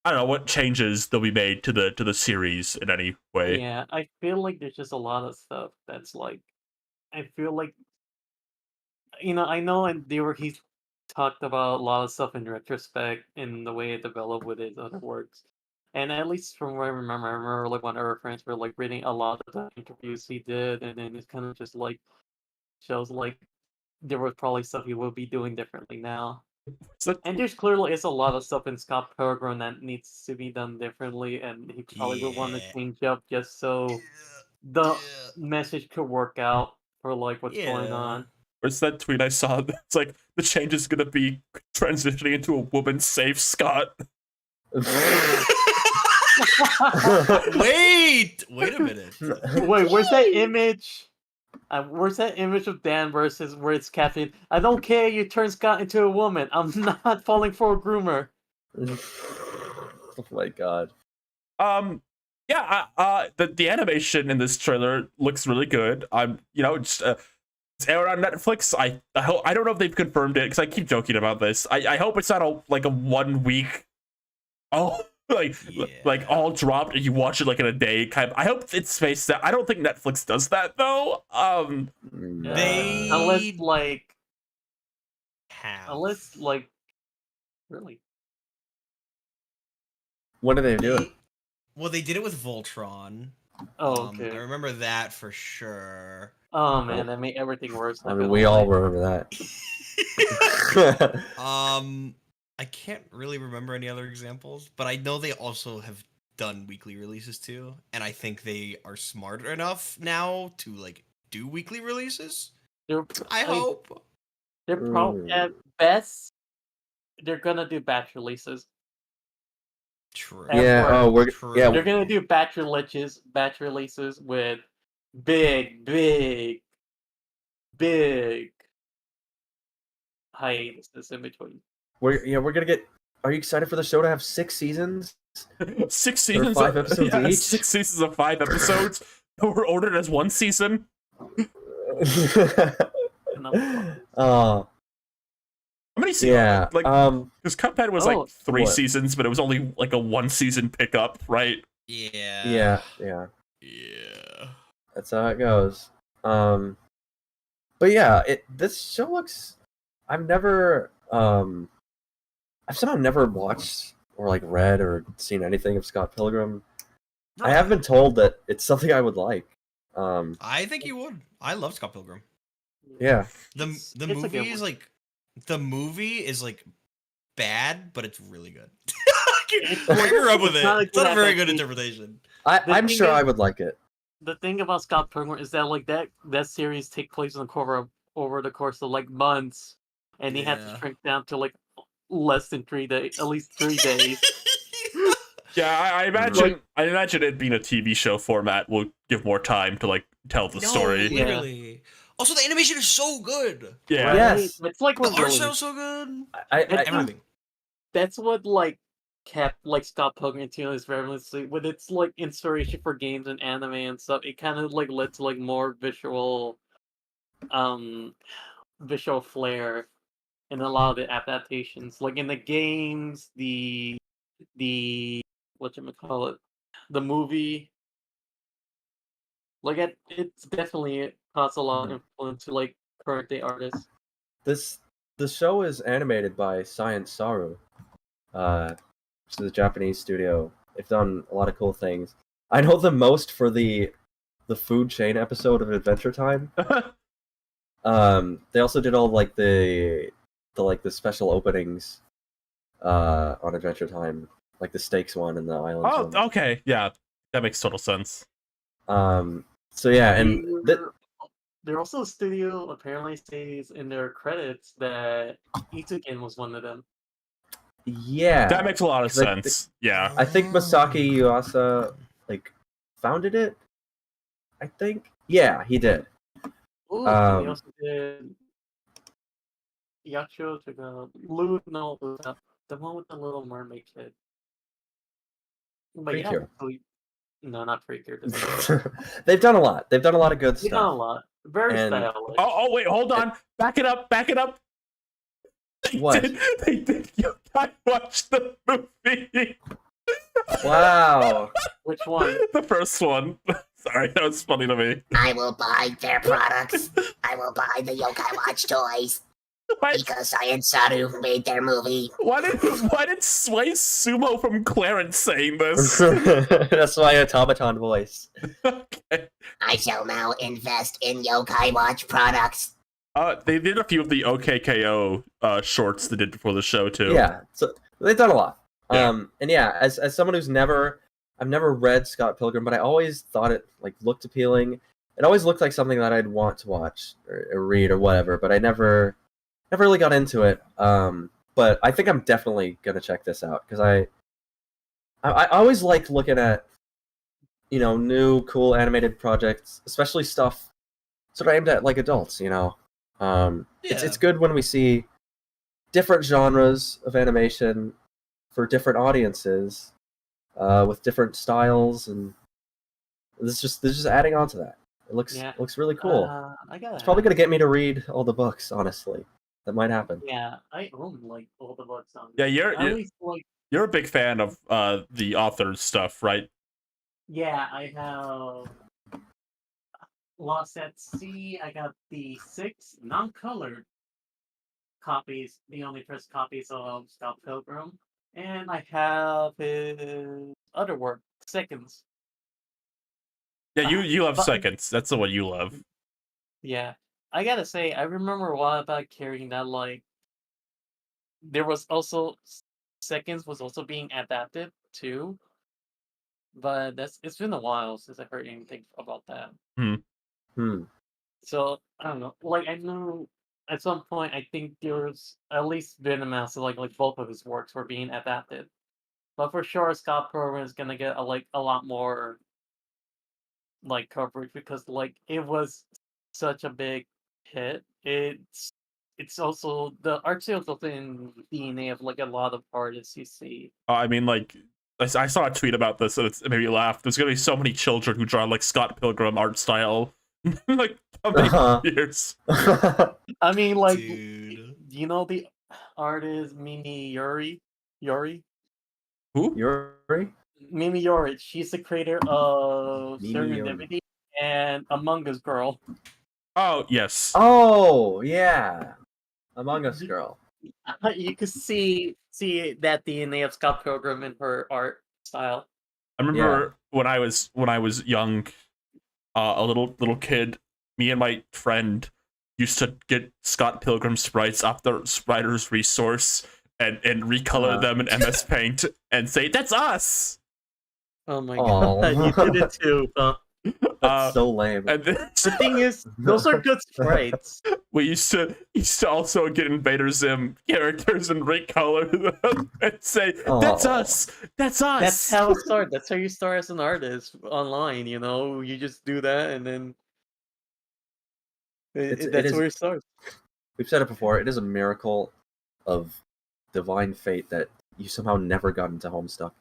I don't know what changes they'll be made to the series in any way. Yeah, I feel like there's just a lot of stuff that's like I feel like I know and he's talked about a lot of stuff in retrospect in the way it developed with his other works. And at least from what I remember like one of our friends were like reading a lot of the interviews he did and then it's kind of just like shows like there was probably stuff he will be doing differently now. So And there's clearly is a lot of stuff in Scott Pilgrim that needs to be done differently and he probably would want to Yeah. change up just so the message could work out for like what's going Yeah. on. where's that tweet I saw? It's like the change is gonna be transitioning into a woman safe Scott. Wait a minute. Wait, where's that image? Where's that image of Dan versus where it's Captain? I don't care. You turn Scott into a woman. I'm not falling for a groomer. Oh my god. Yeah, the animation in this trailer looks really good. It's aired on Netflix. I hope I don't know if they've confirmed it because I keep joking about this. I hope it's not like a 1 week. Oh, like all dropped and you watch it like in a day kind of. I hope it's spaced out. I don't think Netflix does that though. They Unless like have. really. What are they doing? Well, they did it with Voltron. Oh, okay. I remember that for sure. Oh man, that made everything worse. I mean, we all remember that. I can't really remember any other examples, but I know they also have done weekly releases too, and I think they are smart enough now to like do weekly releases. I hope. They're probably at best they're gonna do batch releases. True. Yeah. Oh, we're True. yeah. They're gonna do batch releases with big hiatuses in between. We're gonna get. Are you excited for the show to have 6 seasons? 6 seasons, 5 episodes yeah, each? 6 seasons of 5 episodes. Were ordered as 1 season. Oh. How many seasons? Yeah. Like, because Cuphead was like 3 seasons, but it was only like a 1 season pickup, right? Yeah. Yeah. That's how it goes. But yeah, this show looks. I've somehow never watched or like read or seen anything of Scott Pilgrim. I have been told that it's something I would like. I think you would. I love Scott Pilgrim. Yeah. The It's a movie good is one. like the movie is like bad, but it's really good. It's I grew up with it's it. not a It's not a good very good adaptation. interpretation. I'm thing sure is- I would like it. The thing about Scott Pilgrim is that like that series take place over the course of like months, and he had to Yeah. shrink down to like less than 3 days, at least 3 days. Yeah, I imagine it being a TV show format will give more time to like tell the story. Yeah. Literally. Also, the animation is so good. Yeah. Right? Yes. It's like The what art really, style's so good. Everything. Everything. that's what like kept like Scott Pilgrim into his relevancy with its like inspiration for games and anime and stuff. It kind of like led to like more visual flair in a lot of the adaptations. Like in the games, the whatchamacallit, the movie. Like it's definitely caused a lot of influence to like current day artists. This the show is animated by Science Saru, which is a Japanese studio. They've done a lot of cool things. I know them most for the food chain episode of Adventure Time. They also did all like the special openings on Adventure Time, like the steaks one and the islands one. Oh, okay, yeah, that makes total sense. So yeah, and They're also a studio apparently says in their credits that Ituken was one of them. yeah, That makes a lot of sense. Yeah. I think Masaki Yuasa like founded it. I think. Yeah, he did. Ooh, they also did Yacho to go no, the one with the Little Mermaid kid. But Precure. No, not Precure. They've done a lot. They've done a lot of good They've done a stuff. lot. Very And- stylish. Oh, wait, hold on. Back it up. What? They did. I watched the movie. Wow. Which one? The first one. Sorry, that was funny to me. I will buy their products. I will buy the Yokai Watch toys. Why, Because Science Saru made their movie. why did Sway Sumo from Clarence saying this? That's my automaton voice. Okay. I shall now invest in Yokai Watch products. They did a few of the OKKO shorts they did before the show too. Yeah, so they've done a lot. Yeah. And yeah, as someone who's I've never read Scott Pilgrim, but I always thought it like looked appealing. It always looked like something that I'd want to watch or read or whatever, but I never really got into it. But I think I'm definitely gonna check this out because I always like looking at new cool animated projects, especially stuff sort of aimed at like adults. It's good when we see different genres of animation for different audiences with different styles, and this is just adding on to that. It looks really cool. It's probably gonna get me to read all the books. Honestly, that might happen. Yeah, I own like all the books on. Yeah, I always, like. you're a big fan of the author's stuff, right? Yeah, I have Lost at Sea. I got the 6 non-colored copies, the only press copies of Scott Pilgrim, and I have his other work, Seconds. Yeah, you love but- Seconds. That's the one you love. Yeah, I gotta say, I remember a while back hearing that like there was also Seconds was also being adapted too, but it's been a while since I heard anything about that. So I don't know. Like I know at some point I think there's at least been a massive like both of his works were being adapted, but for sure Scott Pilgrim is gonna get a lot more like coverage because like it was such a big hit. It's also the art sales also in DNA of like a lot of artists you see. I mean, like, I saw a tweet about this, and it made me laugh. There's gonna be so many children who draw like Scott Pilgrim art style, like how many years. I mean, like, Dude. you know the artist Mimi Yuri? Who? Yuri? Mimi Yuri. She's the creator of Mimi Yuri. Serendipity and Among Us Girl. Oh yes. Oh yeah, Among Us girl. You can see that DNA of Scott Pilgrim in her art style. I remember when I was young, a little kid. Me and my friend used to get Scott Pilgrim sprites off the Writer's Resource and recolor them in MS Paint and say, "That's us." Oh my Aw. god, you did it too. That's so lame. And then, The thing is, those are good sprites. we used to also get Invader Zim characters and recolor them and say, "That's Aw. us. That's us." That's how it starts. That's how you start as an artist online. You just do that, and then It that's is- where it starts. We've said it before. It is a miracle of divine fate that you somehow never got into Homestuck.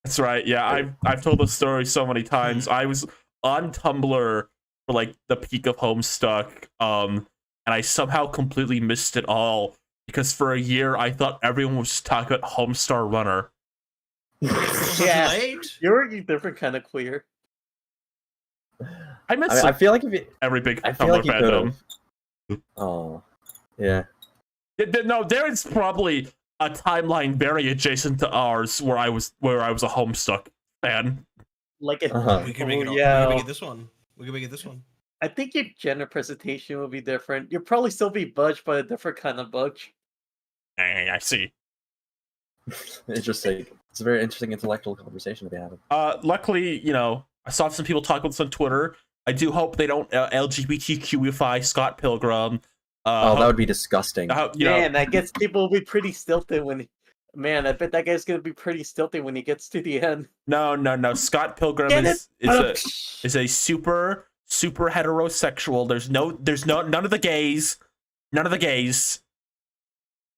That's right. Yeah, I've told this story so many times. I was on Tumblr for like the peak of Homestuck, and I somehow completely missed it all because for a year I thought everyone was talking about Homestar Runner. Yeah. Right? You're a different kind of queer. I miss I feel like if you, every big I feel Tumblr like you could fandom. have. Oh, yeah. No, there is probably a timeline very adjacent to ours where I was a Homestuck fan. Like it. Uh-huh. We can make it. We Yeah. can make it this one. We can make it this one. I think your gender presentation will be different. You'll probably still be budged, but a different kind of budge. I see. Interesting. It's a very interesting intellectual conversation to be having. Luckily, I saw some people talk about this on Twitter. I do hope they don't LGBTQify Scott Pilgrim. That would be disgusting. Man, I guess people will be pretty stilted when. Man, I bet that guy's gonna be pretty stilted when he gets to the end. No. Scott Pilgrim is a super heterosexual. There's none of the gays. None of the gays.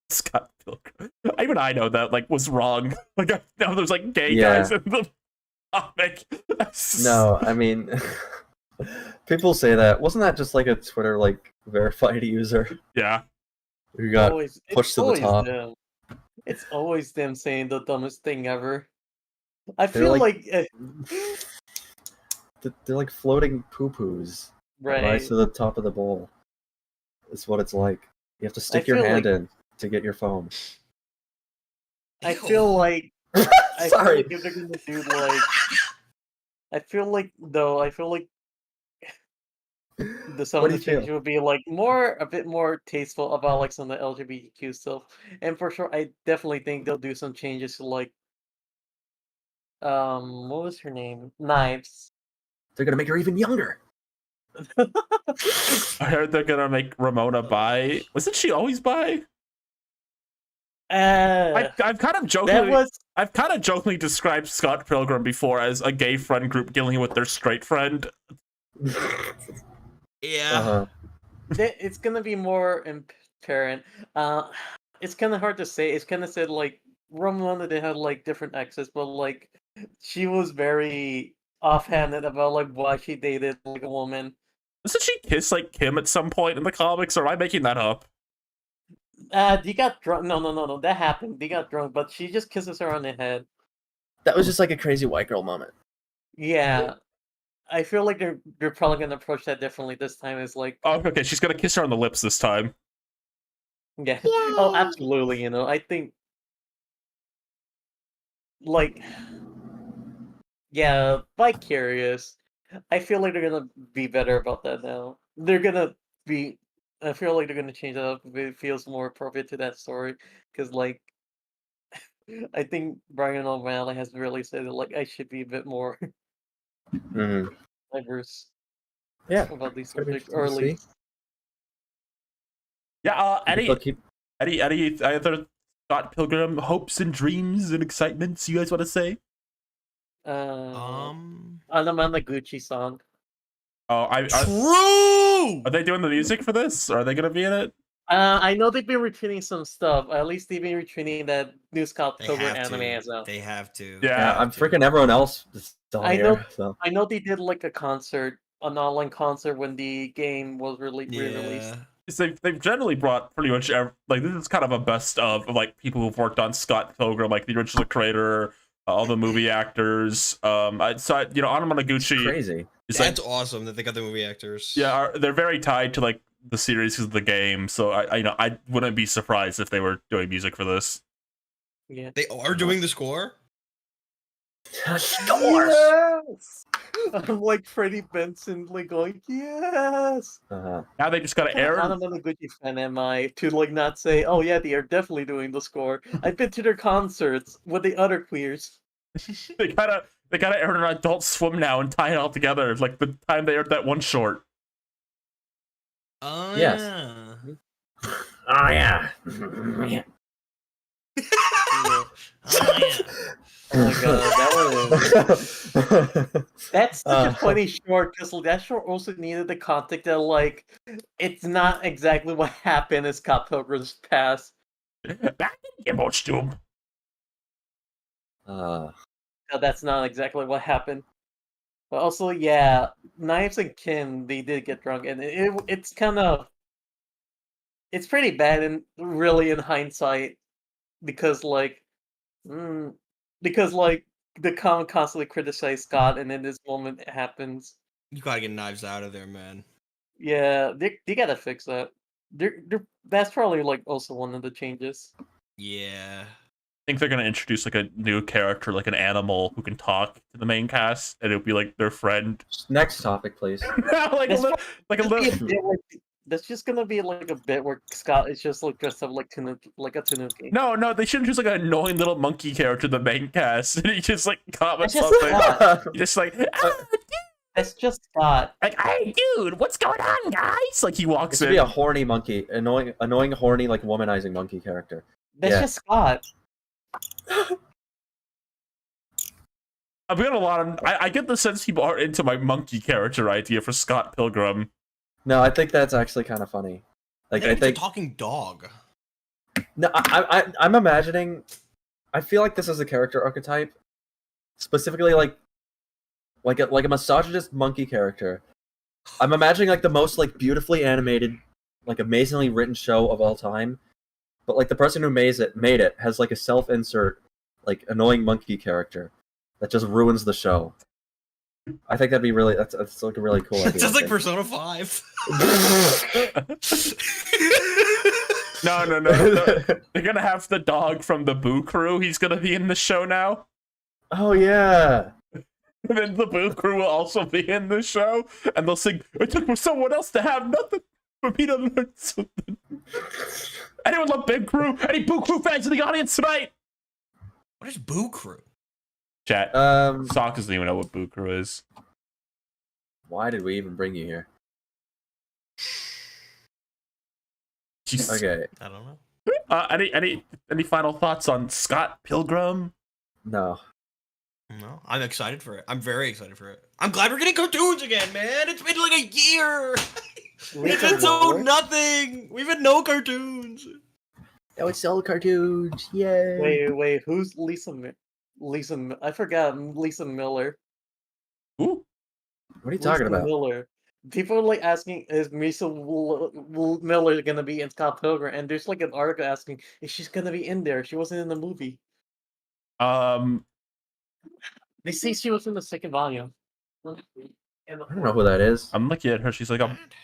Scott Pilgrim. Even I know that was wrong. Like I know there's gay guys in the comic. No, I mean, people say that. Wasn't that just a Twitter verified user? Yeah. Who got pushed to the top? Them. It's always them saying the dumbest thing ever. I They're feel they're like floating poo-poos. Right. Rise to the top of the bowl. It's what it's like. You have to stick your hand in to get your phone. I feel like Sorry. if they're gonna do I feel like some of the changes would be a bit more tasteful about some of the LGBTQ stuff. And for sure I definitely think they'll do some changes to what was her name? Knives. They're gonna make her even younger. I heard they're gonna make Ramona bi. Wasn't she always bi? I've kind of jokingly described Scott Pilgrim before as a gay friend group dealing with their straight friend. Yeah. Uh-huh. It's gonna be more apparent. It's kind of hard to say. It's kind of said Ramona, they had different exes, but she was very offhanded about why she dated a woman. Doesn't she kiss Kim at some point in the comics, or am I making that up? They got drunk. No. That happened. They got drunk, but she just kisses her on the head. That was just a crazy white girl moment. Yeah. I feel like they're probably gonna approach that differently this time. It's Oh, okay, she's gonna kiss her on the lips this time. Yeah. Oh, absolutely. I think yeah, Vicarious. I feel like they're gonna be better about that now. I feel like they're gonna change it up if it feels more appropriate to that story. Because I think Brian O'Malley has really said that I should be a bit more diverse. Yeah. About these It's gonna be subjects, interesting or to at see. least. Yeah, Keep- Eddie, other Scott Pilgrim hopes and dreams and excitements you guys want to say? Gucci song. Oh, are they doing the music for this? Are they gonna be in it? I know they've been retweeting some stuff. At least they've been retweeting that new Scott Pilgrim anime as well. They have to. Yeah, I'm freaking everyone else is still I here. know. So. I know they did a concert, an online concert when the game was re-released. They've generally brought pretty much this is kind of a best of people who've worked on Scott Pilgrim, the original creator, all the movie actors. Anamanaguchi. Crazy. That's awesome that they got the movie actors. Yeah, they're very tied to the series of the game, so I wouldn't be surprised if they were doing music for this. Yeah, they are doing the score. Yes! I'm Freddie Benson, going yes. Now they just gotta air. I'm a Gucci fan, am I? To not say, oh yeah, they are definitely doing the score. I've been to their concerts with the other queers. They gotta air an Adult Swim now and tie it all together, the time they aired that one short. Oh Yes. yeah. Oh yeah. Oh yeah. Oh my god, that's such a funny short, because that short also needed the context that it's not exactly what happened in Scott Pilgrim's past. Back in Doom. No, that's not exactly what happened. But also, yeah, Knives and Kim, they did get drunk, and it's kind of, it's pretty bad, and really in hindsight, because the comic constantly criticized Scott, and in this moment it happens. You gotta get Knives out of there, man. Yeah, they gotta fix that. That's probably like also one of the changes. Yeah. I think they're gonna introduce like a new character, like an animal who can talk to the main cast, and it'll be like their friend. Next topic, please. like a That's little, like a Just be little. a bit like- That's just gonna be like a bit where Scott is just like dressed up like Tanuki, like a Tanuki. No, they shouldn't choose like an annoying little monkey character, the main cast, and he just like comments That's just something. Scott. Just like, ah, That's just Scott. like, hey, dude, what's going on, guys? Like he It walks should in. be a horny monkey, annoying, horny, like womanizing monkey character. That's Yeah. just Scott. I've got a lot of. I get the sense people are into my monkey character idea for Scott Pilgrim. No, I think that's actually kind of funny. Like I it's think a talking dog. no, I'm imagining. I feel like this is a character archetype, specifically like a misogynist monkey character. I'm imagining like the most like beautifully animated, like amazingly written show of all time, but like the person who made it has like a self-insert, like annoying monkey character that just ruins the show. I think that'd be really that's like a really cool idea. It sounds I like think. Persona 5. No. They're gonna have the dog from the Boo Crew. He's gonna be in the show now. Oh yeah. And then the Boo Crew will also be in the show, and they'll sing, "It took for someone else to have nothing for me to learn something." Anyone love Big Crew? Any Boo Crew fans in the audience tonight? What is Boo Crew? Chat. Um, Sock doesn't even know what Boo Crew is. why did we even bring you here? Jeez. Okay, I don't know. Any final thoughts on Scott Pilgrim? no. No, I'm excited for it. I'm very excited for it. I'm glad we're getting cartoons again, man. It's been like a year. It's been so nothing. We've had no cartoons. Oh, it's all cartoons! Yay! Wait, who's I forgot Lisa Miller. Ooh. What are you talking about? Miller. People are like asking, is Miller gonna be in Scott Pilgrim? And there's like an article asking, is she's gonna be in there? She wasn't in the movie. They say she was in the second volume. I don't know who that is. I'm looking at her. She's like,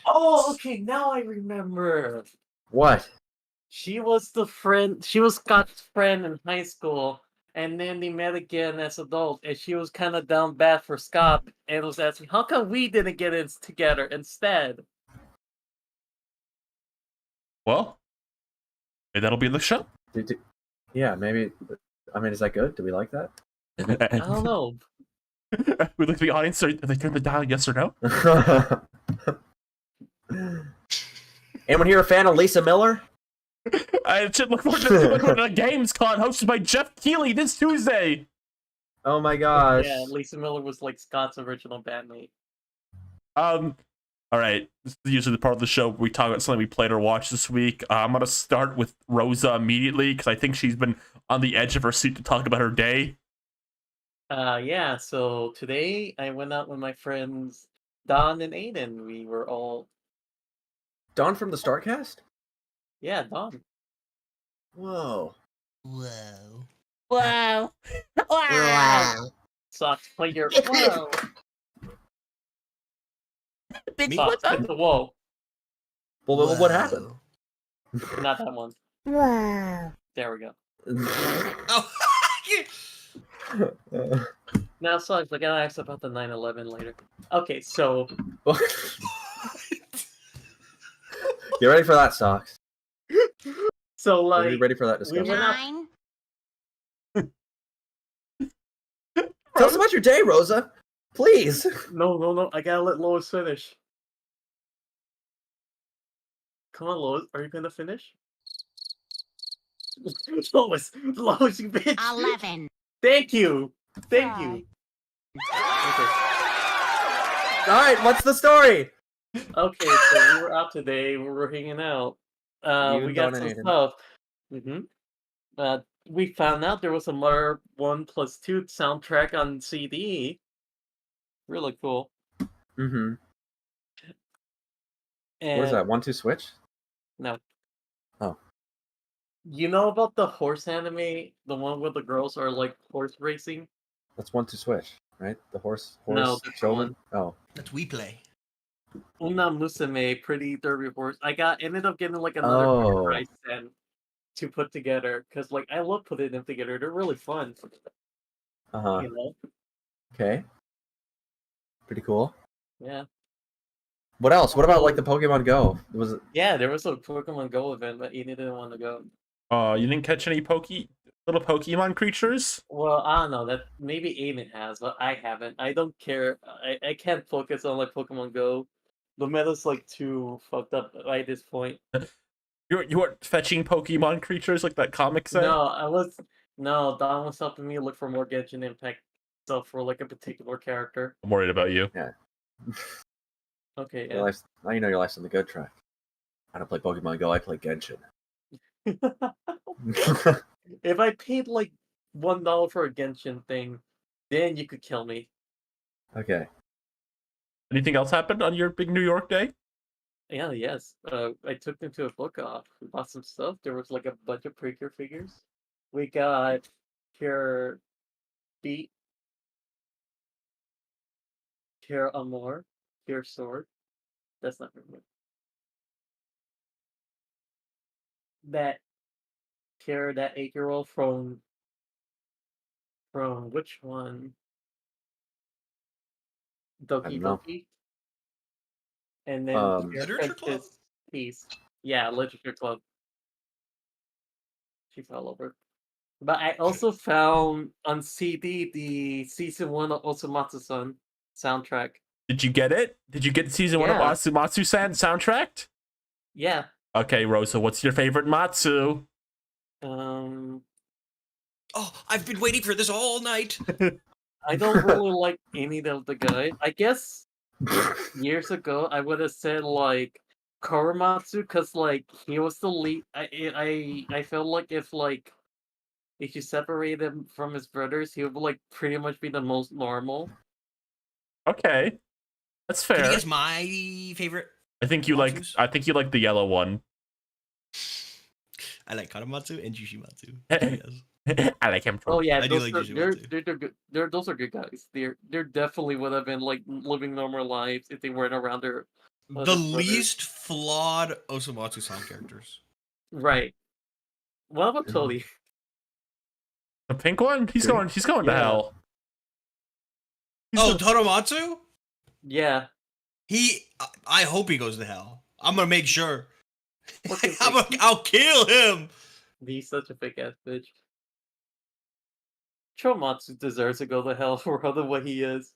Oh, okay, now I remember. What? She was Scott's friend in high school, and then they met again as adults, and she was kind of down bad for Scott, and was asking, how come we didn't get in together instead? well, maybe that'll be in the show. Yeah, maybe. I mean, is that good? Do we like that? I don't know. We'd like the audience. Are they turn the dial yes or no? Anyone here a fan of Lisa Miller? I should look forward to the GamesCon hosted by Jeff Keighley this Tuesday. Oh my gosh. Yeah, Lisa Miller was like Scott's original bandmate. All right. This is usually the part of the show where we talk about something we played or watched this week. I'm gonna start with Rosa immediately because I think she's been on the edge of her seat to talk about her day. Yeah, so today I went out with my friends Don and Aiden. We were all Don from the Startcast? Yeah, Don. Whoa. Whoa. Wow. Wow. Sucks. Play your whoa. Big Sucks. Hit the whoa. Well, what happened? Not that one. Wow. There we go. Oh. Now sucks. I gotta ask about the 9/11 later. Okay, so Get ready for that, Socks. so Are you like ready for that we discussion? went out. 9. Tell us about your day, Rosa. Please. No. I gotta let Lois finish. Come on, Lois. Are you gonna finish? Lois, you bitch. 11. Thank you. Okay. All right, what's the story? Okay, so we were out today. We were hanging out. You We got some donated. stuff. We found out there was a Mario 1+2 soundtrack on CD. Really cool. Mm-hmm. And What is that? 1-2 switch? No. Oh. You know about the horse anime? The one where the girls are like horse racing? That's 1-2 switch, right? The horse No, different showman. Oh. That's We Play. Una Musume Pretty Derby Horse. Ended up getting like another Oh. character I sent to put together because like I love putting them together. They're really fun. Uh-huh. You know? Okay. Pretty cool. Yeah. What else? What about like the Pokemon Go? Was it Yeah, there was a Pokemon Go event, but Eden didn't want to go. You didn't catch any little Pokemon creatures? Well, I don't know. That maybe Aiden has, but I haven't. I don't care. I can't focus on like Pokemon Go. The meta's like too fucked up by this point. You weren't fetching Pokemon creatures like that comic said? No, Don was helping me look for more Genshin Impact stuff for like a particular character. I'm worried about you. Yeah. Okay, Your yeah. life's, now you know your life's on the good track. I don't play Pokemon Go, I play Genshin. If I paid like $1 for a Genshin thing, then you could kill me. Okay. Anything else happened on your big New York day? Yeah, yes. I took them to a book off. We bought some stuff. There was like a bunch of Precure figures. We got Pure Beat, Pure Amor, Pure Sword. That's not very good. That Pure, that 8-year-old from which one? Doki know. Doki. And then Pure Literature Club? Princess Peace. Yeah, Literature Club. She's all over. But I also found on CD the season 1 of Osamatsu-san soundtrack. Did you get it? Did you get season 1 of Yeah. Asumatsu-san soundtracked? Yeah. Okay, Rosa, what's your favorite Matsu? Oh, I've been waiting for this all night. I don't really like any of the guys. I guess years ago I would have said like Karamatsu because like he was the lead. I felt like if you separate him from his brothers, he would like pretty much be the most normal. Okay, that's Can you fair. guess my favorite? I think you like. Matsus? I think you like the yellow one. I like Karamatsu and Jushimatsu. Yes. I like him too. Oh yeah, I do those like are, they're, Jushimatsu. they're good. Those are good guys. They're definitely would have been like living normal lives if they weren't around their The other brothers. least flawed Osamatsu-san characters. Right. What about Tony? The pink one? He's going. He's going to Yeah. hell. Oh, Toromatsu? Yeah. I hope he goes to hell. I'm gonna make sure. Fucking I'll kill him. He's such a fake ass bitch. Chomatsu deserves to go to hell for the way he is.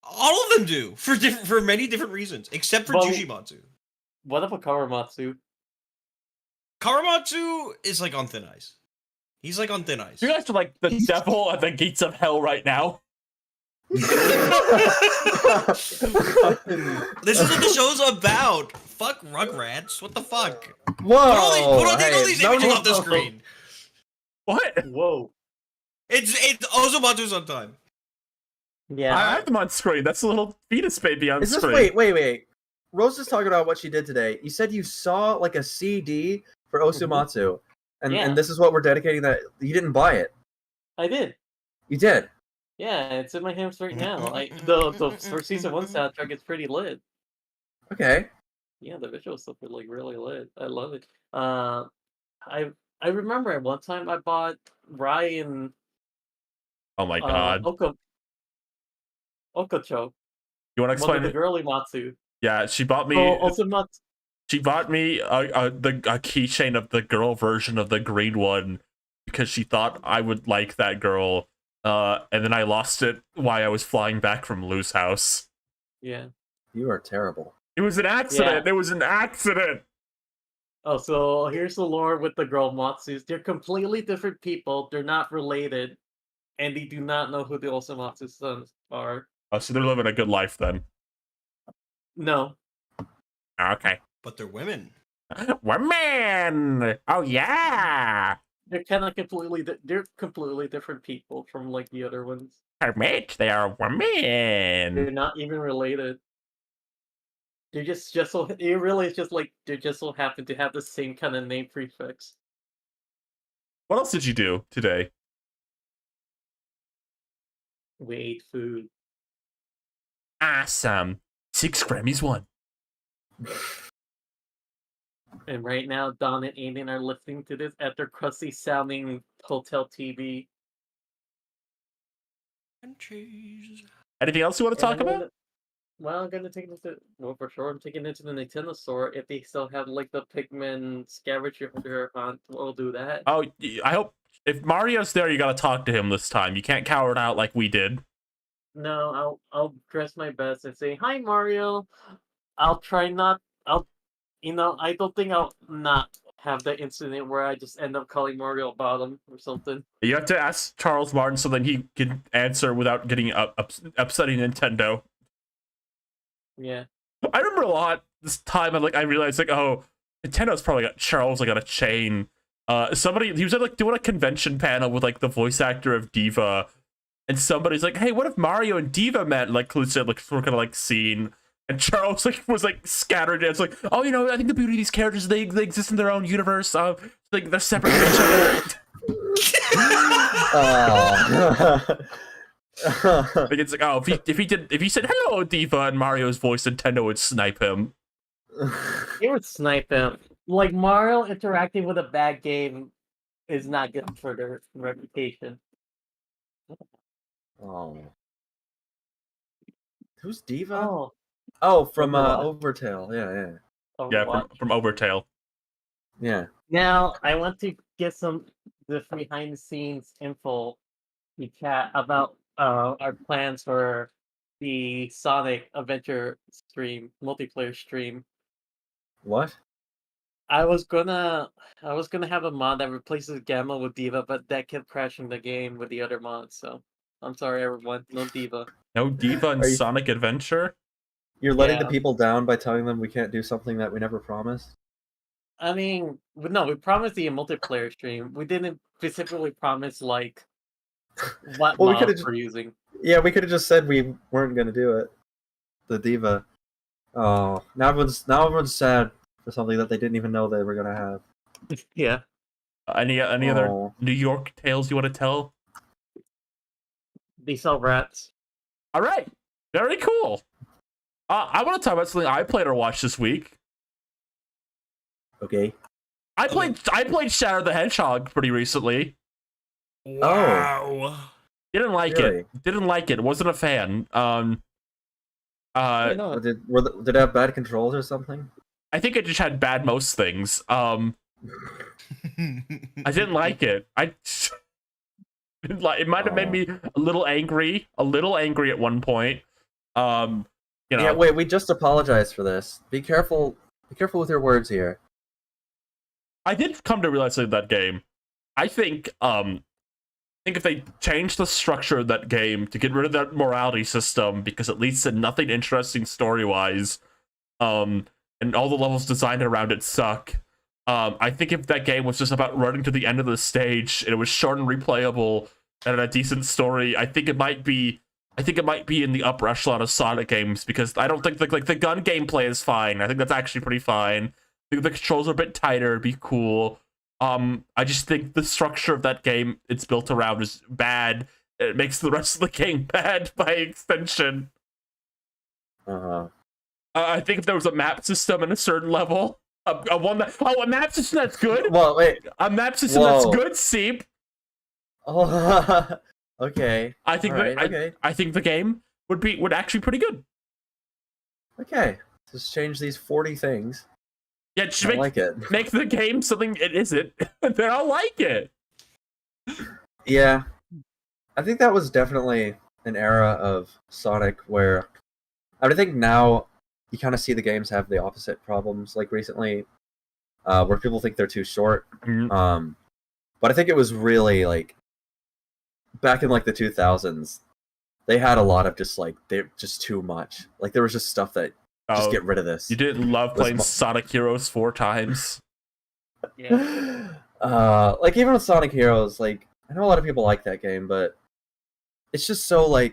All of them do for many different reasons, except for Well- Jushimatsu. What about Karamatsu? Karamatsu is like on thin ice. He's like on thin ice. You guys are like the devil at the gates of hell right now. This is what the show's about. Fuck Rugrats. What the fuck? Whoa! Take all these no images need- off the screen. What? Whoa. It's Osamatsu's on time. Yeah. I have them on screen. That's a little fetus baby on Is this screen. wait? Rose is talking about what she did today. You said you saw like a CD for Osumatsu, Yeah. and this is what we're dedicating that. You didn't buy it. I did. You did. Yeah, it's in my hands right now. The for season 1 soundtrack it's pretty lit. Okay. Yeah, the visual stuff is like really lit. I love it. I remember at one time I bought Ryan Oh my god. Okocho, You want to one of explain the it? girly Matsu. Yeah, she bought me. Oh, Osamatsu. She bought me a keychain of the girl version of the green one because she thought I would like that girl. And then I lost it while I was flying back from Lou's house. Yeah. You are terrible. It was an accident. It was an accident. Oh, so here's the lore with the girl Matsus. They're completely different people. They're not related, and they do not know who the Osamatsu sons are. Oh, so they're living a good life then. No. Okay. But they're women. Women. Oh yeah. They're kind of they're completely different people from like the other ones. Hermit, they are women. They're not even related. They're just so it really is just like they just so happen to have the same kind of name prefix. What else did you do today? We ate food. Awesome. 6 Grammys won. And right now, Don and Aiden are listening to this at their crusty sounding hotel TV. Countries. Anything else you want to talk And, about? well, I'm gonna take it to for sure. I'm taking it to the Nintendo store. If they still have like the Pikmin scavenger hunt, we'll do that. Oh, I hope if Mario's there, you gotta talk to him this time. You can't cower it out like we did. No, I'll dress my best and say hi, Mario. I'll try not. I don't think I'll not have the incident where I just end up calling Mario bottom or something. You have to ask Charles Martin so then he can answer without getting upsetting Nintendo. Yeah. I remember a lot this time. I realized oh, Nintendo's probably got Charles on a chain. Somebody he was doing a convention panel with the voice actor of Diva, and somebody's like, "Hey, what if Mario and Diva met?" Said we're gonna scene. And Charles was scattered. It's oh, I think the beauty of these characters they exist in their own universe. They're separate from each other. It's oh, if he said hello Diva in Mario's voice, Nintendo would snipe him. It would snipe him. Mario interacting with a bad game is not good for their reputation. Oh. Who's Diva? Oh. Oh, from Overwatch. Overtale. Yeah. Yeah, from Overtale. Yeah. Now I want to get some the behind the scenes info to chat about our plans for the Sonic Adventure stream, multiplayer stream. What? I was gonna have a mod that replaces Gamma with Diva, but that kept crashing the game with the other mods, so I'm sorry everyone, no Diva. No Diva in Sonic Adventure? You're letting the people down by telling them we can't do something that we never promised? I mean, no, we promised the multiplayer stream. We didn't specifically promise what Well, mods we're using. Yeah, we could have just said we weren't gonna do it. The Diva. Oh, now everyone's sad for something that they didn't even know they were gonna have. Yeah. Any other New York tales you want to tell? They sell rats. All right, very cool. I want to talk about something I played or watched this week. Okay. I played Shadow the Hedgehog pretty recently. Wow. Didn't like it. Didn't like it. Wasn't a fan. Did it have bad controls or something? I think it just had bad most things. I didn't like it. It might have made me a little angry at one point. Yeah, wait, we just apologized for this. Be careful with your words here. I did come to realize that game. I think if they change the structure of that game to get rid of that morality system because it leads to nothing interesting story-wise, and all the levels designed around it suck. I think if that game was just about running to the end of the stage and it was short and replayable and a decent story, I think it might be in the upper echelon of Sonic games because I don't think the gun gameplay is fine. I think that's actually pretty fine. I think the controls are a bit tighter, it'd be cool. I just think the structure of that game it's built around is bad. It makes the rest of the game bad by extension. I think if there was a map system in a certain level, a map system that's good. Well, wait. A map system that's good, Seep. Oh, okay. I think I think the game would actually pretty good. Okay, just change these 40 things. Yeah, just like it. Make the game something it isn't. Then I'll like it. Yeah, I think that was definitely an era of Sonic where I think now you kind of see the games have the opposite problems. Like recently, where people think they're too short. Mm-hmm. But I think it was really back in the 2000s, they had a lot of they're just too much. There was just stuff that just get rid of this. You didn't love playing Sonic Heroes 4 times? Yeah. Even with Sonic Heroes, I know a lot of people like that game, but it's just so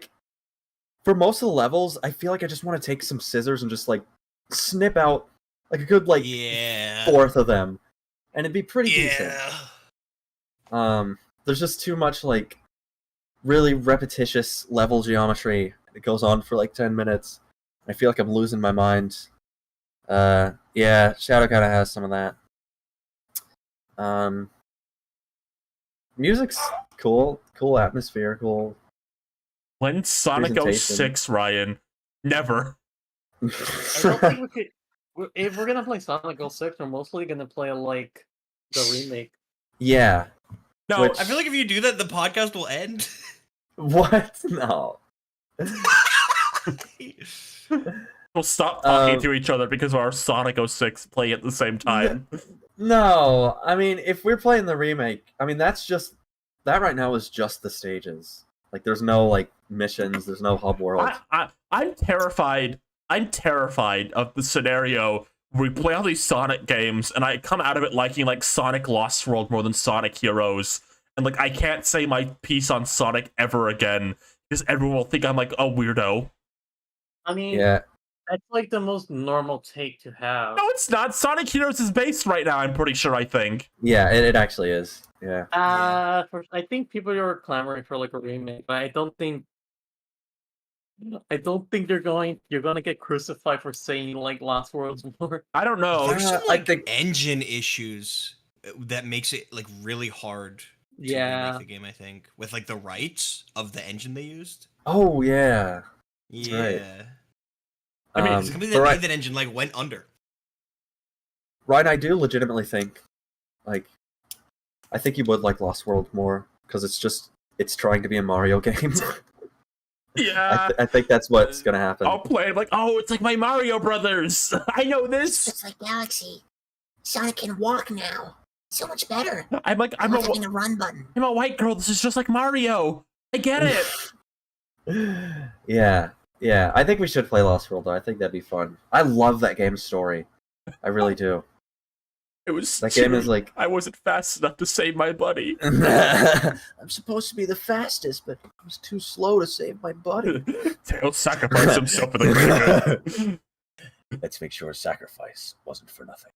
for most of the levels, I feel like I just want to take some scissors and just snip out a good fourth of them, and it'd be pretty decent. There's just too much really repetitious level geometry. It goes on for 10 minutes. I feel like I'm losing my mind. Yeah, Shadow kind of has some of that. Music's cool, cool atmosphere, cool. When Sonic Presentation. 06, Ryan? Never. I don't think we could. If we're gonna play Sonic 06, we're mostly gonna play like the remake. Yeah. No, Which- I feel like if you do that, the podcast will end. What? No. we'll stop talking Um, to each other because of our Sonic 06 playing at the same time. No, I mean, if we're playing the remake, I mean, that right now is just the stages. Like, there's no, like, missions, there's no hub worlds. I'm terrified. I'm terrified of the scenario where we play all these Sonic games and I come out of it liking, like, Sonic Lost World more than Sonic Heroes. And, like, I can't say my piece on Sonic ever again because everyone will think I'm, like, a weirdo. I mean, Yeah. that's like the most normal take to have. No, it's not. Sonic Heroes is based right now, I'm pretty sure, I think. Yeah, it actually is. Yeah. I think people are clamoring for like a remake, but I don't think you're gonna get crucified for saying like Lost World's more. I don't know. There's some I like think- engine issues that makes it like really hard to remake the game. I think with like the rights of the engine they used. Oh, yeah. Yeah, right. I mean, the company but that right, made that engine like went under. Ryan, I do legitimately think, like, I think you would like Lost World more, because it's trying to be a Mario game. Yeah. I think that's what's gonna happen. I'll play it like, oh, it's like my Mario Brothers. I know It's this. just like Galaxy. Sonic can walk now. So much better. I'm Not having a run button. I'm a white girl. This is just like Mario. I get it. Yeah. I think we should play Lost World, though. I think that'd be fun. I love that game's story. I really do. It was That game is like... I wasn't fast enough to save my buddy. I'm supposed to be the fastest, but I was too slow to save my buddy. Tails sacrificed himself for the greater good. Let's make sure his sacrifice wasn't for nothing.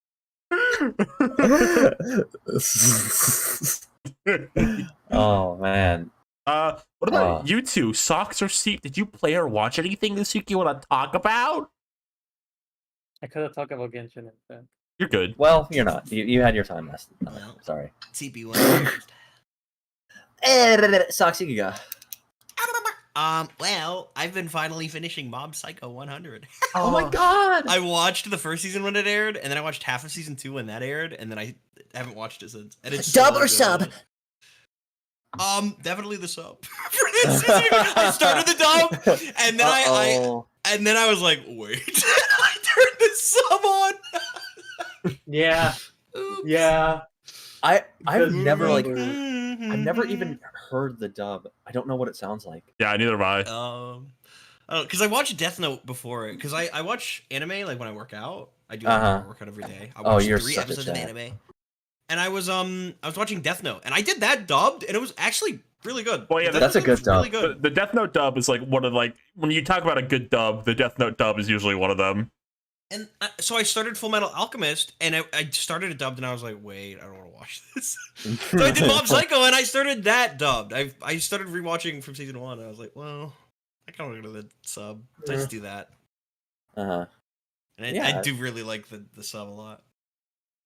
Oh, man. What about you two? Socks or Seep? Did you play or watch anything this week you want to talk about? I could have talked about Genshin instead. You're good. Well, you're not. You had your time last time. Well. Sorry. CP1. Socks, you can go. Well, I've been finally finishing Mob Psycho 100. Oh my god! I watched the first season when it aired, and then I watched half of season 2 when that aired, and then I haven't watched it since. And it's Dub so or good. sub? Definitely the sub. For this season, I started the dub, and then I was like, wait, I turned the sub on. Yeah, Oops. yeah. I've never like Mhm. I've never even heard the dub. I don't know what it sounds like. Yeah, neither have I. Because I watched Death Note before it. Because I watch anime like when I work out. I do work out every day. I watch you're 3 such a episodes of Chad. anime. And I was watching Death Note, and I did that dubbed, and it was actually really good. Well, yeah, That's a good really dub. good. The Death Note dub is like one of when you talk about a good dub, the Death Note dub is usually one of them. And so I started Full Metal Alchemist, and I started it dubbed, and I was like, wait, I don't want to watch this. So I did Mob Psycho, and I started that dubbed. I started rewatching from season 1, and I was like, well, I kind of want to go to the sub. So I just do that. Uh-huh. And Yeah. I do really like the sub a lot.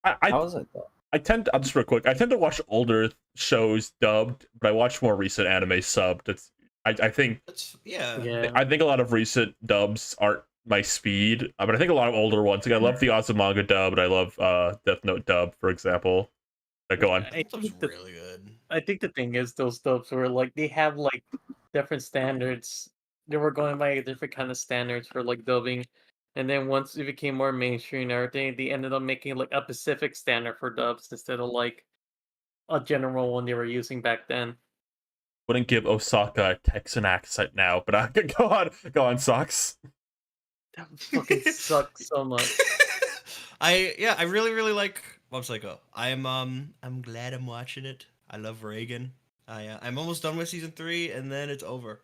How is it though? I'll just real quick. I tend to watch older shows dubbed, but I watch more recent anime subbed. I think Yeah. I think a lot of recent dubs aren't my speed, but I think a lot of older ones. Like I love the Azumanga dub, and I love Death Note dub, for example. Go on. I That was think, really good. I think the thing is those dubs were like they have like different standards. They were going by different kind of standards for like dubbing, and then once it became more mainstream and everything, they ended up making like a specific standard for dubs instead of like a general one they were using back then. Wouldn't give Osaka a Texan accent now, but I could go on, Socks. That fucking sucks so much. I really like Mob Psycho. I'm glad I'm watching it. I love Reagan. I'm almost done with season 3, and then it's over.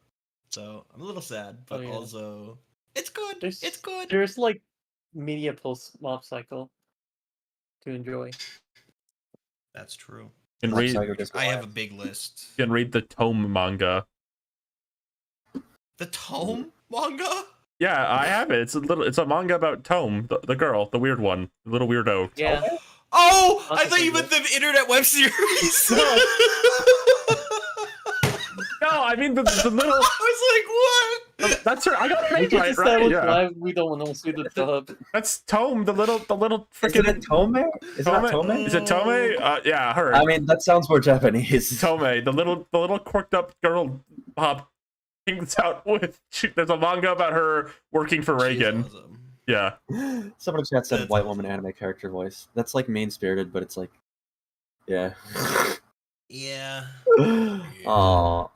So I'm a little sad, but yeah. also it's good. There's- It's good. There's like media post Mob Cycle to enjoy. That's true. You can Mob read Psycho just I have a wild. big list. the Tome manga. The Tome manga? Yeah, I have it. It's a manga about Tome, the girl, the weird one, the little weirdo. Yeah. Oh, I'll I take thought you it. meant the internet web series. No, I mean the little. I was like, what? That's her. I got her We name just right, established Yeah, why we don't want to see the dub. that's Tome, the little Isn't freaking it Tome? Is it not Tome. Tome? Is it Tome? Yeah, her. I mean, that sounds more Japanese. Tome, the little quirked up girl. Bob hangs out with. There's a manga about her working for She's Reagan. awesome. Yeah. Someone in chat said That's white awesome. woman anime character voice. That's like mean spirited, but it's like, yeah. Yeah. Aww.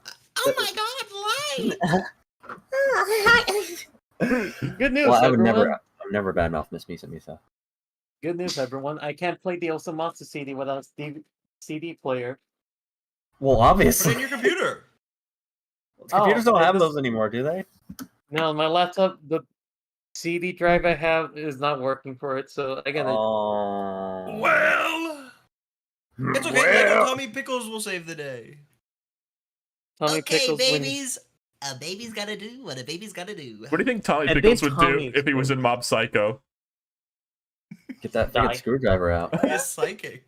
Oh my god, light! Good news, Well, I would everyone. never badmouth Miss Misa Misa. Good news, everyone. I can't play the Osamatsu CD without a CD player. Well, Put it obviously. in your computer. Computers Oh, don't have this- those anymore, do they? No, my laptop, the CD drive I have is not working for it, so I gotta. Oh. Well, it's okay. Lego Tommy Pickles will save the day. Tommy Okay, Pickles win. babies. A baby's gotta do what a baby's gotta do. What do you think Tommy And Pickles then would Tommy do if he was in Mob Psycho? Get that Die. freaking screwdriver out. He's psychic.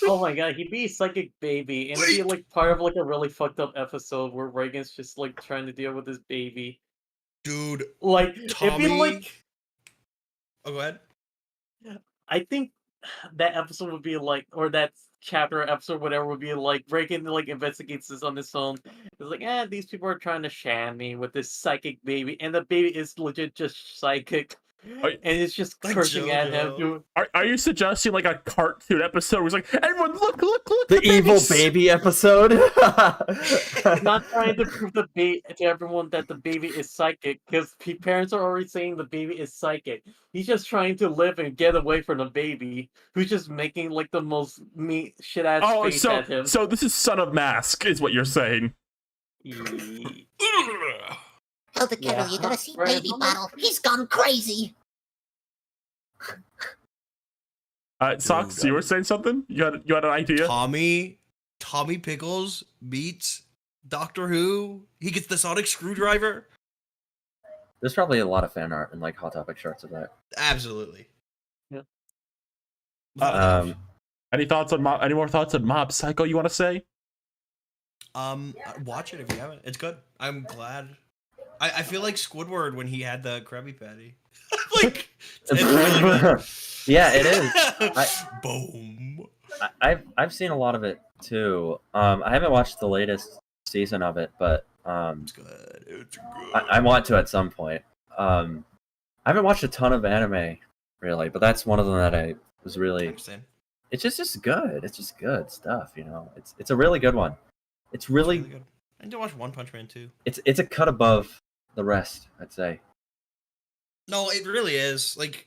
Oh my god, he'd be a psychic baby, and it'd be like part of like a really fucked up episode where Reagan's just like trying to deal with his baby. Dude, Like, it'd Tommy. be like. Oh, go ahead. I think that episode would be like, or that chapter episode, whatever, would be like Reagan like investigates this on his own. It's like, these people are trying to sham me with this psychic baby, and the baby is legit just psychic, Are- and it's just Like cursing at him. JoJo. Are you suggesting like a cartoon episode where he's like, everyone look, The evil baby's-" baby episode. He's not trying to prove to everyone that the baby is psychic, because parents are already saying the baby is psychic. He's just trying to live and get away from the baby, who's just making like the most mean shit ass Oh, face so at him. so this is Son of Mask, is what you're saying. Hold the kettle, Yeah. you gotta see Right. baby bottle. He's gone crazy. Socks, Dude, you were saying something? You had an idea? Tommy Pickles meets Doctor Who. He gets the sonic screwdriver. There's probably a lot of fan art and like Hot Topic shirts of that. Absolutely. Yeah. Any thoughts on any more thoughts on Mob Psycho you want to say? Watch it if you haven't. It's good. I'm glad. I feel like Squidward when he had the Krabby Patty. Like, it's really good. Yeah, it is. Boom. I've seen a lot of it too. I haven't watched the latest season of it, but It's good. It's good. I want to at some point. I haven't watched a ton of anime really, but that's one of them that I was I really. understand. It's just good. It's just good stuff, you know. It's a really good one. It's really good. I need to watch One Punch Man too. it's a cut above the rest, I'd say. No, it really is. Like,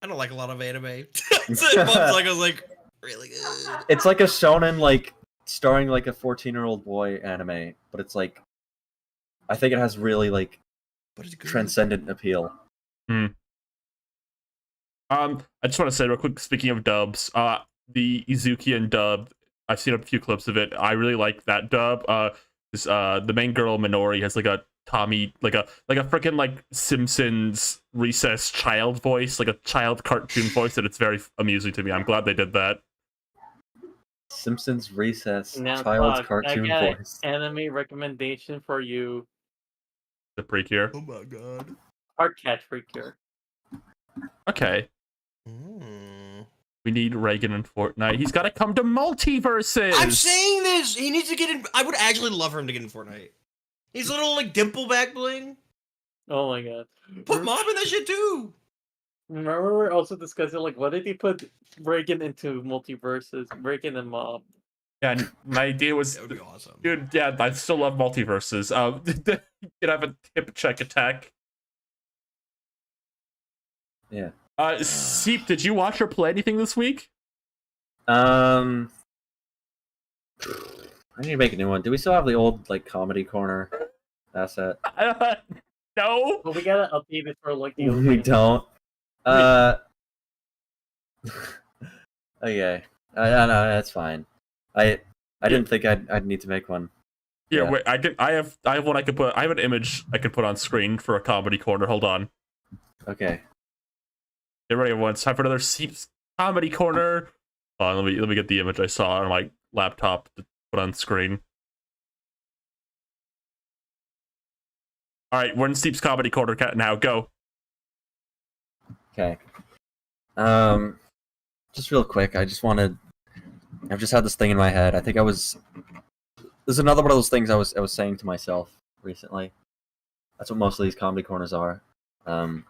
I don't like a lot of anime. So I was like, really good. It's like a shonen like starring like a 14-year-old boy anime, but it's like I think it has really like But it's good. transcendent appeal. I just want to say real quick, speaking of dubs, the Izukian dub, I've seen a few clips of it. I really like that dub. The main girl Minori has like a Tommy, like a freaking like Simpsons recess child voice, like a child cartoon voice, and it's very amusing to me. I'm glad they did that. Simpsons recess Now, child's Doc, cartoon I got an voice. anime recommendation for you. The Precure. Oh my god. Heartcat Freaker. Okay, Mm. we need Reagan in Fortnite. He's got to come to multiverses. I'm saying this. He needs to get in. I would actually love for him to get in Fortnite. He's a little like dimple back bling. Oh my god. Put Mob in that shit too. Remember we were also discussing like what did he put Reagan into multiverses? Reagan and Mob. Yeah, and my idea was, That would be awesome. dude. Yeah, I still love multiverses. You could have a tip check attack. Yeah. Seep, did you watch or play anything this week? I need to make a new one. Do we still have the old like comedy corner asset? No. But we gotta update it for like the We don't. Okay. I know that's fine. I didn't think I'd need to make one. Here, Yeah. wait. I have one I could put. I have an image I could put on screen for a comedy corner. Hold on. Okay. Get ready, everyone. It's time for another Seeps comedy corner. Let me get the image I saw on my laptop to put on screen. All right, we're in Seeps comedy corner now. Go. Okay. Just real quick, I've just had this thing in my head. I think this is another one of those things I was saying to myself recently. That's what most of these comedy corners are. I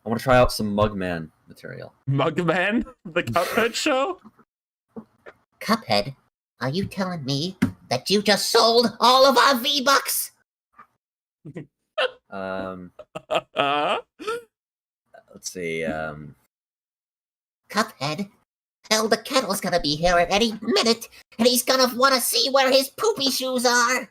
want to try out some Mugman material. Mugman, the Cuphead show. Cuphead, are you telling me that you just sold all of our V-Bucks? Let's see. Cuphead, Elder Kettle's gonna be here at any minute, and he's gonna want to see where his poopy shoes are.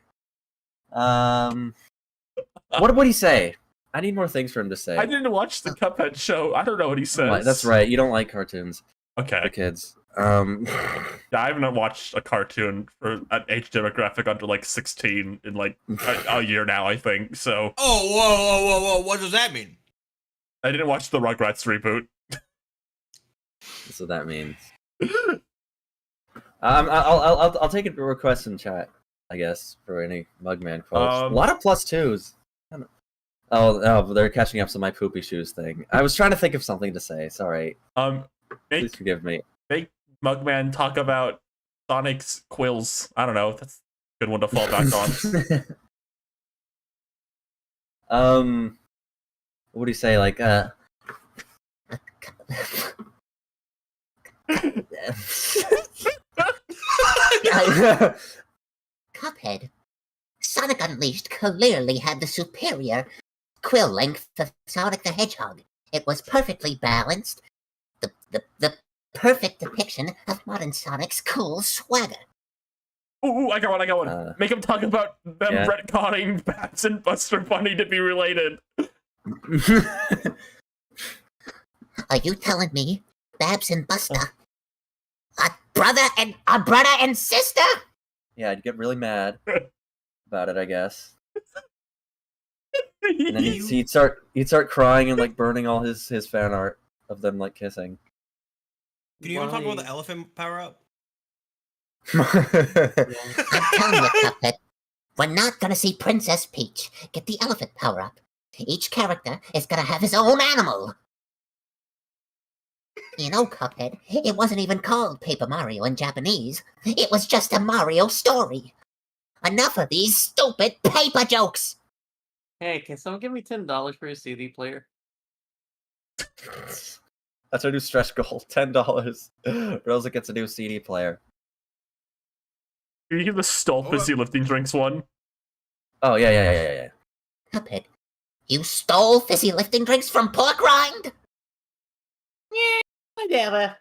What would he say? I need more things for him to say. I didn't watch the Cuphead show. I don't know what he says. That's right. You don't like cartoons Okay. for kids. Yeah, I haven't watched a cartoon for an age demographic under like 16 in like a year now, I think. So Oh, whoa! What does that mean? I didn't watch the Rugrats reboot. That's what that means. I'll take a request in chat, I guess, for any Mugman quotes. A lot of +2s. Oh, they're catching up to my poopy shoes thing. I was trying to think of something to say. Sorry. Please forgive me. Make Mugman talk about Sonic's quills. I don't know. That's a good one to fall back on. What do you say? Like, Cuphead, Sonic Unleashed clearly had the superior quill length of Sonic the Hedgehog. It was perfectly balanced. The perfect depiction of modern Sonic's cool swagger. Ooh, I got one. Make him talk about them retconning Babs and Buster Bunny to be related. Are you telling me Babs and Buster are brother and sister? Yeah, I'd get really mad about it, I guess. And then he'd start crying and like burning all his fan art of them like kissing. Can you even talk about the elephant power up? I'm telling you, Cuphead, we're not gonna see Princess Peach get the elephant power up. Each character is gonna have his own animal. You know, Cuphead, it wasn't even called Paper Mario in Japanese. It was just a Mario story. Enough of these stupid paper jokes! Hey, can someone give me $10 for a CD player? That's our new stretch goal. $10. Rosa gets a new CD player. Can you give the Stole Fizzy Lifting Drinks one? Oh, yeah. Cuphead, you stole fizzy lifting drinks from Pork Rind? Yeah, whatever.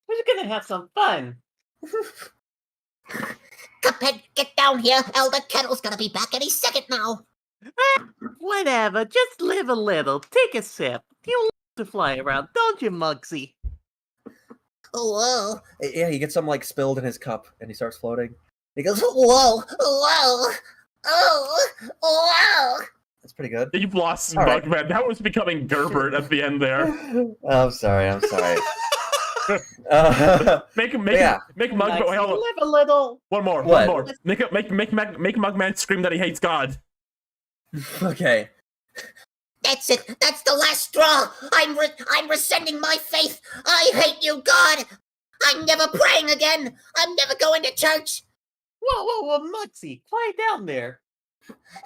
We're just gonna have some fun. Cuphead, get down here. Elder Kettle's gonna be back any second now. Whatever, just live a little. Take a sip. You love to fly around, don't you, Mugsy? Whoa. Yeah, he gets some like spilled in his cup and he starts floating. He goes, Whoa. Oh. That's pretty good. You lost All right. Mugman. That was becoming Gerbert at the end there. I'm sorry. Make Mugman. Mugsy, Wait, hold on. live a little. One more. Make Mugman scream that he hates God. Okay. That's it. That's the last straw. I'm rescinding my faith. I hate you, God. I'm never praying again. I'm never going to church. Whoa, Mugsy, quiet down there.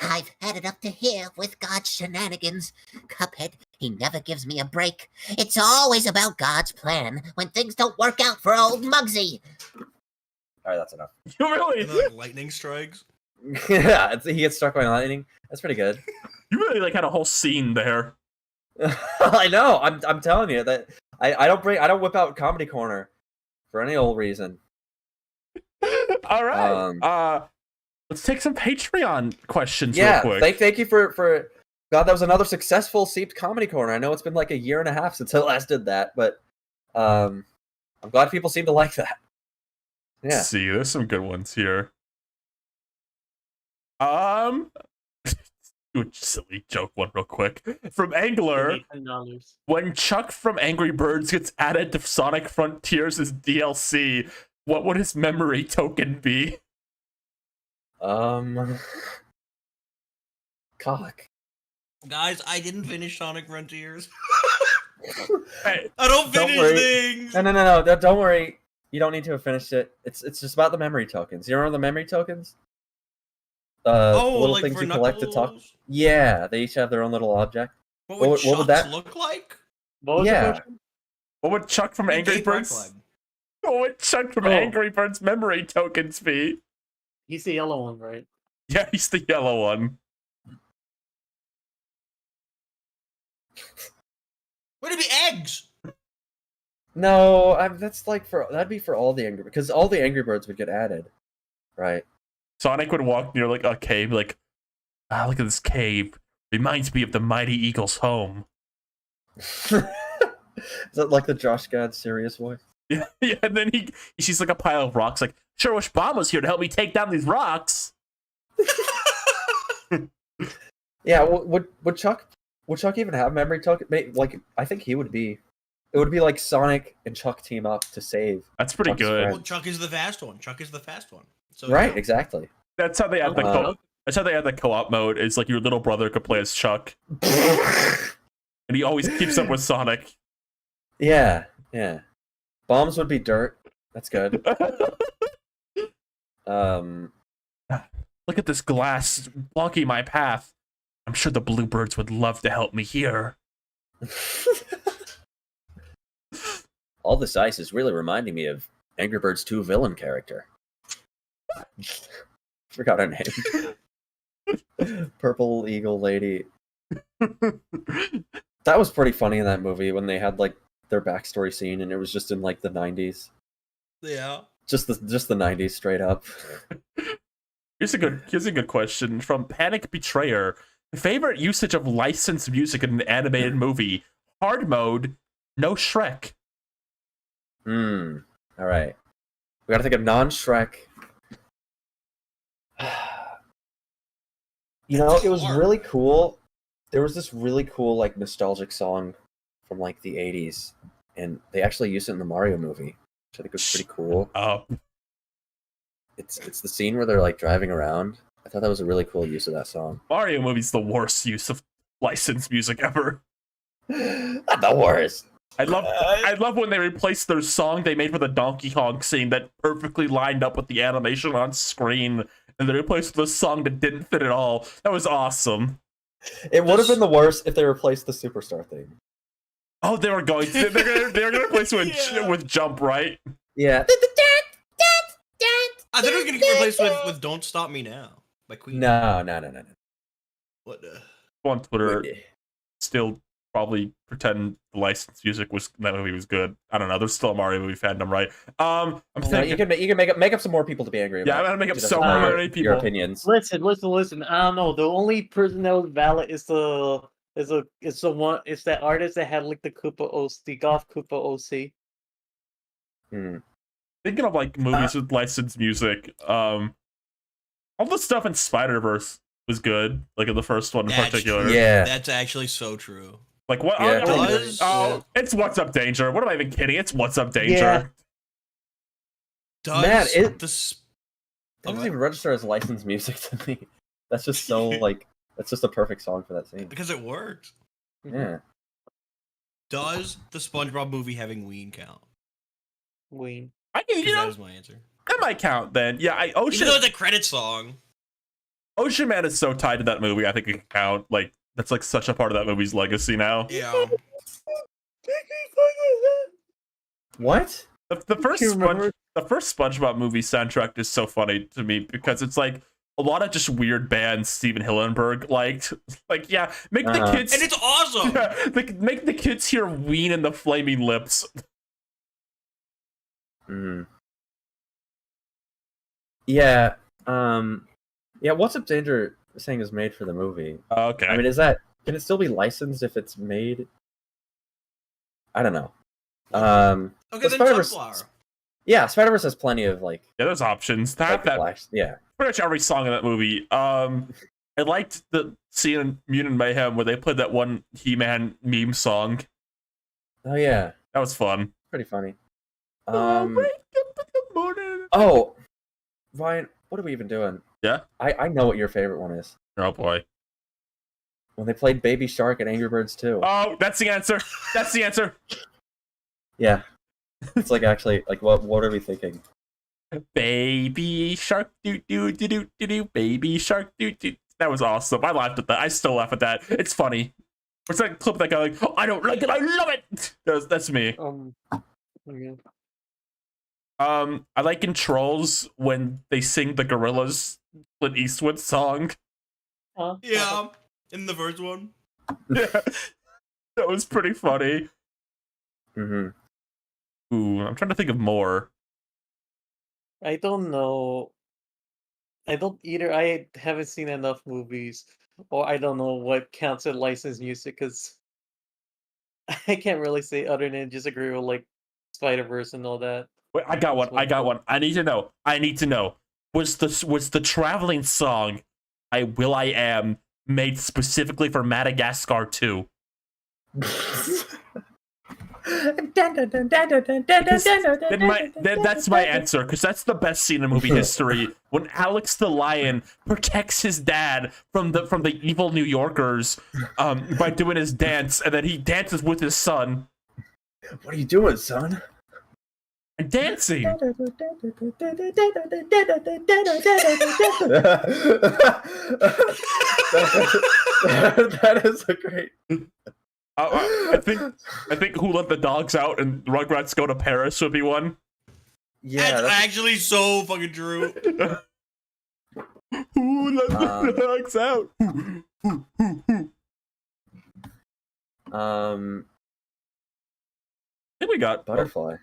I've had it up to here with God's shenanigans. Cuphead, he never gives me a break. It's always about God's plan when things don't work out for old Mugsy. Alright, that's enough. You really? And then, like, lightning strikes. Yeah, he gets struck by lightning. That's pretty good. You really like had a whole scene there. I know. I'm telling you that I don't whip out Comedy Corner for any old reason. All right. Let's take some Patreon questions real Yeah, quick. thank you for God. That was another successful Seeped Comedy Corner. I know it's been like a year and a half since I last did that, but I'm glad people seem to like that. Yeah. Let's see, there's some good ones here. Do a silly joke one real quick. From Angler, $10. when Chuck from Angry Birds gets added to Sonic Frontiers as DLC, what would his memory token be? Cock. Guys, I didn't finish Sonic Frontiers. Hey, I don't Don't finish worry. things. No. Don't worry. You don't need to have finished it. It's just about the memory tokens. You remember the memory tokens? Oh, little like things for you collect to talk. Knuckles? Yeah, they each have their own little object. What would what would Chuck's that- look like? What was Yeah. the question? what would Chuck from Angry Gay pride Birds? flag. What would Chuck from Oh. Angry Birds memory tokens be? He's the yellow one, right? Yeah, he's the yellow one. Would it be eggs? No, that's like that'd be for all the Angry because all the Angry Birds would get added, right? Sonic would walk near like a cave, like, look at this cave. Reminds me of the mighty eagle's home. Is that like the Josh Gad serious voice? Yeah, yeah. And then he sees like a pile of rocks. Like, sure wish Bomb was here to help me take down these rocks. Yeah. Would Chuck even have memory token? Like, I think he would be. It would be like Sonic and Chuck team up to save. That's pretty Chuck's good. friend. Well, Chuck is the fast one. Chuck is the fast one. So Right. yeah. Exactly. That's how they had the that's how they had the co-op mode. Is like your little brother could play as Chuck, and he always keeps up with Sonic. Yeah. Bombs would be dirt. That's good. Look at this glass blocking my path. I'm sure the bluebirds would love to help me here. All this ice is really reminding me of Angry Birds 2 villain character. Forgot her name. Purple Eagle Lady. That was pretty funny in that movie when they had like their backstory scene and it was just in like the 90s. Yeah. Just the 90s straight up. Here's a good question from Panic Betrayer. Favorite usage of licensed music in an animated movie? Hard mode, no Shrek. All right. We gotta think of non-Shrek. You know, it was really cool. There was this really cool, like, nostalgic song from, like, the 80s. And they actually used it in the Mario movie, which I think was pretty cool. It's the scene where they're, like, driving around. I thought that was a really cool use of that song. Mario movie's the worst use of licensed music ever. Not the worst. I love when they replaced their song they made for the Donkey Kong scene that perfectly lined up with the animation on screen, and they replaced the song that didn't fit at all. That was awesome. It would have been the worst if they replaced the Superstar theme. Oh, they were going to. They're gonna replace it with Jump, right? Yeah. I thought it was gonna get replaced with "Don't Stop Me Now" by Queen. No. What the? On Twitter, still probably pretend the licensed music that movie was good. I don't know. There's still a Mario movie fandom, right? I'm thinking you can make up some more people to be angry about. Yeah, I'm gonna make up Just so many people. Your opinions. Listen. I don't know. The only person that was valid is that artist that had like the Golf Koopa OC. Thinking of like movies with licensed music, all the stuff in Spider-Verse was good, like in the first one in particular. True. Yeah. That's actually so true. Like what? Yeah, it's What's Up Danger. What am I even kidding? It's What's Up Danger. Does Man, the That doesn't even register as licensed music to me. That's just so like that's just a perfect song for that scene. because it works. Yeah. Does the SpongeBob movie having Ween count? Ween. I can, That is my answer. that might count then. Yeah, Even though it's a credit song. Ocean Man is so tied to that movie. I think it can count. Like that's like such a part of that movie's legacy now. Yeah. What? The first You remember? the first SpongeBob movie soundtrack is so funny to me because it's like a lot of just weird bands Steven Hillenburg liked. Like, yeah, make the kids And it's awesome. yeah, like, make the kids hear Ween and the Flaming Lips. Yeah. Yeah, What's Up Danger saying is made for the movie. Okay. I mean, can it still be licensed if it's made? I don't know. Okay, then Spider-Verse- Sunflower. Yeah, Spider-Verse has plenty of like yeah, there's options. flash. Yeah. pretty much every song in that movie. I liked the scene in Mutant Mayhem where they played that one He-Man meme song. Oh yeah, That was fun. pretty funny. Oh, wake up in the morning. Oh, Ryan, what are we even doing? Yeah? I know what your favorite one is. Oh boy. When they played Baby Shark and Angry Birds 2. Oh, that's the answer. That's the answer. Yeah. It's like actually like what are we thinking? Baby shark doo doo doo doo doo doo. Baby shark doo doo. That was awesome. I laughed at that. I still laugh at that. It's funny. It's like a clip of that guy like, oh, I don't like it. I love it. That's me. Okay. I like in Trolls when they sing the Gorillas Clint Eastwood song. Yeah, in the first one. Yeah, that was pretty funny. Mm-hmm. Ooh, I'm trying to think of more. I don't know. I don't either. I haven't seen enough movies, or I don't know what counts as licensed music because I can't really say other than just agree with like Spider Verse and all that. Wait, I got one. That's I got cool. one. I need to know. I need to know. Was the traveling song "I Will I Am" made specifically for Madagascar 2? That's my answer, because that's the best scene in movie history. When Alex the lion protects his dad from the evil New Yorkers by doing his dance, and then he dances with his son. What are you doing, son? And dancing. That is a great. I think Who Let the Dogs Out and Rugrats Go to Paris would be one. Yeah, That's actually so fucking true. Who let the dogs out? I think we got Butterfly.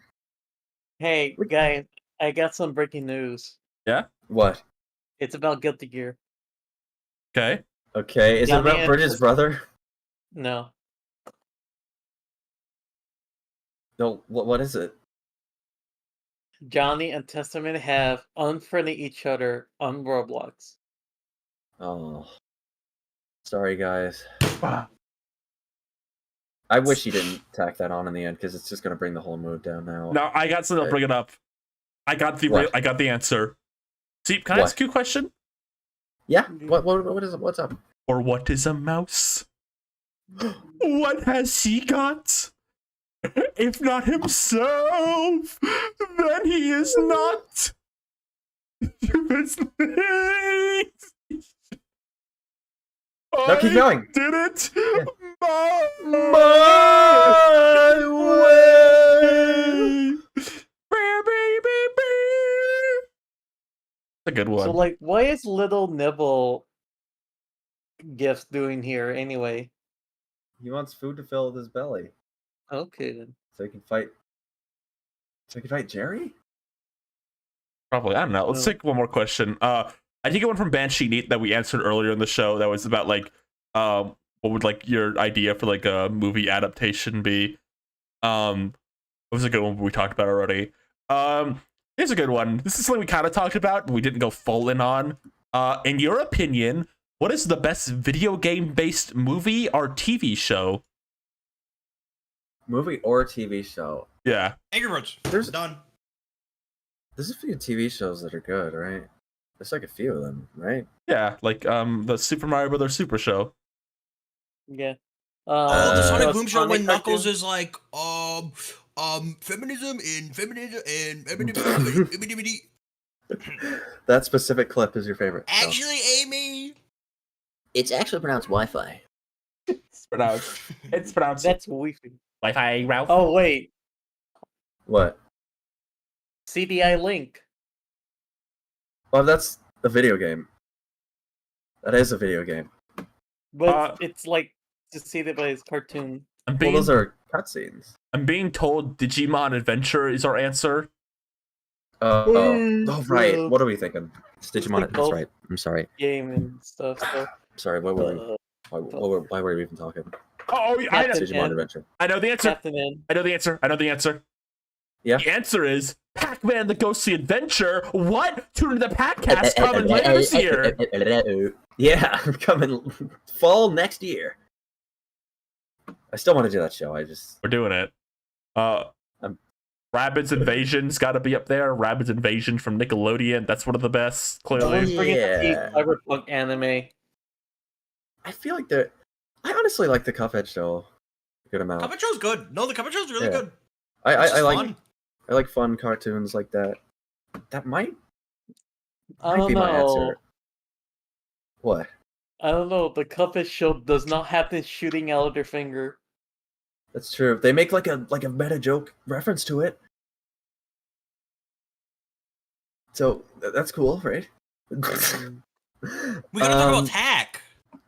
Hey, guys, I got some breaking news. Yeah? What? It's about Guilty Gear. Okay. Okay, is it Johnny about Bridget's and- brother? No. No, what is it? Johnny and Testament have unfriended each other on Roblox. Oh. Sorry, guys. I wish he didn't tack that on in the end, because it's just going to bring the whole mood down now. No, I got something to bring it up. I got the answer. See, can I ask you a question? Yeah? What is it? What's up? Or what is a mouse? What has he got? If not himself, then he is not. No, keep going. Did it Yeah. my way. A good one. So, like, what is Little Nibble Gifts doing here anyway? He wants food to fill his belly, Okay, then. so he can fight. Jerry? Probably. I don't know. Let's No. take one more question. I did get one from Banshee Neat that we answered earlier in the show. That was about like, what would like your idea for like a movie adaptation be? It was a good one we talked about already. Here's a good one. This is something we kind of talked about, but we didn't go full in on. In your opinion, what is the best video game based movie or TV show? Movie or TV show? Yeah. Angry Birds. There's- Done. There's a few TV shows that are good, right? There's like a few of them, right? Yeah, like the Super Mario Brothers Super Show. Yeah. Oh, the Sonic those Boom show Sonic when Knuckles cartoons? is like, feminism and feminism. That specific clip is your favorite. so. Actually, Amy. It's actually pronounced Wi-Fi. It's pronounced That's Wi-Fi. Wi-Fi, Ralph. Oh, wait. What? CDI Link. Well, that's a video game. That is a video game. But it's like to see that by his cartoon. I'm Well, being, those are cutscenes. I'm being told Digimon Adventure is our answer. Oh, right. What are we thinking? It's Digimon. like That's both- right. I'm sorry. Game and stuff. So, Sorry. What were we? uh, Why were we even talking? Oh, I know, Captain Digimon N. Adventure. I know the answer. Captain N. I know the answer. Yeah. The answer is Pac-Man: The Ghostly Adventure. What? Tune into the Packcast coming later this year. Yeah, coming fall next year. I still want to do that show. We're doing it. Rabbids Invasion's got to be up there. Rabbids Invasion from Nickelodeon. That's one of the best, clearly. Bring it to Yeah. cyberpunk anime. I feel like I honestly like the Cuphead show a good amount. Cuphead show's good. No, the Cuphead show's really Yeah. good. I It's just like fun. I like fun cartoons like that. That might I don't be my know. answer. What? I don't know. The Cuphead show does not have this shooting out of their finger. That's true. They make like a meta joke reference to it. So that's cool, right? We gotta talk about Tack.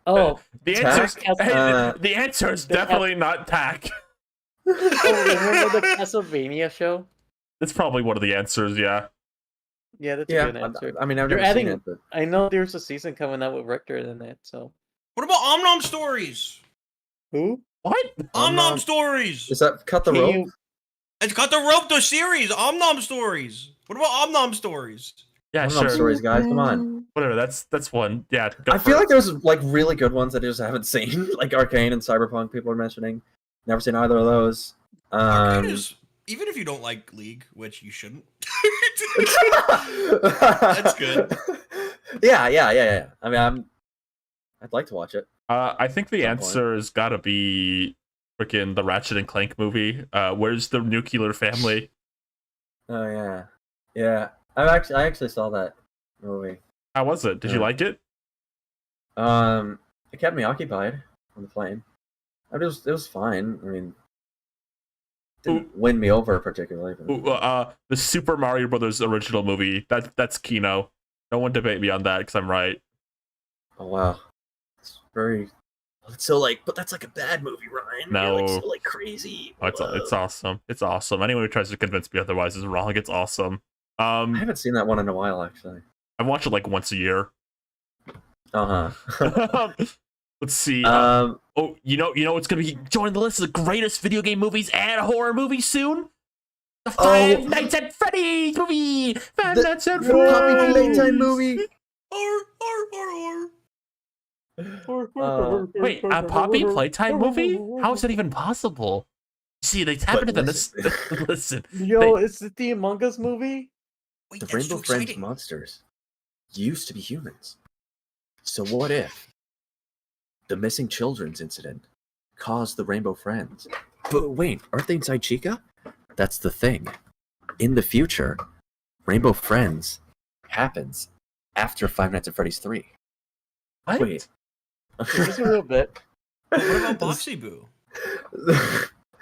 Oh, The Tack? the answer is definitely not Tack. remember the Castlevania show? It's probably one of the answers, yeah. Yeah, that's a Yeah, good answer. I mean, I've You're never adding- seen it, but I know there's a season coming out with Richter in it, so. What about Om Stories? Who? What? Om Stories. is that Cut the Can Rope? you- It's got the rope the series. Om Stories. What about Om Stories? Yeah, Hold on, sure. stories, guys. Come on. Whatever. That's one. Yeah. Go I for feel it. like there's like really good ones that I just haven't seen, like Arcane and Cyberpunk. People are mentioning. Never seen either of those. Arcane is, even if you don't like League, which you shouldn't. That's good. Yeah. I mean, I'd like to watch it. I think the Some point. answer has got to be freaking the Ratchet and Clank movie. Where's the nuclear family? Oh yeah. I actually saw that movie. How was it? Did you Yeah. like it? It kept me occupied on the plane. It was fine. I mean, didn't win me over particularly. But... Ooh, the Super Mario Brothers original movie. That's Kino. No one debate me on that because I'm right. Oh wow, it's very. It's so like, but that's like a bad movie, Ryan. No. You're like so like crazy. Oh, it's awesome. It's awesome. Anyone who tries to convince me otherwise is wrong. It's awesome. I haven't seen that one in a while, actually. I watch it like once a year. Uh-huh. Let's see. Um, Oh, you know what's gonna be joining the list of the greatest video game movies and horror movies soon? The Five Nights at Freddy's movie. Five Nights at the Poppy Freddy's Playtime movie. Wait, a Poppy Playtime movie? How is that even possible? See, they tap But into this. Listen, Yo, is it the Among Us movie? Wait, The that's Rainbow too Friends exciting. monsters used to be humans. So what if the missing children's incident caused the Rainbow Friends? But wait, aren't they inside Chica? That's the thing. In the future, Rainbow Friends happens after Five Nights at Freddy's 3. what? Wait. Just a little bit. What about Boxy Boo?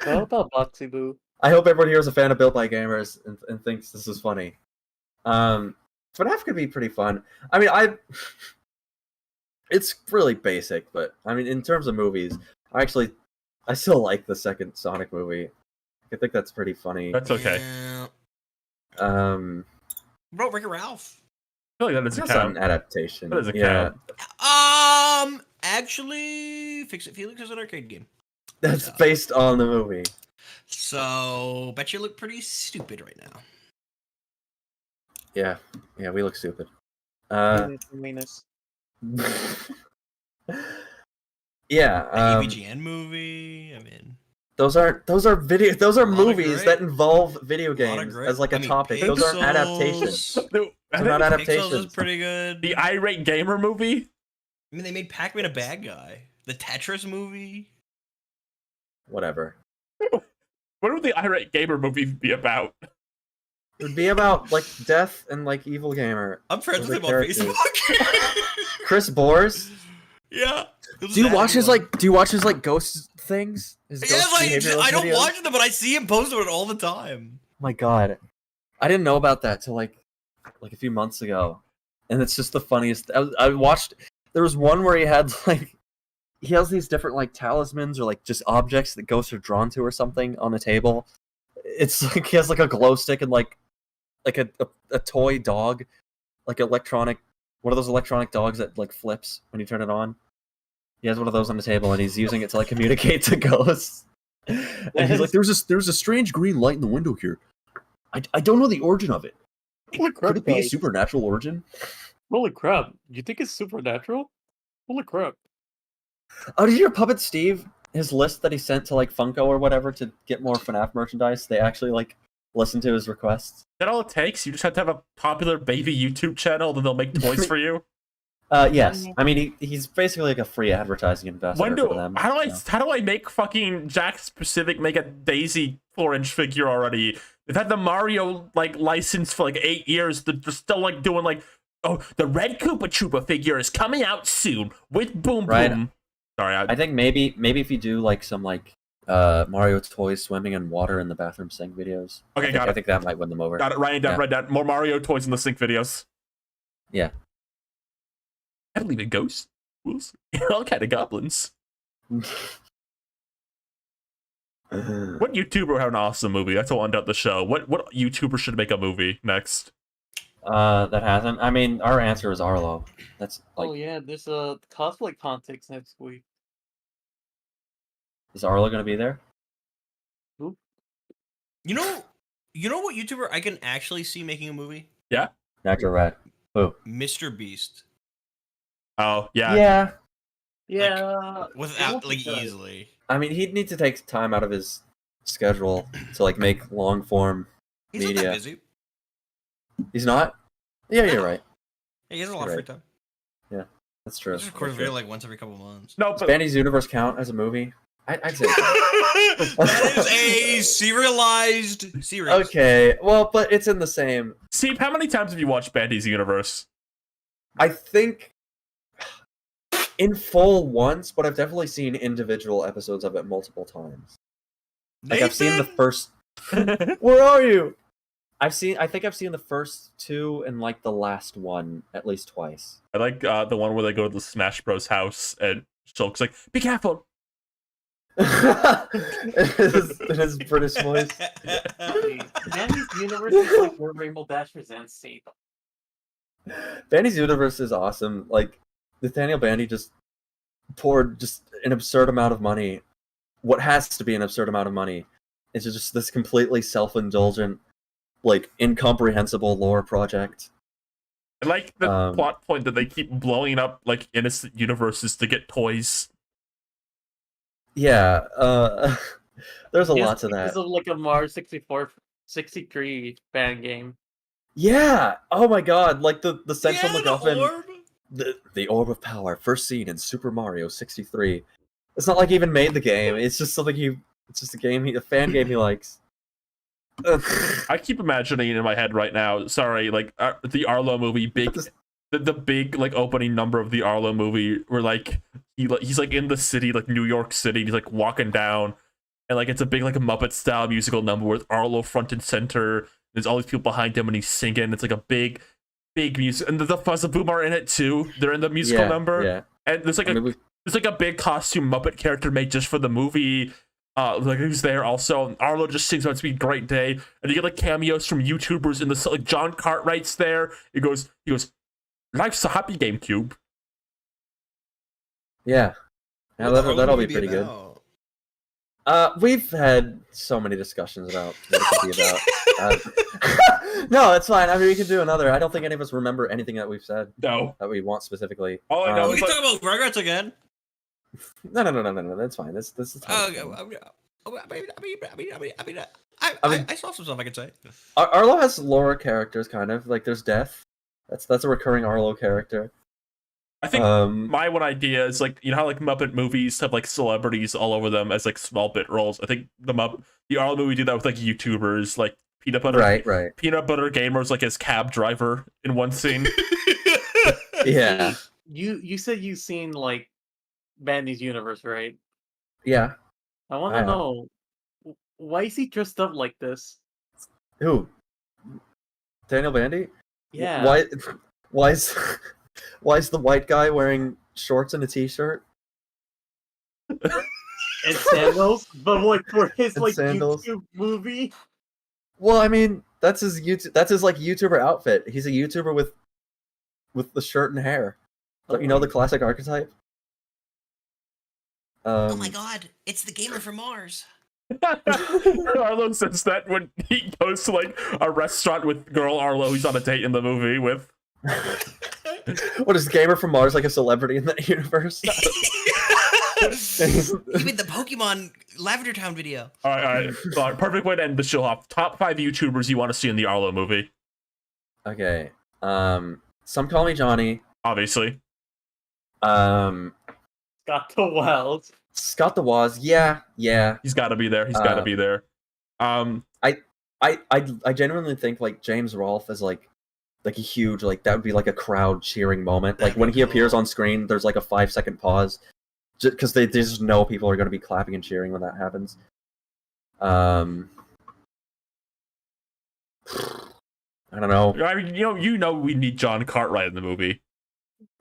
What about Boxy Boo? I hope everyone here is a fan of Built by Gamers and thinks this is funny. FNAF could be pretty fun. I mean, it's really basic, but I mean, in terms of movies, I still like the second Sonic movie. I think that's pretty funny. That's okay. Yeah. Um, What about Rick and Ralph? I feel like that doesn't that's not count. an adaptation. That doesn't yeah, count. Actually, Fix It Felix is an arcade game. that's based on the movie. So, bet you look pretty stupid right now. Yeah, we look stupid. Meanness. Yeah, An AVGN movie. I mean, those are movies great- that involve video a lot of games great- as like a I mean, topic. Those aren't Pixels- adaptations. No, I They're not think Pixels is adaptations. pretty good. the irate gamer movie. I mean, they made Pac-Man a bad guy. The Tetris movie. Whatever. What would the irate gamer movie be about? It would be about like death and like evil gamer. I'm friends Those with are him on characters. Facebook. Chris Bors. Yeah. Do you watch his ghost things? His Yeah, ghost like, behavioral I don't videos? watch them, but I see him post about it all the time. Oh my god, I didn't know about that till like a few months ago, and it's just the funniest. I watched. There was one where he had like he has these different like talismans or like just objects that ghosts are drawn to or something on a table. It's like he has like a glow stick and like a toy dog, like electronic. One of those electronic dogs that like flips when you turn it on. He has one of those on the table and he's using it to like communicate to ghosts. And he's like, "There's a strange green light in the window here. I don't know the origin of it. Holy crap, Could it be a guys. supernatural origin? Holy crap. You think it's supernatural? Holy crap. Oh, did you hear Puppet Steve? His list that he sent to like Funko or whatever to get more FNAF merchandise. They actually like listened to his requests. That all it takes? You just have to have a popular baby YouTube channel, then they'll make toys for you. Yes. I mean, he's basically like a free advertising ambassador for them. How do so. I make fucking Jack Specific make a Daisy 4-inch figure already? They've had the Mario like license for like 8 years. They're still like doing like, oh, the Red Koopa Troopa figure is coming out soon with Boom Right. Boom. Sorry, I think maybe if you do like some like Mario toys swimming in water in the bathroom sink videos. Okay, got it. I think that might win them over. Got it. Write it down. Yeah. Write down. More Mario toys in the sink videos. Yeah. I believe in ghosts, ghouls, all kind of goblins. What YouTuber had an awesome movie? That's what ended up the show. What YouTuber should make a movie next? That hasn't. I mean, our answer is Arlo. That's like, Oh yeah, there's a cosplay contest next week. is Arlo gonna be there? You know what YouTuber I can actually see making a movie? Yeah. Dr. Red. Who? Mr. Beast. Oh yeah. Yeah. Yeah. Without it like does. easily. I mean, he'd need to take time out of his schedule to like make long form He's not media. that busy. He's not. Yeah, you're No. right. Yeah, he has a lot of free time. That's true. He just records a video like once every couple months. No, Does but Bandy's Universe count as a movie? I'd say. That is a serialized series. Okay, well, but it's in the same. Steve, how many times have you watched Bandy's Universe? I think in full once, but I've definitely seen individual episodes of it multiple times. Like I've seen the Nathan? first. Where are you? I think I've seen the first two and like the last one at least twice. I like the one where they go to the Smash Bros house and Shulk's like, "Be careful." in his British voice. Mandy's Universe is like where Rainbow Dash presents Satan. Bandy's Universe is awesome. Like Nathaniel Bandy just poured just an absurd amount of money. What has to be an absurd amount of money into just this completely self-indulgent, like incomprehensible lore project. I like the Um, plot point that they keep blowing up like innocent universes to get toys. Yeah, there's a lot to It's that. like a Mario 64, 63 fan game. Yeah. Oh my God! Like the central Yeah, the MacGuffin, orb. the orb of power, first seen in Super Mario 63. It's not like he even made the game. It's just something It's just a fan game he likes. I keep imagining in my head right now. Sorry, like the Arlo movie, the big like opening number of the Arlo movie, where like he's like in the city, like New York City. He's like walking down, and like it's a big like Muppet style musical number with Arlo front and center. There's all these people behind him, and he's singing. It's like a big music, and the Fuzzaboom are in it too. They're in the musical number, Yeah. and there's like there's like a big costume Muppet character made just for the movie. Like who's there also? Arlo just sings "It's Be a Great Day," and you get like cameos from YouTubers in the like John Cartwright's there. He goes, "Life's a happy GameCube." Yeah. Now What the that'll movie be pretty good. about? We've had so many discussions about what it could be about. No, it's fine. I mean, we can do another. I don't think any of us remember anything that we've said No, that we want specifically. all I know We is can like, talk about Rugrats again. No. That's fine. This is. I mean- saw some stuff I could say. Arlo has lore characters, kind of like there's Death. That's a recurring Arlo character. I think Um, my one idea is like, you know how like Muppet movies have like celebrities all over them as like small bit roles. I think the Arlo movie did that with like YouTubers, like Peanut Butter Gamers, like as cab driver in one scene. Yeah. You said you've seen like Bandy's Universe, right? Yeah. I want I to have. know why is he dressed up like this? Who? Daniel Bandy? Yeah. Why is the white guy wearing shorts and a t-shirt? And sandals, but like for his And like sandals. YouTube movie. Well, I mean, that's his like YouTuber outfit. He's a YouTuber with the shirt and hair. Don't you know the classic archetype? Oh my god, it's the gamer from Mars. Arlo says that when he goes to like a restaurant with girl Arlo he's on a date in the movie with. What is Gamer from Mars like a celebrity in that universe? He made the Pokemon Lavender Town video. All right. Perfect way to end the show off. Top 5 YouTubers you want to see in the Arlo movie. Okay. Some call me Johnny. Obviously. Um, Got the Wells. Scott the Waz. Yeah. He's got to be there. He's got to be there. I genuinely think like James Rolfe is like a huge like that would be like a crowd cheering moment. Like when he appears on screen, there's like a 5-second pause, just because they just know people are going to be clapping and cheering when that happens. I don't know. I mean, you know, we need John Cartwright in the movie.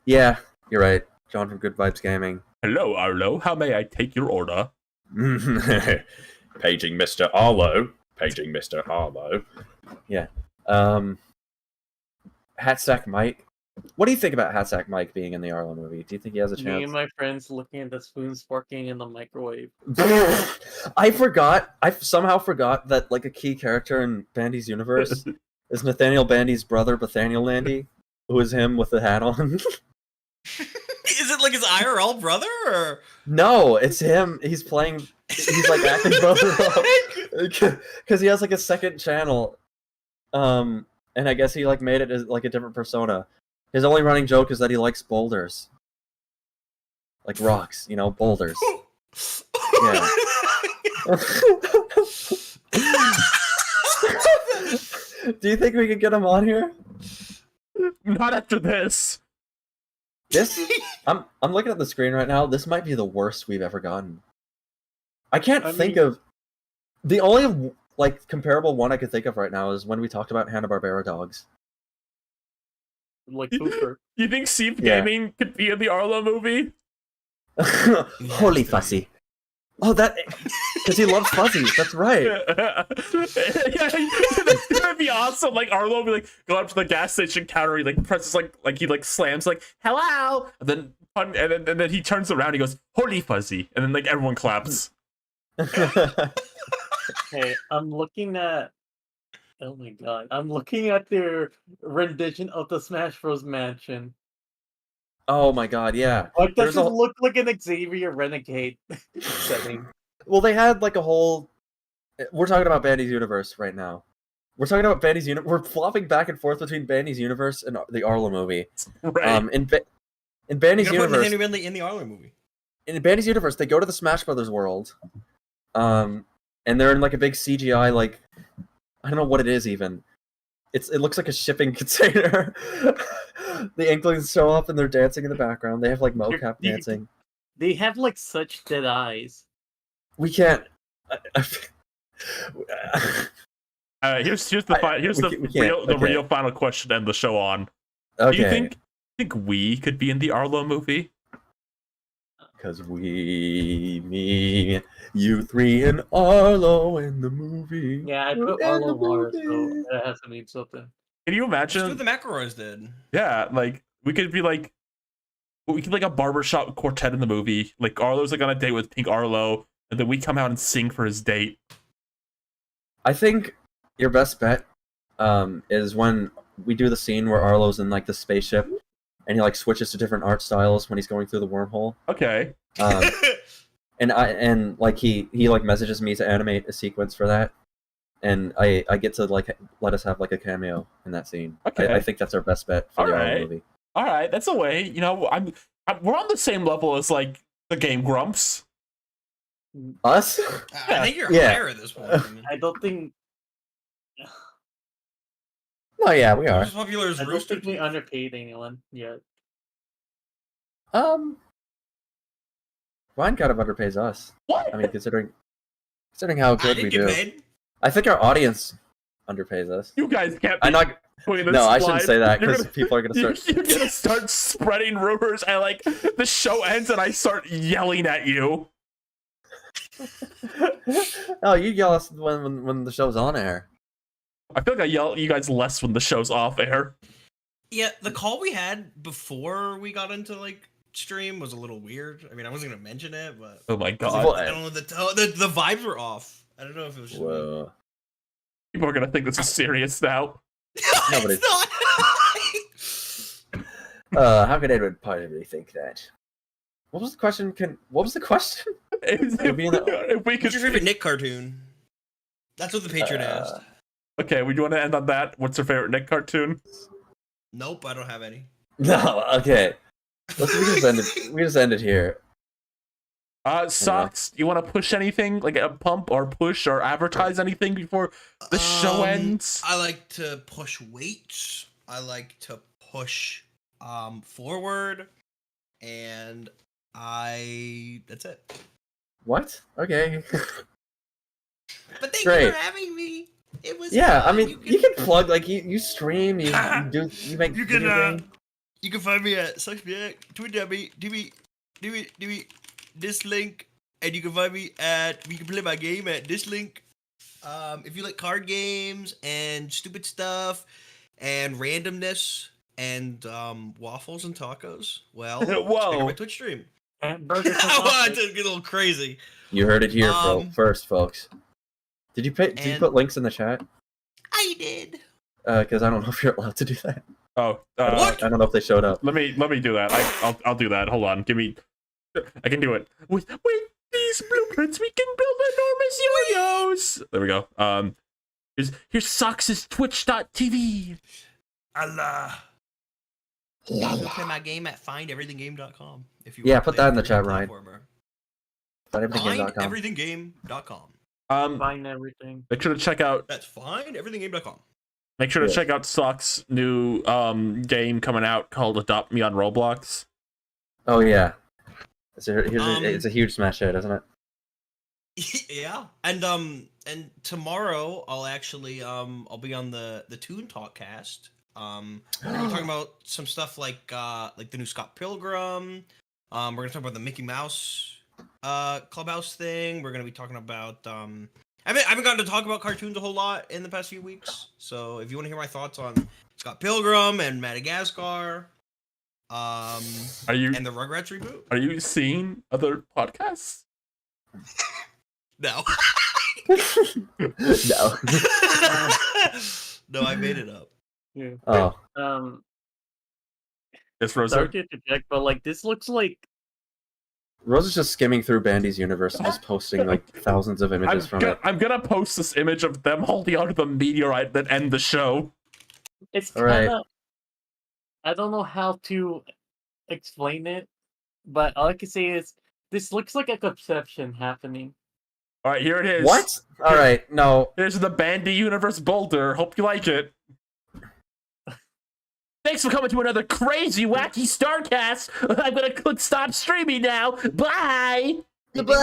Yeah, you're right. John from Good Vibes Gaming. Hello, Arlo. How may I take your order? Paging Mr. Arlo. Paging Mr. Arlo. Yeah. Hatsack Mike. What do you think about Hatsack Mike being in the Arlo movie? Do you think he has a Me chance? and my friends looking at the spoons forking in the microwave. I somehow forgot that like a key character in Bandy's universe is Nathaniel Bandy's brother, Nathaniel Bandy, who is him with the hat on. Is it like his IRL brother? Or? No, it's him. He's like acting brother because he has like a second channel. And I guess he like made it as like a different persona. His only running joke is that he likes boulders. Like rocks, boulders. Yeah. Do you think we could get him on here? Not after this. I'm looking at the screen right now. This might be the worst we've ever gotten. I can't think of the only like comparable one I could think of right now is when we talked about Hanna-Barbera dogs. Like Cooper. You think Steve Gaming could be in the Arlo movie? Holy Fuzzy. Oh, that because he loves fuzzies. That's right. Yeah, that's gonna be awesome. Like Arlo be like go up to the gas station counter, he like presses like he like slams like hello, and then he turns around, he goes holy fuzzy, and then like everyone claps. Hey, I'm looking at. Oh my god! I'm looking at their rendition of the Smash Bros. Mansion. Oh my god, yeah. Like, does it look like an Xavier Renegade setting? Well, they had like a whole. We're talking about Bandy's universe right now. We're talking about Bandy's universe. We're flopping back and forth between Bandy's universe and the Arlo movie. Right. In Bandy's universe, in the Arlo movie. In Bandy's universe, they go to the Smash Brothers world, and they're in like a big CGI like. I don't know what it is even. It looks like a shipping container. The Inklings show up and they're dancing in the background. They have like mocap dancing. They have like such dead eyes. We can't. Here's the real final question to end the show on. Okay. Do you think we could be in the Arlo movie? Because me, you three, and Arlo in the movie. Yeah, I put Arlo Mars, so that has to mean something. Can you imagine? That's what the McElroys did. Yeah, like we could be like a barbershop quartet in the movie. Like Arlo's like on a date with Pink Arlo, and then we come out and sing for his date. I think your best bet is when we do the scene where Arlo's in like the spaceship and he like switches to different art styles when he's going through the wormhole. Okay. And like he like messages me to animate a sequence for that, and I get to like let us have like a cameo in that scene. Okay. I think that's our best bet for the Arlo movie. All right, that's a way. We're on the same level as like the Game Grumps. Us? I think you're higher at this point. I don't think. Oh yeah, we are. As popular as I don't Rooster think we underpaid anyone yet. Ryan kind of underpays us. What? I mean, considering how good we do. Paid. I think our audience underpays us. You guys can't. I'm not. No, I shouldn't say that because people are gonna start. You're gonna start spreading rumors, and like the show ends, and I start yelling at you. No, you yell us when the show's on air. I feel like I yell at you guys less when the show's off air. Yeah, the call we had before we got into like stream was a little weird. I mean, I wasn't gonna mention it, but Oh my I god. don't know, the vibes were off. I don't know if it was just me. Whoa. People are gonna think this is serious now. No, but It's How could anyone possibly think that? What was the question? What was the question? If be in the- if we What's could your favorite Nick cartoon? That's what the patron asked. Okay, we want to end on that. What's your favorite Nick cartoon? Nope, I don't have any. No, okay. We just end it here. Socks, you want to push anything? Like a pump or push or advertise anything before the show ends? I like to push weights. I like to push forward, and that's it. What? Okay. But thank Great. you for having me. It was Yeah, I fun. mean, you can plug, like, you stream, you make You can video games. you can find me at SucksBX, Twitch.tv, this link, and you can find me you can play my game at this link. If you like card games and stupid stuff and randomness and waffles and tacos, well, check out my Twitch stream. And burgers and I want sausage. to get a little crazy. You heard it here first, folks. Did you put links in the chat? I did. Because I don't know if you're allowed to do that. Oh, What? I don't know if they showed up. let me do that. I'll do that. Hold on, I can do it. With these blueprints, we can build enormous yo-yos. There we go. Here's Socks' Twitch.tv. Allah. La You can la. play my game at findeverythinggame.com if you Yeah, want to put play that in the a chat, Ryan. platformer. FindEverythingGame.com. Findeverythinggame.com. Find everything. Make sure to check out. That's findeverythinggame.com. Make sure to Yeah. check out Socks' new game coming out called Adopt Me on Roblox. Oh yeah. It's a huge smash hit, isn't it? Yeah, and tomorrow I'll actually I'll be on the Toon Talk cast. We're gonna be talking about some stuff like the new Scott Pilgrim. We're gonna talk about the Mickey Mouse Clubhouse thing. We're gonna be talking about I haven't gotten to talk about cartoons a whole lot in the past few weeks. So if you want to hear my thoughts on Scott Pilgrim and Madagascar, Are you and the Rugrats reboot, are you seeing other podcasts? no. No. No, I made it up. Yeah. Oh. Yes, Rosa. Sorry to interject, but like this looks like Rose is just skimming through Bandy's universe and just posting like thousands of images from it. I'm gonna post this image of them holding onto the meteorite that end the show. it's All right. kind of. I don't know how to explain it, but all I can say is this looks like a conception happening. All right, here it is. What? All right, no. Here's the Bandy Universe boulder. Hope you like it. Thanks for coming to another crazy, wacky Starcast. I'm gonna click stop streaming now. Bye. Goodbye.